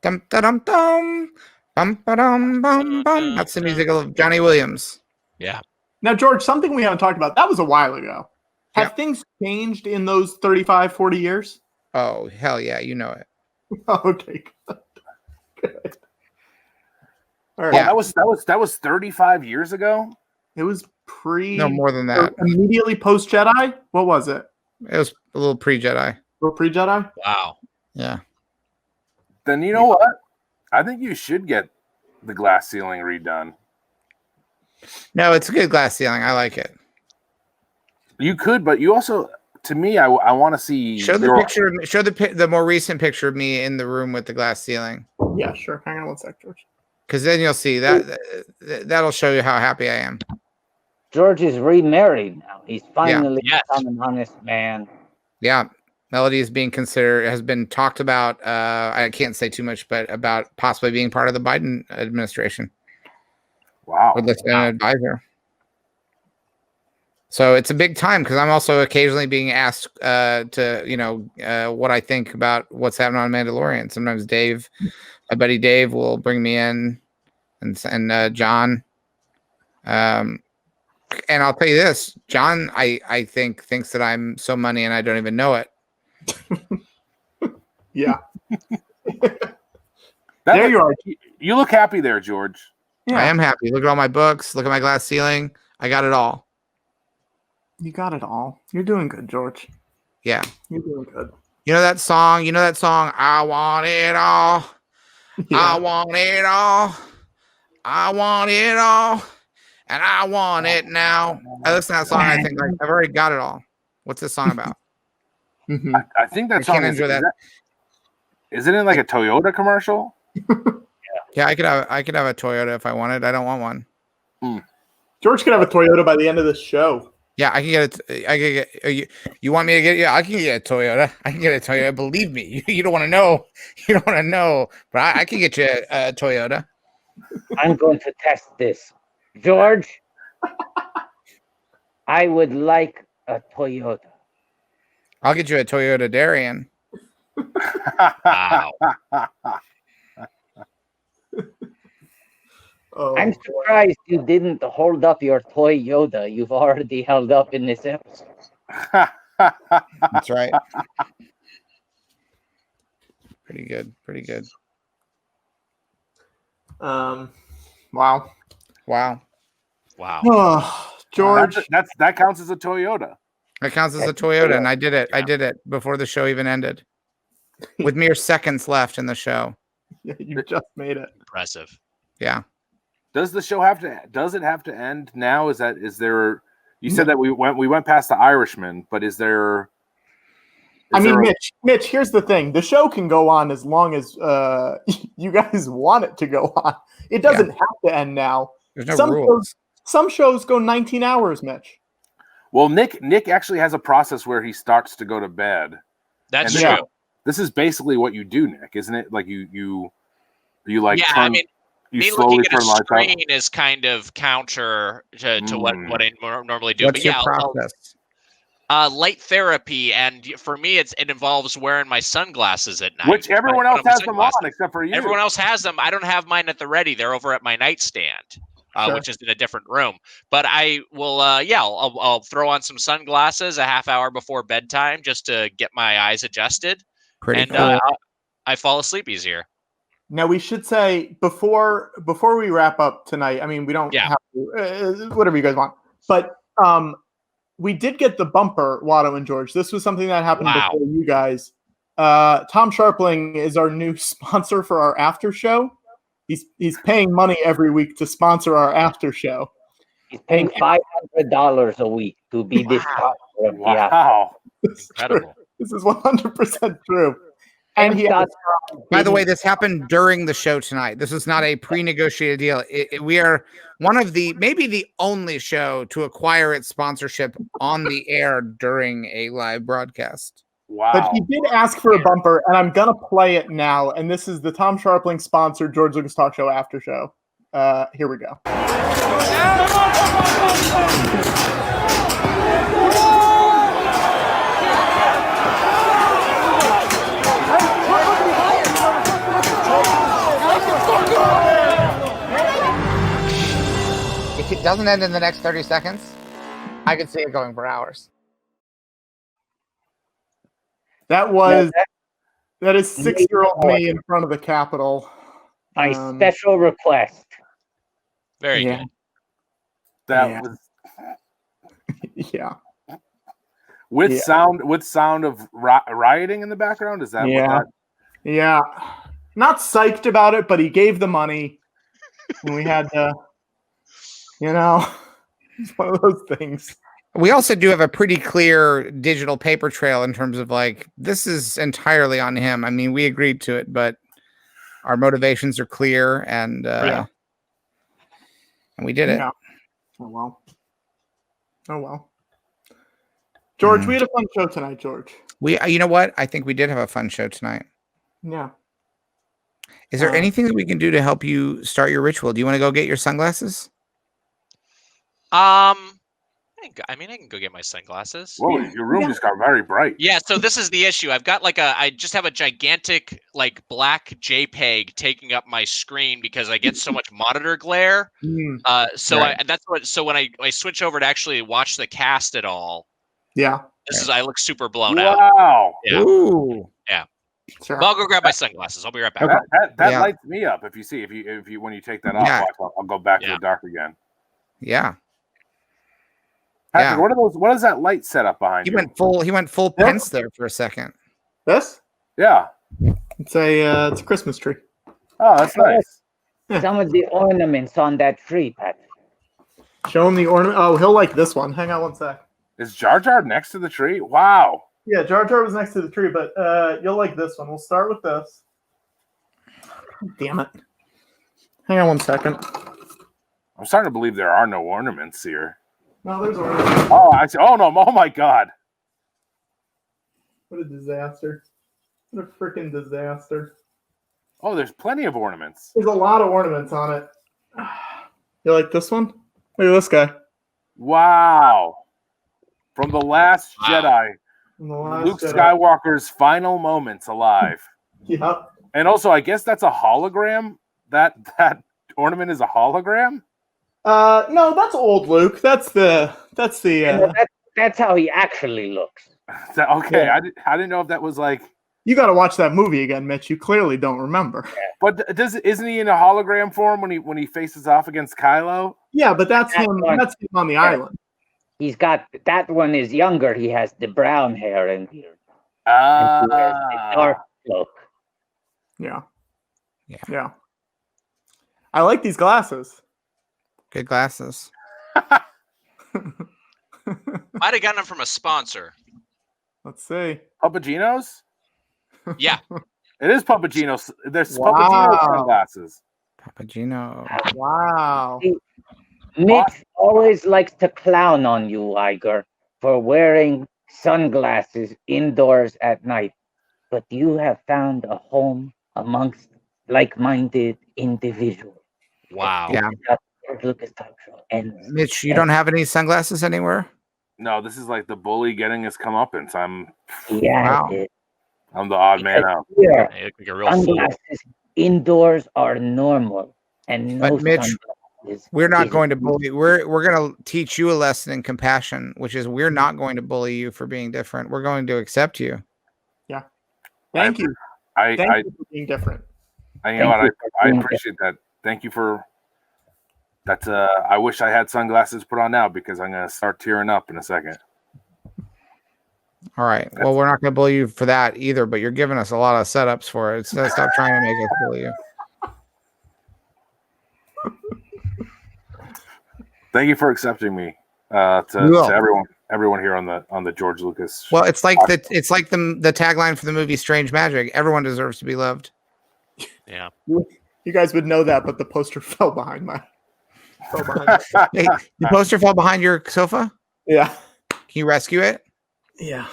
dum dum bum bum bum bum. That's the music of Johnny Williams. Yeah. Now, George, something we haven't talked about. That was a while ago. Have things changed in those 35, 40 years? Oh, hell yeah, you know it. Okay, good. All right. Yeah. That was 35 years ago. It was No more than that. immediately post Jedi. What was it? It was a little pre-Jedi. Pre Jedi. Wow. Yeah. Then you know what? I think you should get the glass ceiling redone. No, it's a good glass ceiling. I like it. You could, but you also, to me, I want to see. Show the picture. Show the more recent picture of me in the room with the glass ceiling. Yeah, sure. Hang on one sec, George. Because then you'll see that'll show you how happy I am. George is remarried now. He's finally Yes. become an honest man. Yeah. Melody is being considered, has been talked about. I can't say too much, but about possibly being part of the Biden administration. Wow. Would list an advisor. So it's a big time because I'm also occasionally being asked to, what I think about what's happening on Mandalorian. Sometimes Dave, my buddy Dave, will bring me in, and John. And I'll tell you this, John, I think thinks that I'm so money and I don't even know it. Yeah. There you are. You look happy there, George. Yeah. I am happy. Look at all my books. Look at my glass ceiling. I got it all. You got it all. You're doing good, George. Yeah. You're doing good. You know that song? I want it all. Yeah. I want it all. I want it all. And I want it now. I listen to that song. I think I've already got it all. What's this song about? Mhm. I think that I song can't enjoy that. Isn't it like a Toyota commercial? Yeah, I could have a Toyota if I wanted. I don't want one. George could have a Toyota by the end of this show. Yeah, I can get it. I can get. You want me to get? Yeah, I can get a Toyota. I can get a Toyota. Believe me, you don't want to know. You don't want to know, but I can get you a Toyota. I'm going to test this. George, I would like a Toyota. I'll get you a Toyota Darien. Wow. Oh, I'm surprised you didn't hold up your Toyota you've already held up in this episode. That's right. Pretty good. Pretty good. Wow. Wow. Wow. Oh, George. that counts as a Toyota. That counts as a Toyota, and I did it. I did it before the show even ended, with mere seconds left in the show. Yeah, you just made it. Impressive. Yeah. Does the show does it have to end now? Is there? You said that we went past the Irishmen, but is there? Mitch, here's the thing. The show can go on as long as you guys want it to go on. It doesn't have to end now. There's no rules. Some shows go 19 hours, Mitch. Well, Nick actually has a process where he starts to go to bed. That's And true. This is basically what you do, Nick, isn't it? Like you like. Yeah, turn, I mean, you me slowly looking at a turn lights out. screen is kind of counter to what I normally do. What's but your yeah, process? light therapy, and for me, it involves wearing my sunglasses at night. Which everyone I else put has my them on sunglasses. except for you. Everyone else has them. I don't have mine at the ready. They're over at my nightstand, Sure. which is in a different room. But I will, I'll throw on some sunglasses a half hour before bedtime just to get my eyes adjusted, Pretty and cool. I fall asleep easier. Now we should say before we wrap up tonight. I mean, we don't have to, whatever you guys want, but we did get the bumper, Watto and George. This was something that happened before you guys. Tom Sharpling is our new sponsor for our after show. He's paying money every week to sponsor our after show. He's paying $500 a week to be this sponsor of the after. Wow. Incredible. This is 100% true. And he has, By the way, this happened during the show tonight. This is not a pre-negotiated deal. We are one of maybe the only show to acquire its sponsorship on the air during a live broadcast. Wow. but he did ask for a bumper, and I'm gonna play it now. And this is the Tom Sharpling sponsored George Lucas Talk Show after show. Here we go. If it doesn't end in the next 30 seconds, I could see it going for hours. That was No, that is 6-year-old me in front of the Capitol. my special request. Very Yeah. good. That Yeah. was Yeah. with Yeah. sound of rioting in the background. Is that Yeah. what that? Yeah. Not psyched about it, but he gave the money. And we had to, it's one of those things. We also do have a pretty clear digital paper trail in terms of like, this is entirely on him. I mean, we agreed to it, but our motivations are clear and we did it. Yeah. Oh, well. Oh, well. George, we had a fun show tonight, George. You know what? I think we did have a fun show tonight. Yeah. Is there anything that we can do to help you start your ritual? Do you want to go get your sunglasses? I can go get my sunglasses. Whoa, your room just got very bright. Yeah, so this is the issue. I've got I just have a gigantic black JPEG taking up my screen because I get so much monitor glare. So when I switch over to actually watch the cast at all, I look super blown out. Wow. Yeah. Ooh. Yeah. Sure. Well, I'll go grab my sunglasses. I'll be right back. That lights me up. If you when you take that off, I'll go back to the dark again. Yeah. Patrick, what are those? What is that light set up behind you? He went full Pence there for a second. This? Yeah. It's a Christmas tree. Oh, that's nice. Some of the ornaments on that tree, Patrick. Show him the ornament. Oh, he'll like this one. Hang on one sec. Is Jar Jar next to the tree? Wow. Yeah, Jar Jar was next to the tree, but you'll like this one. We'll start with this. Damn it. Hang on one second. I'm starting to believe there are no ornaments here. No, there's ornaments. Oh, I see. Oh, no. Oh, my God. What a disaster. What a freaking disaster. Oh, there's plenty of ornaments. There's a lot of ornaments on it. You like this one? Look at this guy. Wow. From The Last Jedi. Luke Skywalker's final moments alive. Yep. And also, I guess that's a hologram. That ornament is a hologram. No, that's old Luke. That's how he actually looks. Okay, yeah. I didn't know if that was like. You got to watch that movie again, Mitch. You clearly don't remember. But isn't he in a hologram form when he faces off against Kylo? Yeah, but that's him. That's him on the island. He's got that one is younger. He has the brown hair and beard. And he has the dark cloak. Yeah. I like these glasses. Good glasses. Might have gotten them from a sponsor. Let's see. Papagino's? Yeah. It is Papagino's. There's Papagino's sunglasses. Papagino. Wow. Mitch always likes to clown on you, Wiger, for wearing sunglasses indoors at night. But you have found a home amongst like-minded individuals. Wow. Yeah. Lucas Talk Show. And Mitch, you don't have any sunglasses anywhere? No, this is like the bully getting his comeuppance. I'm the odd man out. Here, You look like a real fool. sunglasses indoors are normal, and no But Mitch, sunglasses we're not is- going to bully. We're going to teach you a lesson in compassion, which is we're not going to bully you for being different. We're going to accept you. Yeah. Thank you. Thank you for being different. I appreciate that. Thank you for that. I wish I had sunglasses put on now because I'm going to start tearing up in a second. All right. Well, we're not going to bully you for that either, but you're giving us a lot of setups for it. So stop trying to make us bully you. Thank you for accepting me. To everyone here on the George Lucas. Well, it's like the tagline for the movie Strange Magic. Everyone deserves to be loved. Yeah. You guys would know that, but the poster fell behind my. Hey, the poster fell behind your sofa? Yeah. Can you rescue it? Yeah.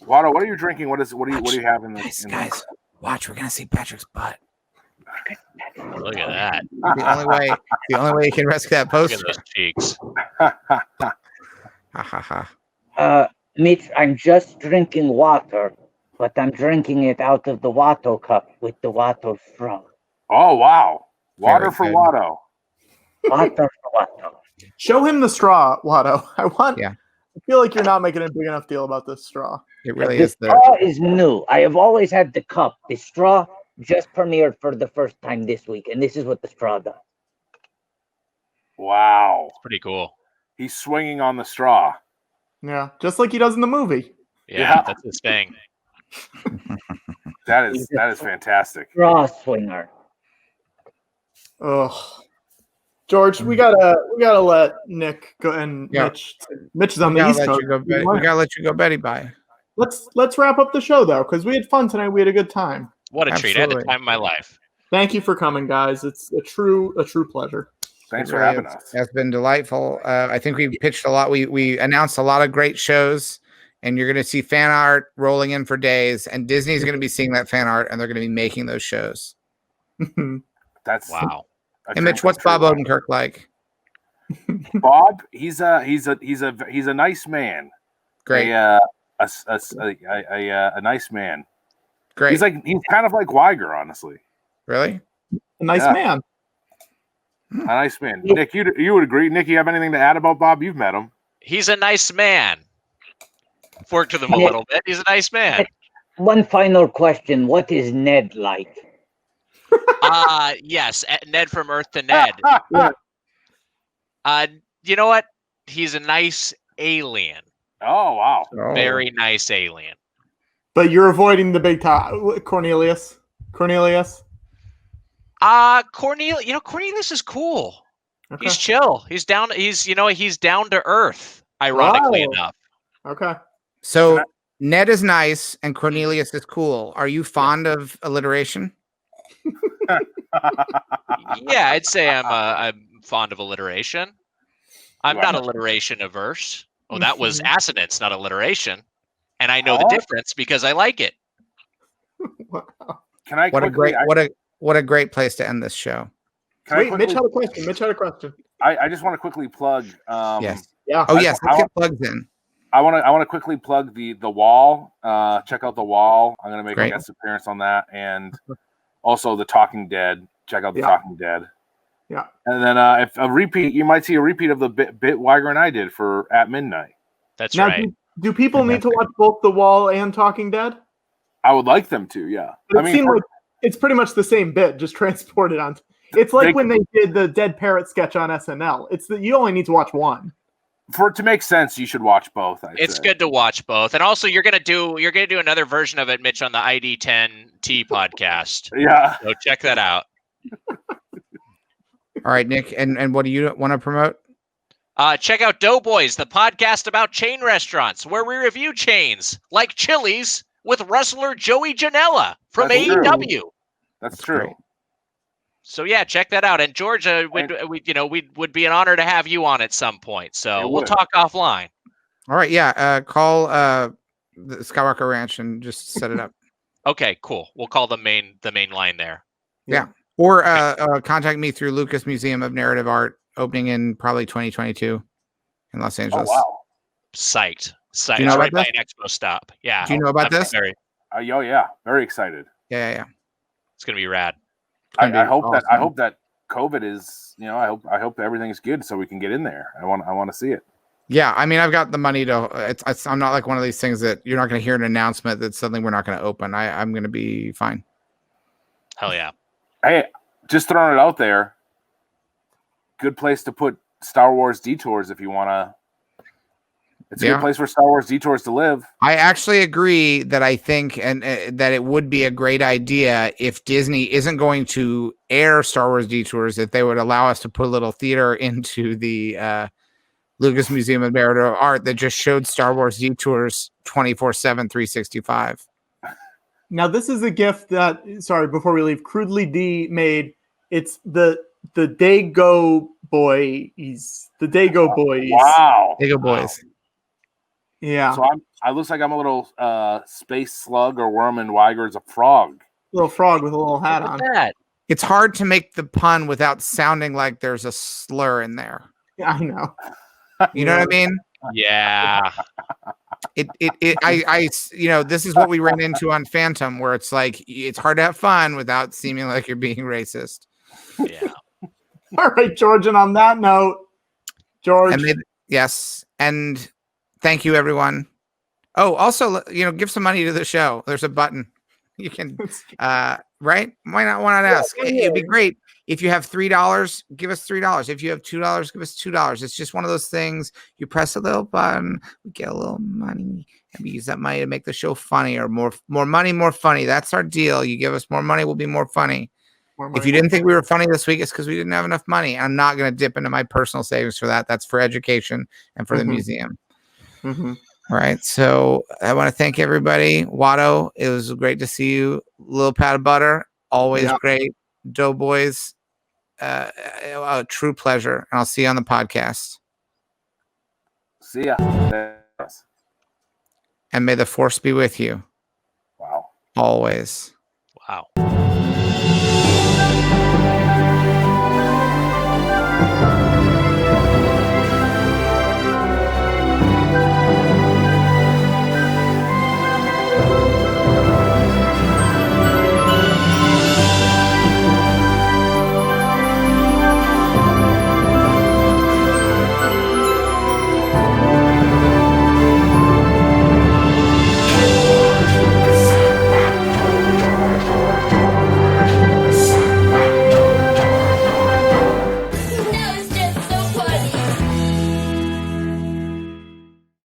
Watto, what are you drinking? What do you have in this? Guys, watch. We're gonna see Patrick's butt. Look at that. The only way you can rescue that poster. Look at those cheeks. Mitch, I'm just drinking water, but I'm drinking it out of the Watto cup with the Watto straw. Oh wow! Water Very for good. Watto. Water for Watto. Show him the straw, Watto. I want I feel like you're not making a big enough deal about this straw. It really The is the straw is new. I have always had the cup. The straw just premiered for the first time this week, and this is what the straw does. Wow. Pretty cool. He's swinging on the straw. Yeah, just like he does in the movie. Yeah, that's his thing. That is fantastic. Straw swinger. Ugh. George, we gotta let Nick go and Yeah. Mitch is on we the gotta East let Coast. you go. We gotta let you go, Betty. Bye. Let's wrap up the show though, because we had fun tonight. We had a good time. What a treat. I had the Absolutely. time of my life. Thank you for coming, guys. It's a true pleasure. Thanks It for really having is. us. It's been delightful. I think we pitched a lot. We announced a lot of great shows, and you're going to see fan art rolling in for days. And Disney's going to be seeing that fan art, and they're going to be making those shows. That's wow. And Mitch, what's Bob Odenkirk like? Bob, he's a nice man. Great. A nice man. Great. He's kind of like Wiger, honestly. Really? A nice Yeah. man. A nice man. Nick, you would agree. Nick, you have anything to add about Bob? You've met him. He's a nice man. I've worked with him a little bit. He's a nice man. One final question. What is Ned like? Yes, Ned from Earth to Ned. You know what? He's a nice alien. Oh, wow. Oh. Very nice alien. But you're avoiding the big top, Cornelius. Cornelius, Cornelius is cool. Okay. He's chill. He's down to earth, ironically Wow. enough. Okay. So Ned is nice, and Cornelius is cool. Are you fond of alliteration? Yeah, I'd say I'm fond of alliteration. I'm not alliteration averse. Oh, that was assonance, not alliteration. And I know the difference because I like it. Wow. Can I What quickly, a great place to end this show. can I Wait, quickly- Mitch had a question. Mitch had a question. I just want to quickly plug. Yes. Yeah. Oh yes, let's get plugs in. I want to quickly plug the wall. Check out the wall. I'm gonna make Great. a guest appearance on that, and also the Talking Dead. Check out the Yeah. Talking Dead. Yeah. And then if a repeat, you might see a repeat of the bit Wiger and I did for At Midnight. That's Now, right. do people need to watch both The Wall and Talking Dead? I would like them to, yeah. It seemed like it's pretty much the same bit, just transported on. It's like when they did the Dead Parrot sketch on SNL. It's that you only need to watch one. For it to make sense, you should watch both. It's good to watch both, and also you're gonna do another version of it, Mitch, on the ID10T podcast. Yeah. So check that out. All right, Nick, and what do you want to promote? Check out Doughboys, the podcast about chain restaurants, where we review chains like Chili's with wrestler Joey Janela from That's true. AEW. That's true. great. So yeah, check that out. And Georgia would be an honor to have you on at some point. So It we'll would. talk offline. All right, yeah. Call the Skywalker Ranch and just set it up. Okay, cool. We'll call the main line there. Yeah. Or contact me through Lucas Museum of Narrative Art, opening in probably 2022 in Los Oh, Angeles. wow. Psyched. Do you know It's about right by this? an expo stop. Yeah. Do you know about I'm this? Oh, yeah. Very excited. Yeah. It's gonna be rad. It's gonna I be hope that awesome. COVID is, I hope everything's good so we can get in there. I want to see it. Yeah, I mean, I've got the money to. I'm not like one of these things that you're not going to hear an announcement that suddenly we're not going to open. I'm going to be fine. Hell yeah. Hey, just throwing it out there. Good place to put Star Wars Detours if you want to. It's a good place for Star Wars Detours to live. I actually agree that I think and that it would be a great idea if Disney isn't going to air Star Wars Detours, if they would allow us to put a little theater into the Lucas Museum of Narrative Art that just showed Star Wars Detours 24/7, 365. Now, this is a gift that, sorry, before we leave, Crudely D made. It's the Dago Boys. The Dago Boys. Wow. Dago Boys. Yeah. So I looks like I'm a little space slug or worm, and Wiger's a frog. Little frog with a little hat Look on. at that. It's hard to make the pun without sounding like there's a slur in there. Yeah, I know. You know what I mean? Yeah. I this is what we ran into on Phantom, where it's like it's hard to have fun without seeming like you're being racist. Yeah. All right, George. And on that note, George. And yes, and Thank you, everyone. Oh, also, give some money to the show. There's a button. You can, right? Why not ask? It'd be great. If you have $3, give us $3. If you have $2, give us $2. It's just one of those things. You press a little button, we get a little money, and we use that money to make the show funnier. More money, more funny. That's our deal. You give us more money, we'll be more funny. If you didn't think we were funny this week, it's because we didn't have enough money. I'm not going to dip into my personal savings for that. That's for education and for the museum. Mm-hmm. All right. So I want to thank everybody. Watto, it was great to see you. Little pat of butter, always great. Doughboys, a true pleasure. And I'll see you on the podcast. See ya. And may the force be with you. Wow. Always. Wow.